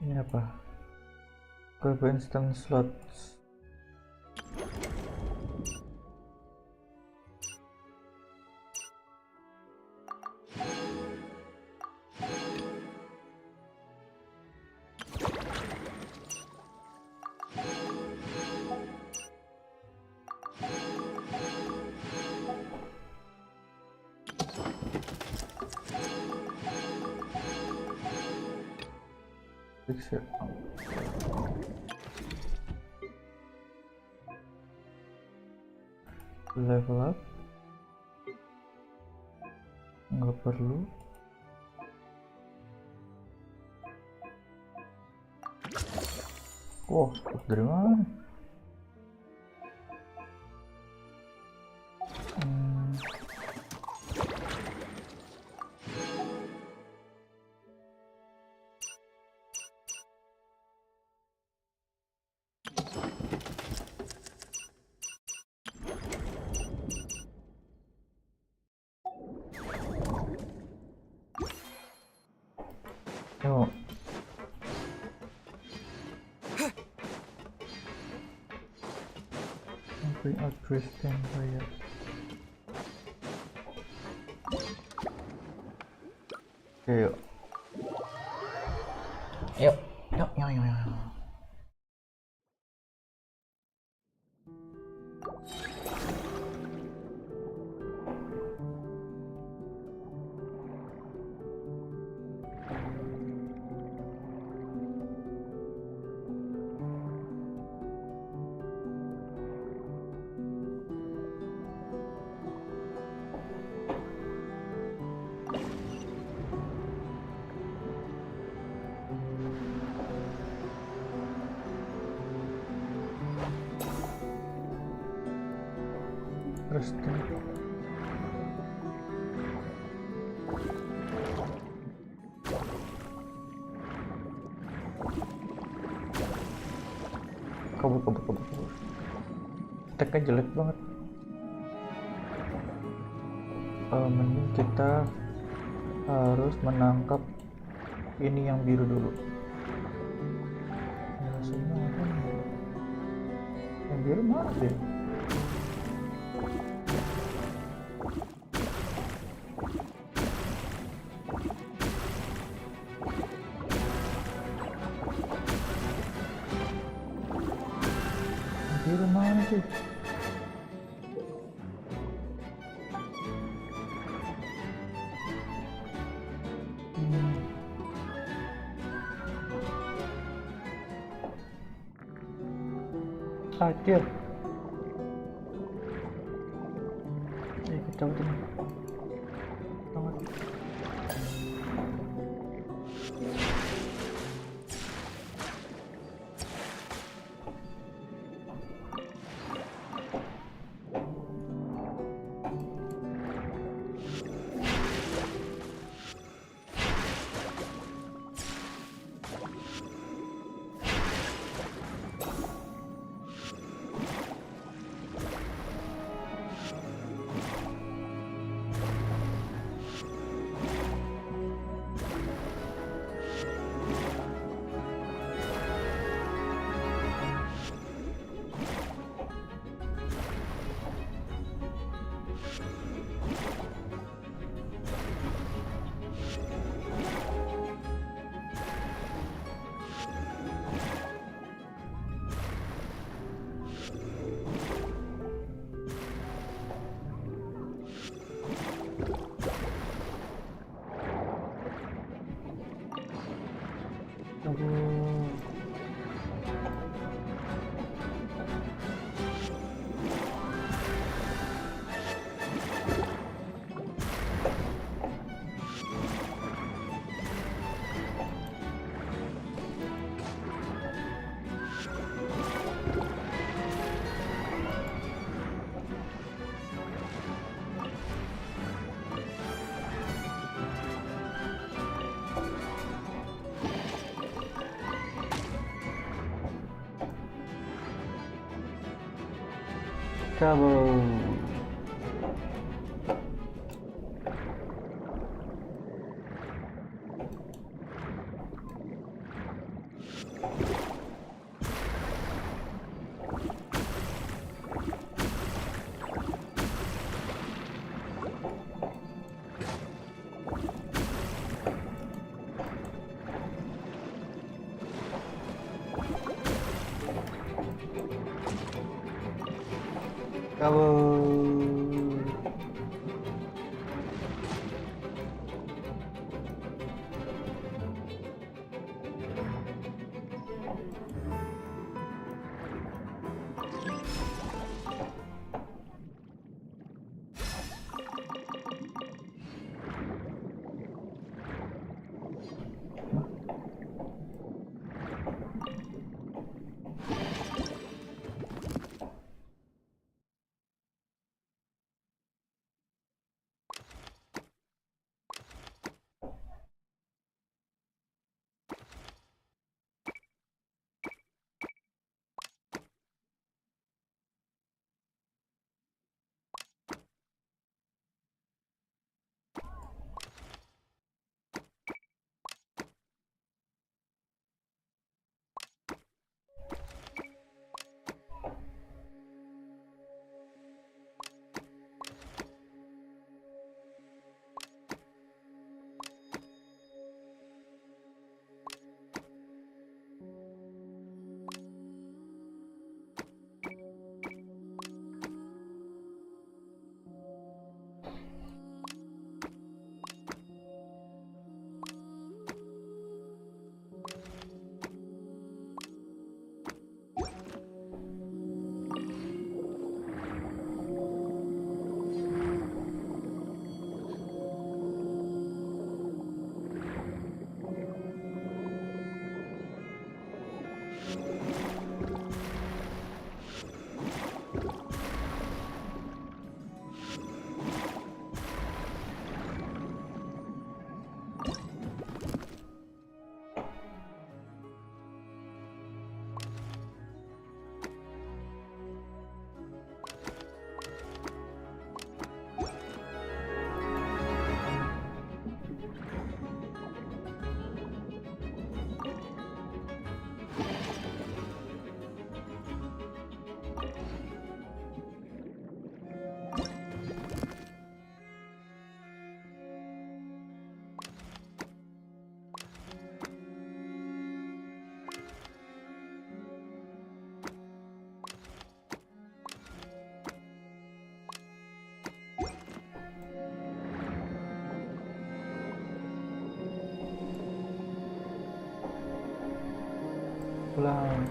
Speaker 1: Ini apa? Grab instant slots. Fix it. Level up. Nggak perlu. Wah, dari mana? Yuk. Bring out Tristan Reyes. Oke, yuk. Yuk. Tristan. Kabur. Teknya jelek banget. Mending kita harus menangkap ini yang biru dulu. Ya, semua apa nih? Yang biru mana deh? Biru mana sih? Sakit. Kita udah banget. Kabur. Pulang.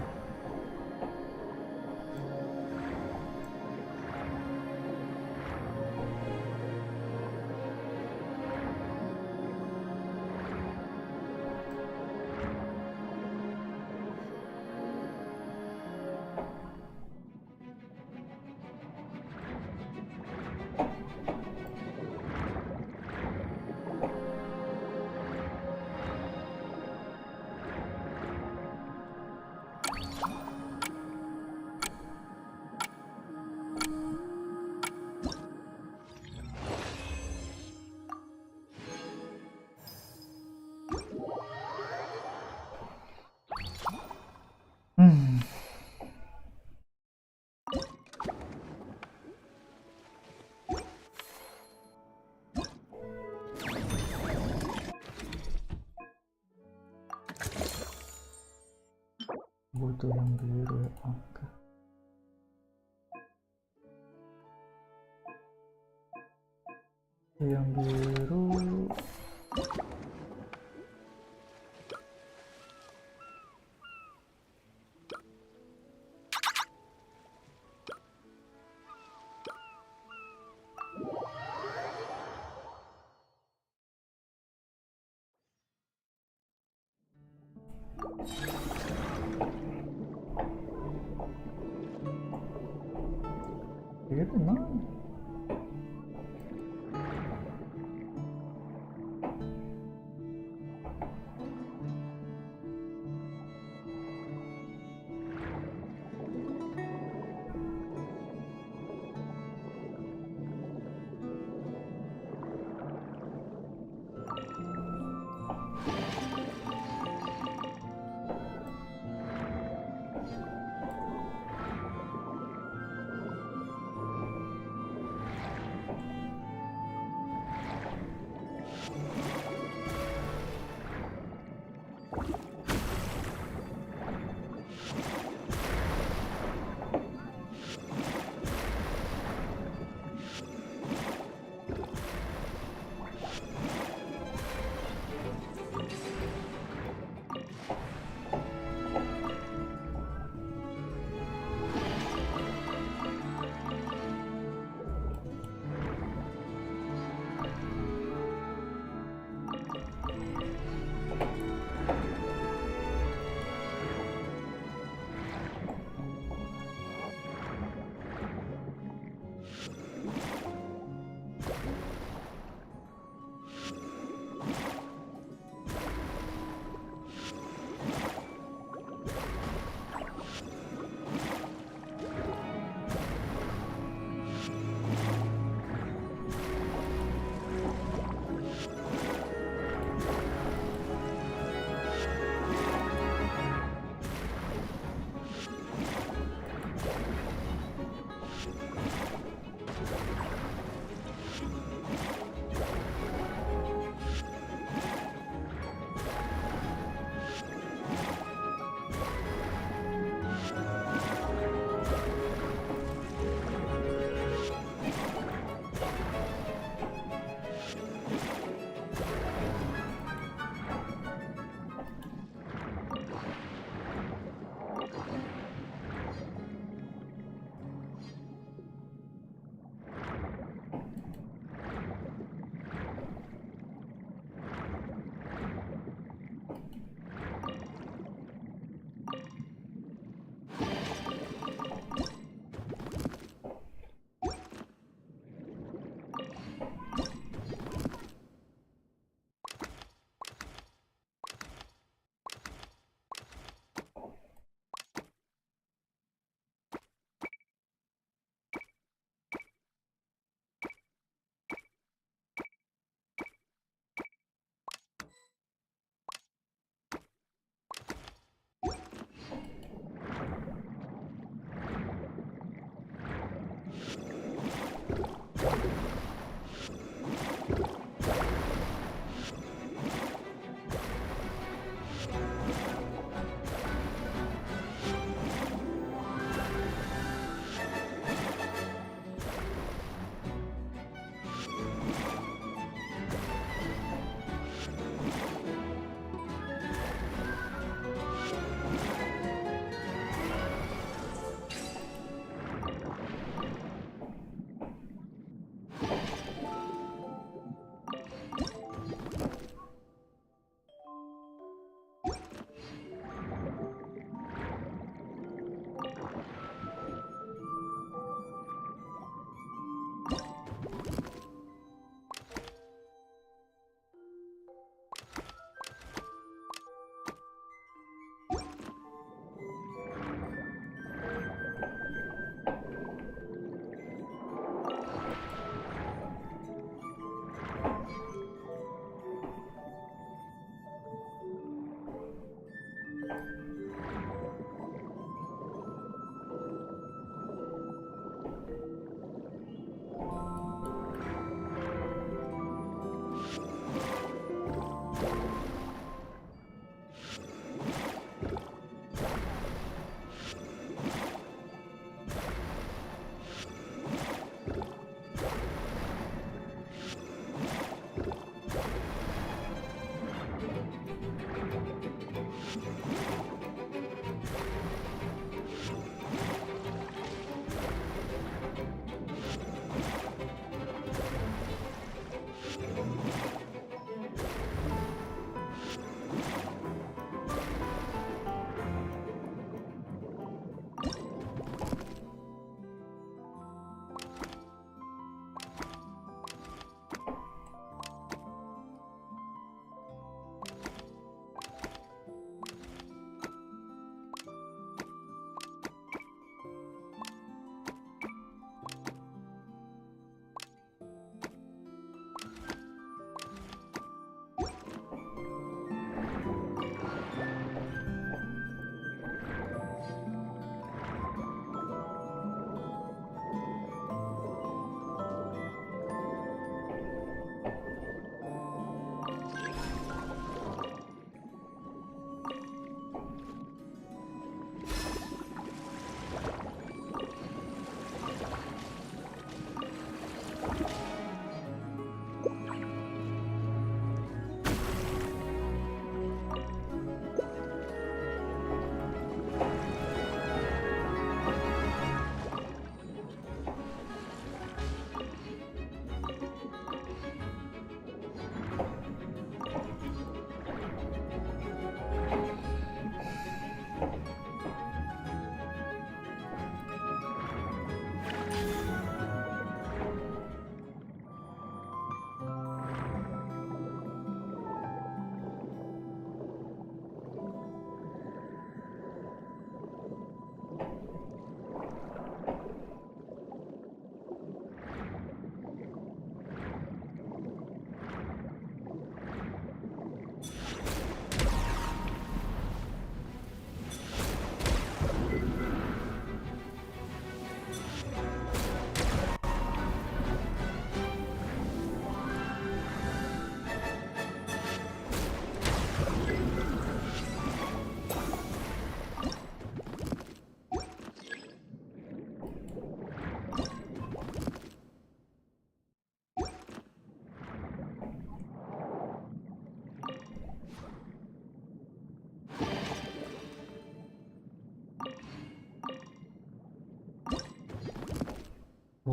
Speaker 1: Butuh yang biru ya. Oke. Yang biru. Biru mana?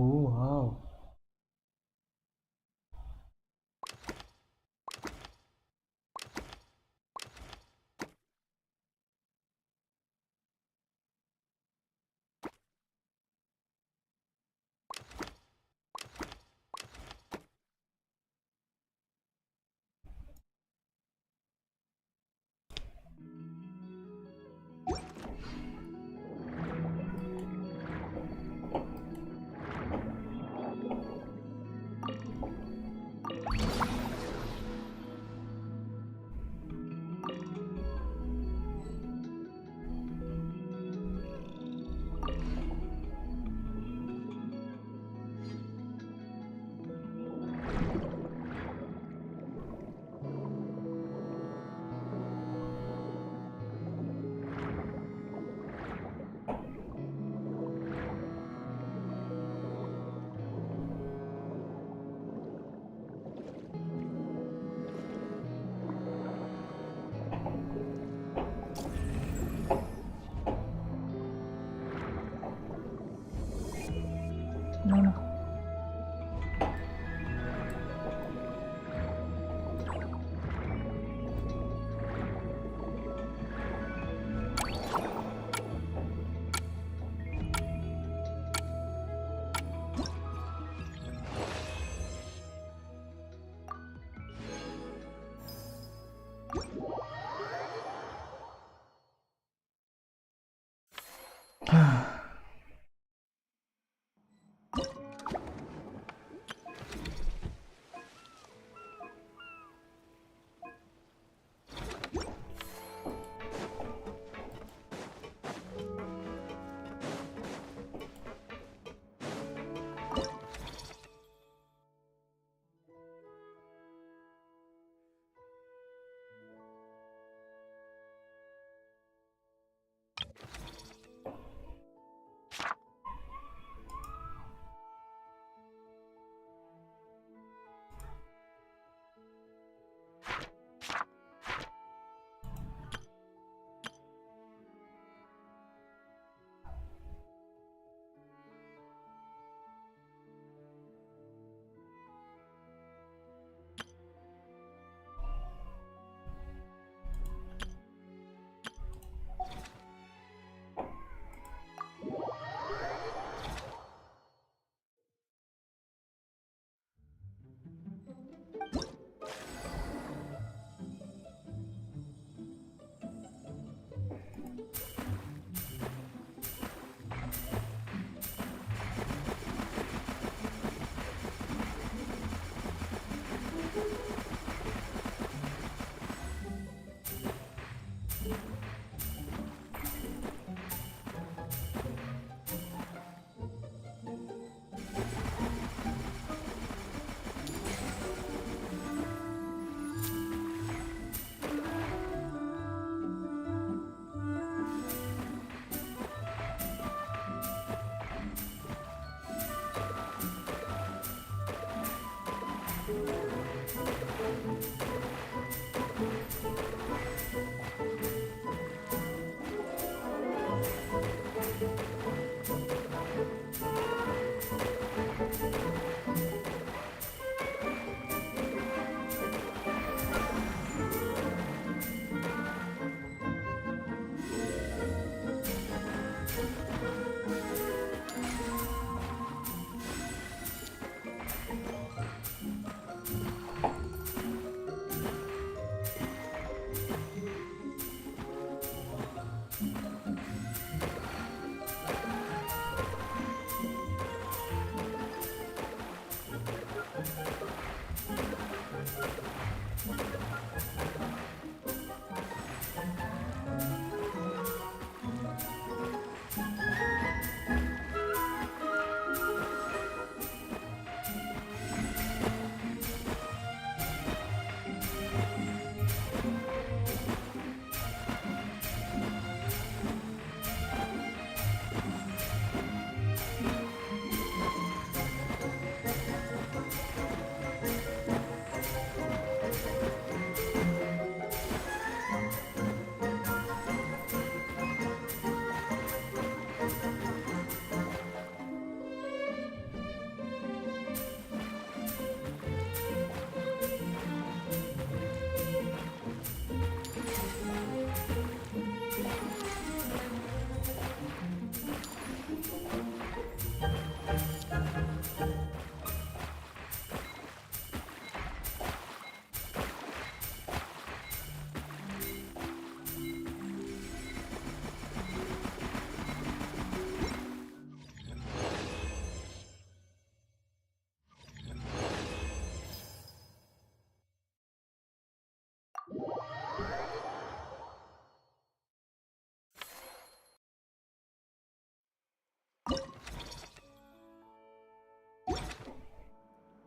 Speaker 1: Oh wow. No.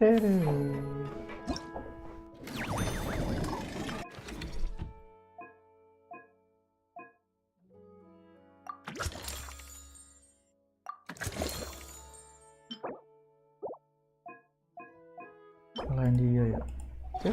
Speaker 1: Kalahin dia ya. Oke.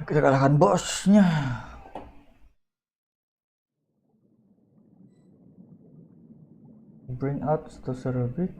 Speaker 1: Kita kalahkan bosnya. Bring out the ceramic.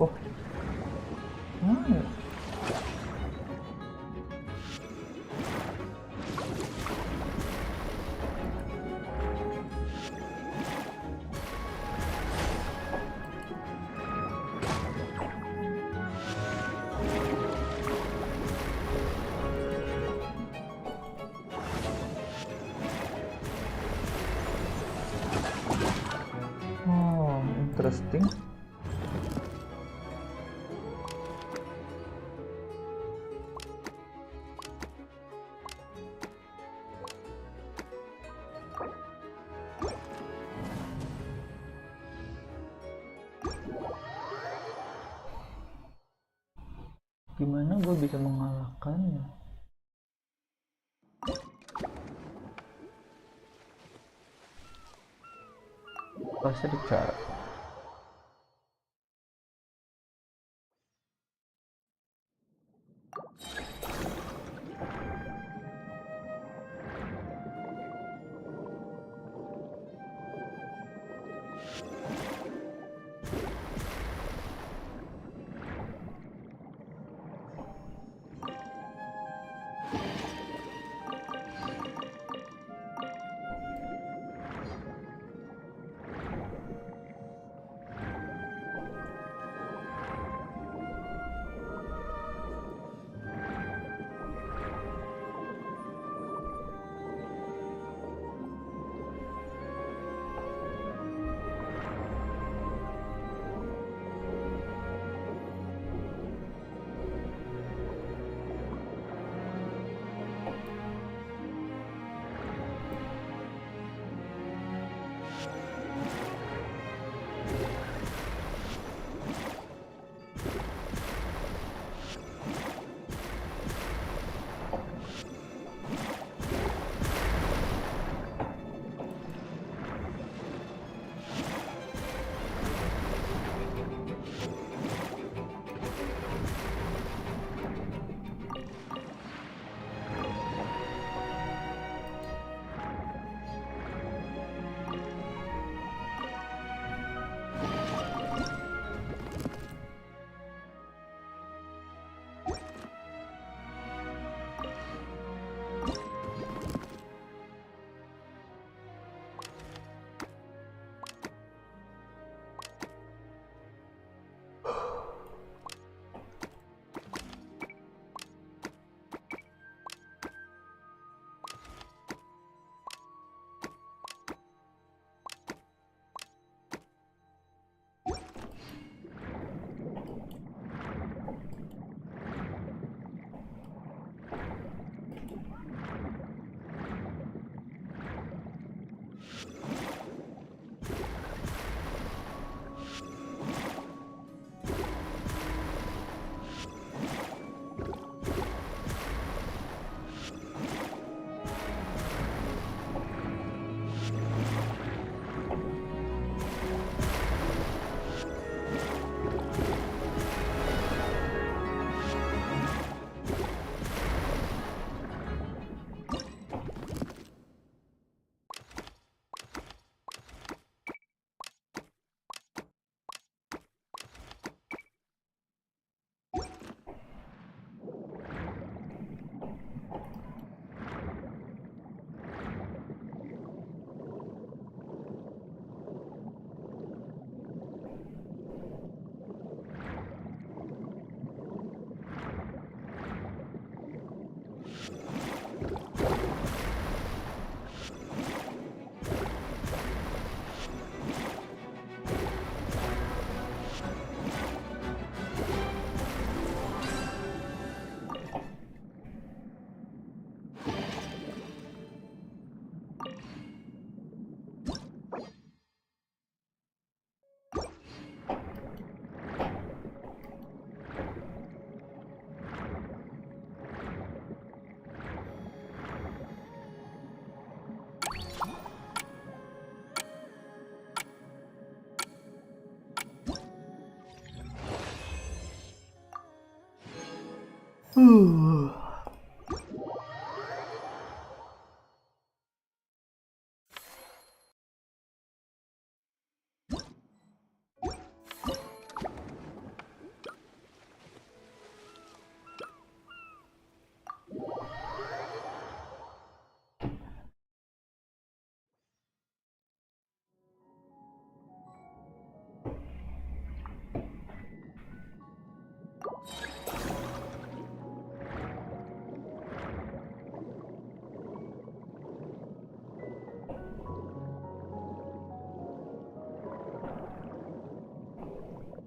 Speaker 1: Oh, mana? Oh, interesting. Gimana gue bisa mengalahkannya? Pasti dicara.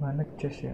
Speaker 1: Mana chest ya?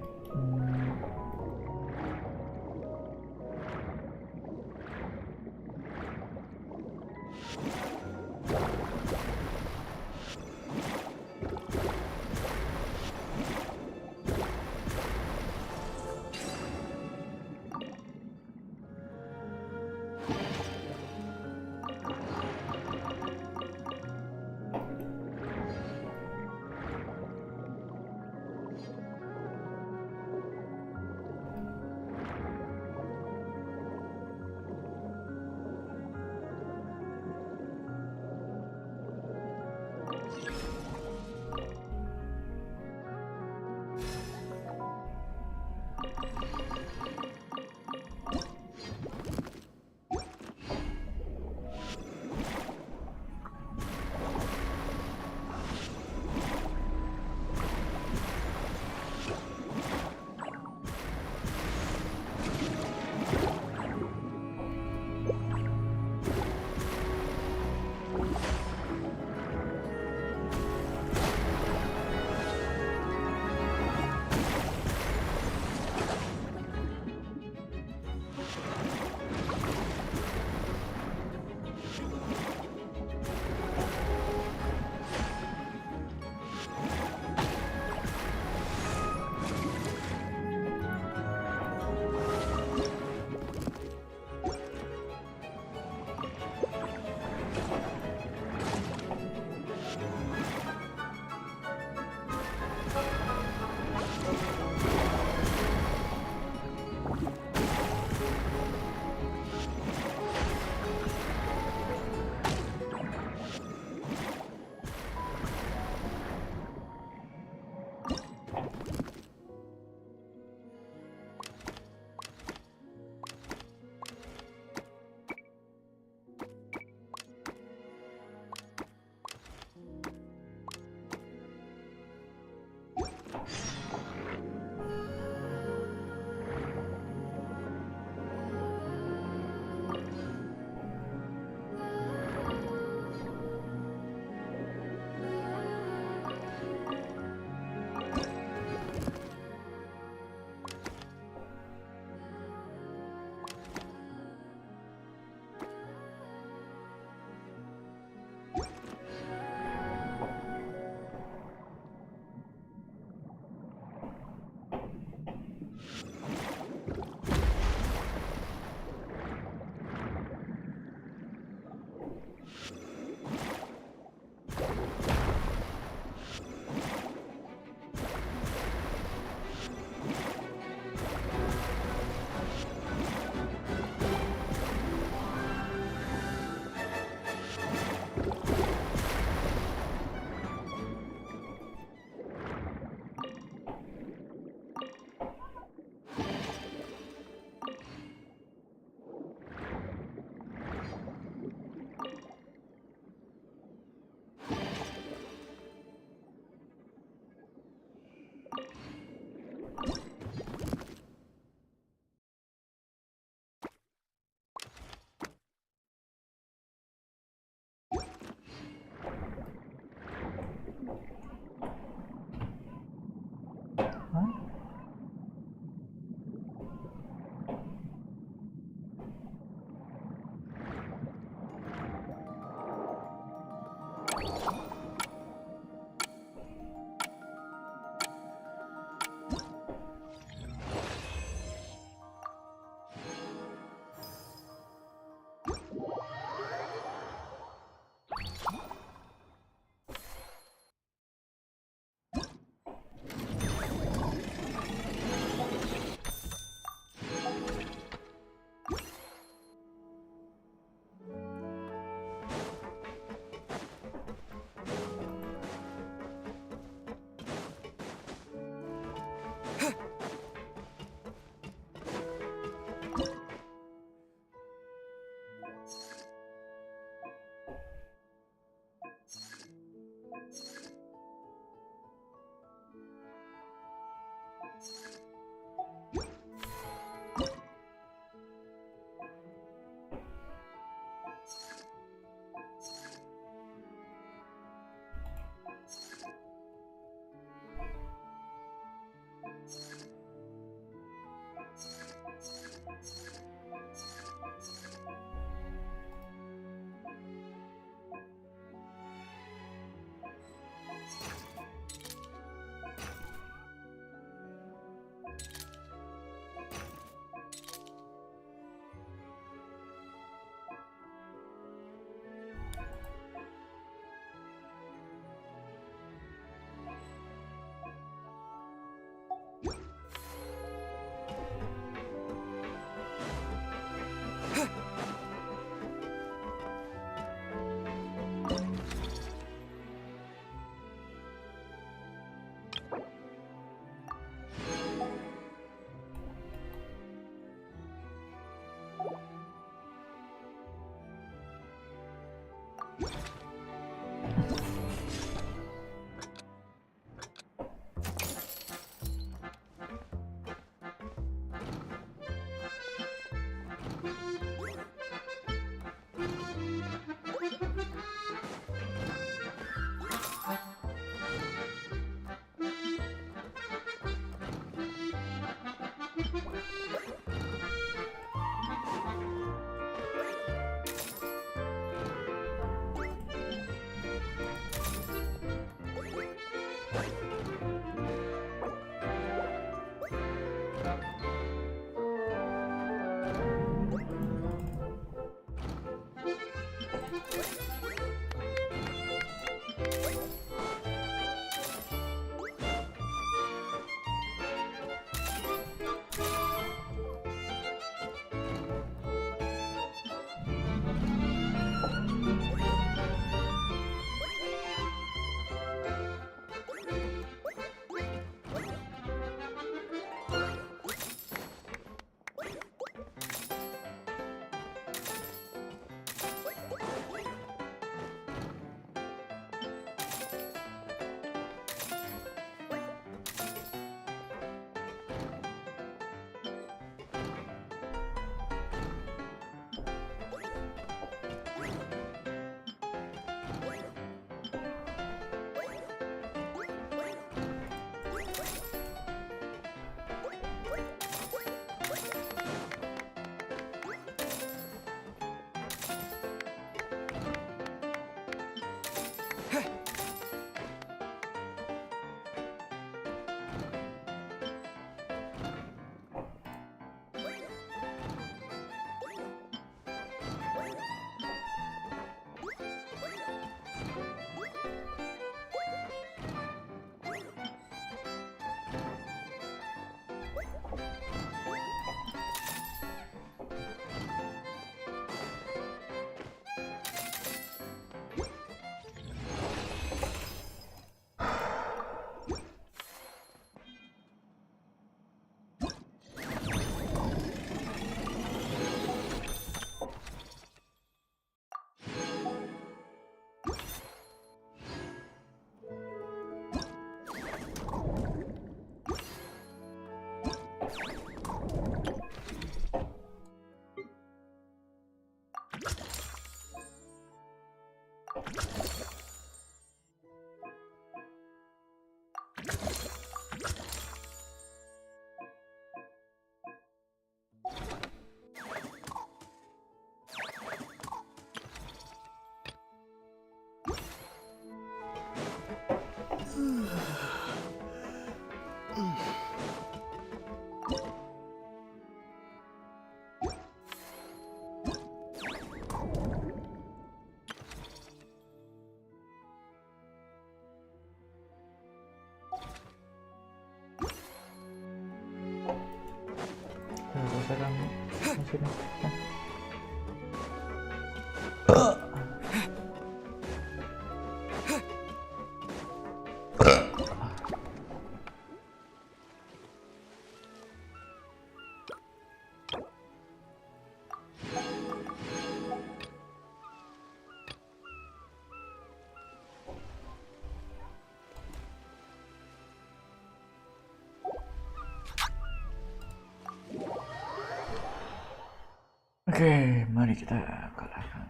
Speaker 1: Oke, mari kita kalahkan.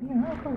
Speaker 1: Ini apa?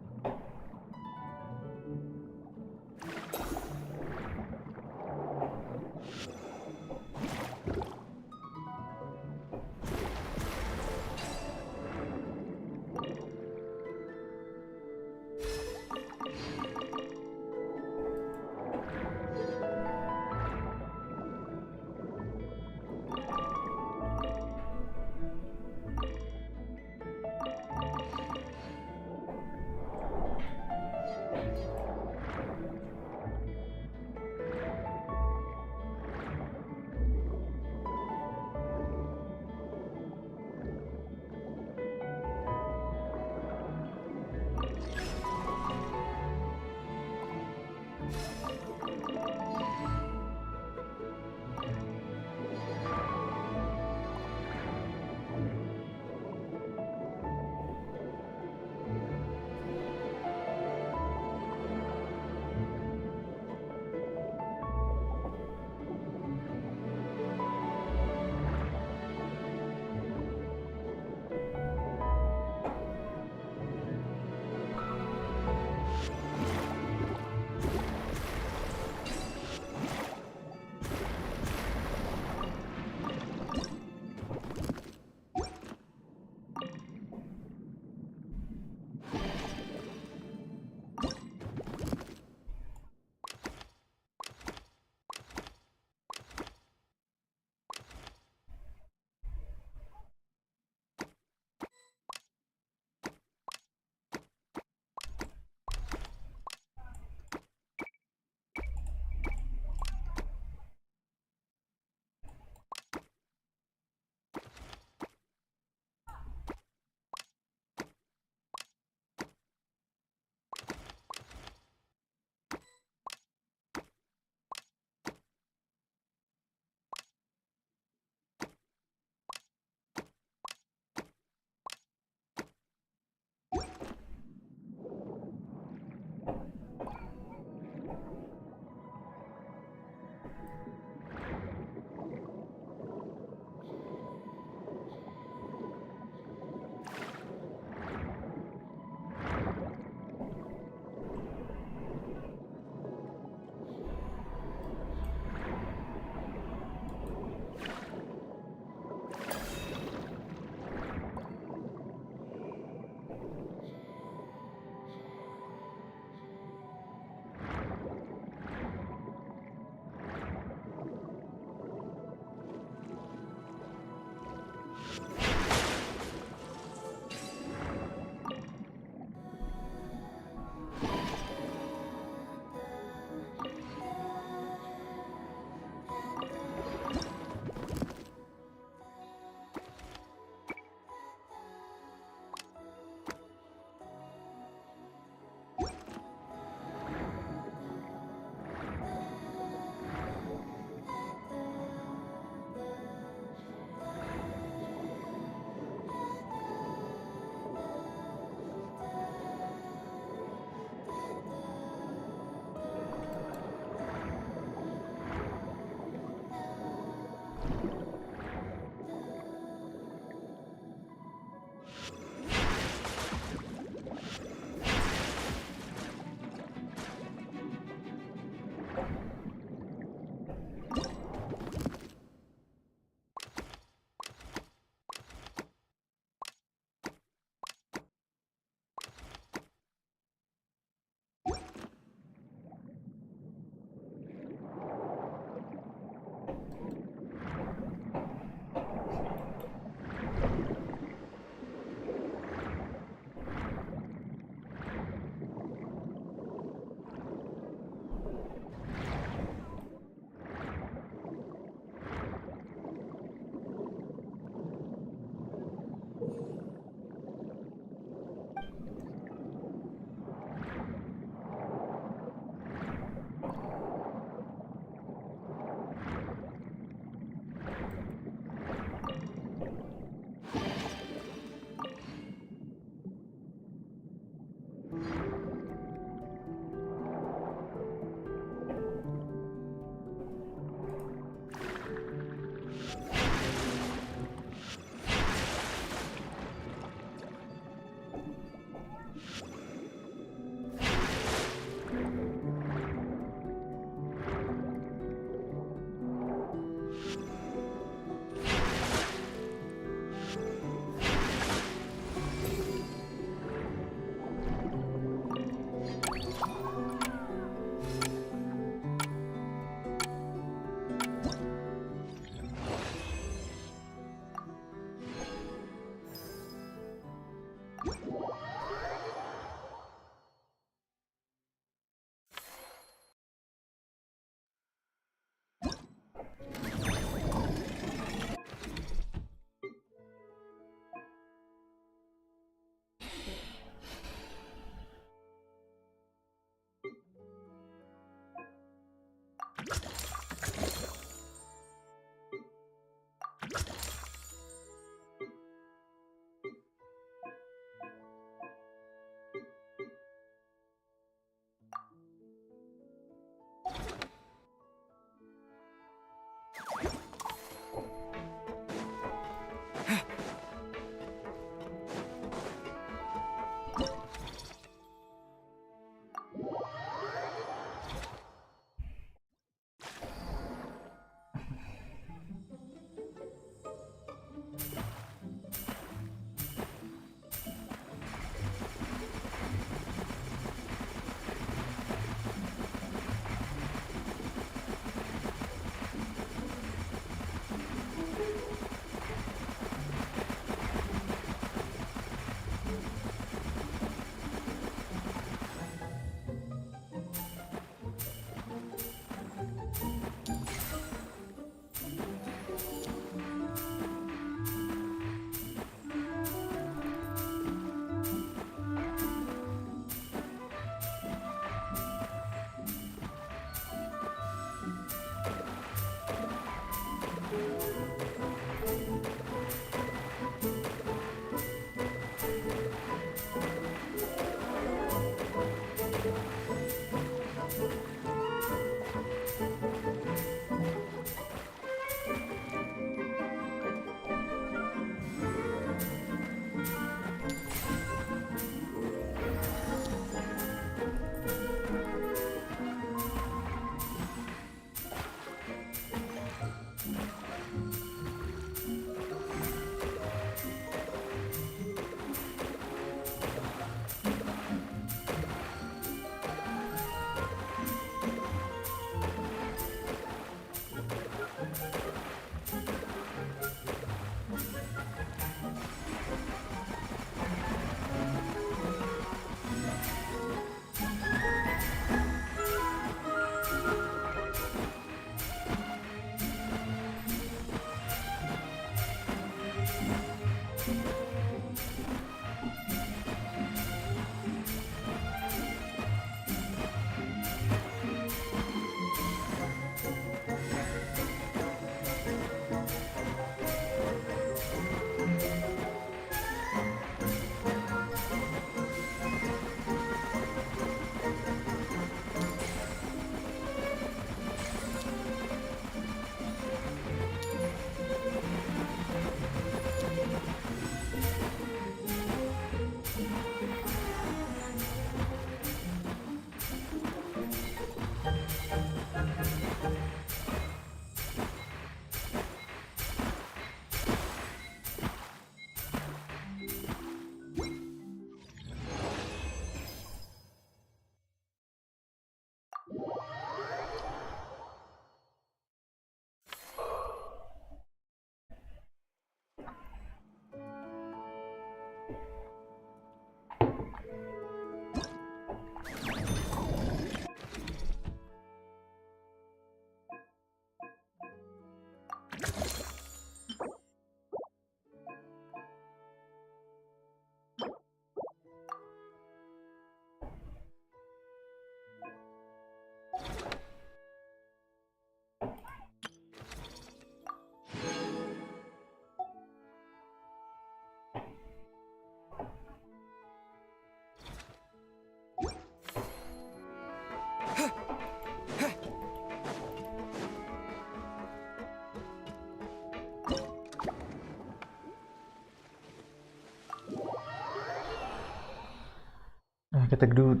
Speaker 1: Nah, kita gedut.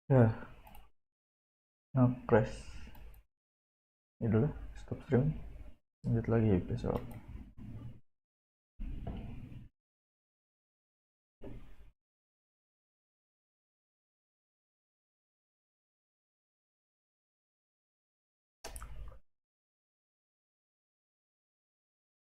Speaker 1: Ya, crash. Ini dulu, stop stream. Lanjut lagi besok.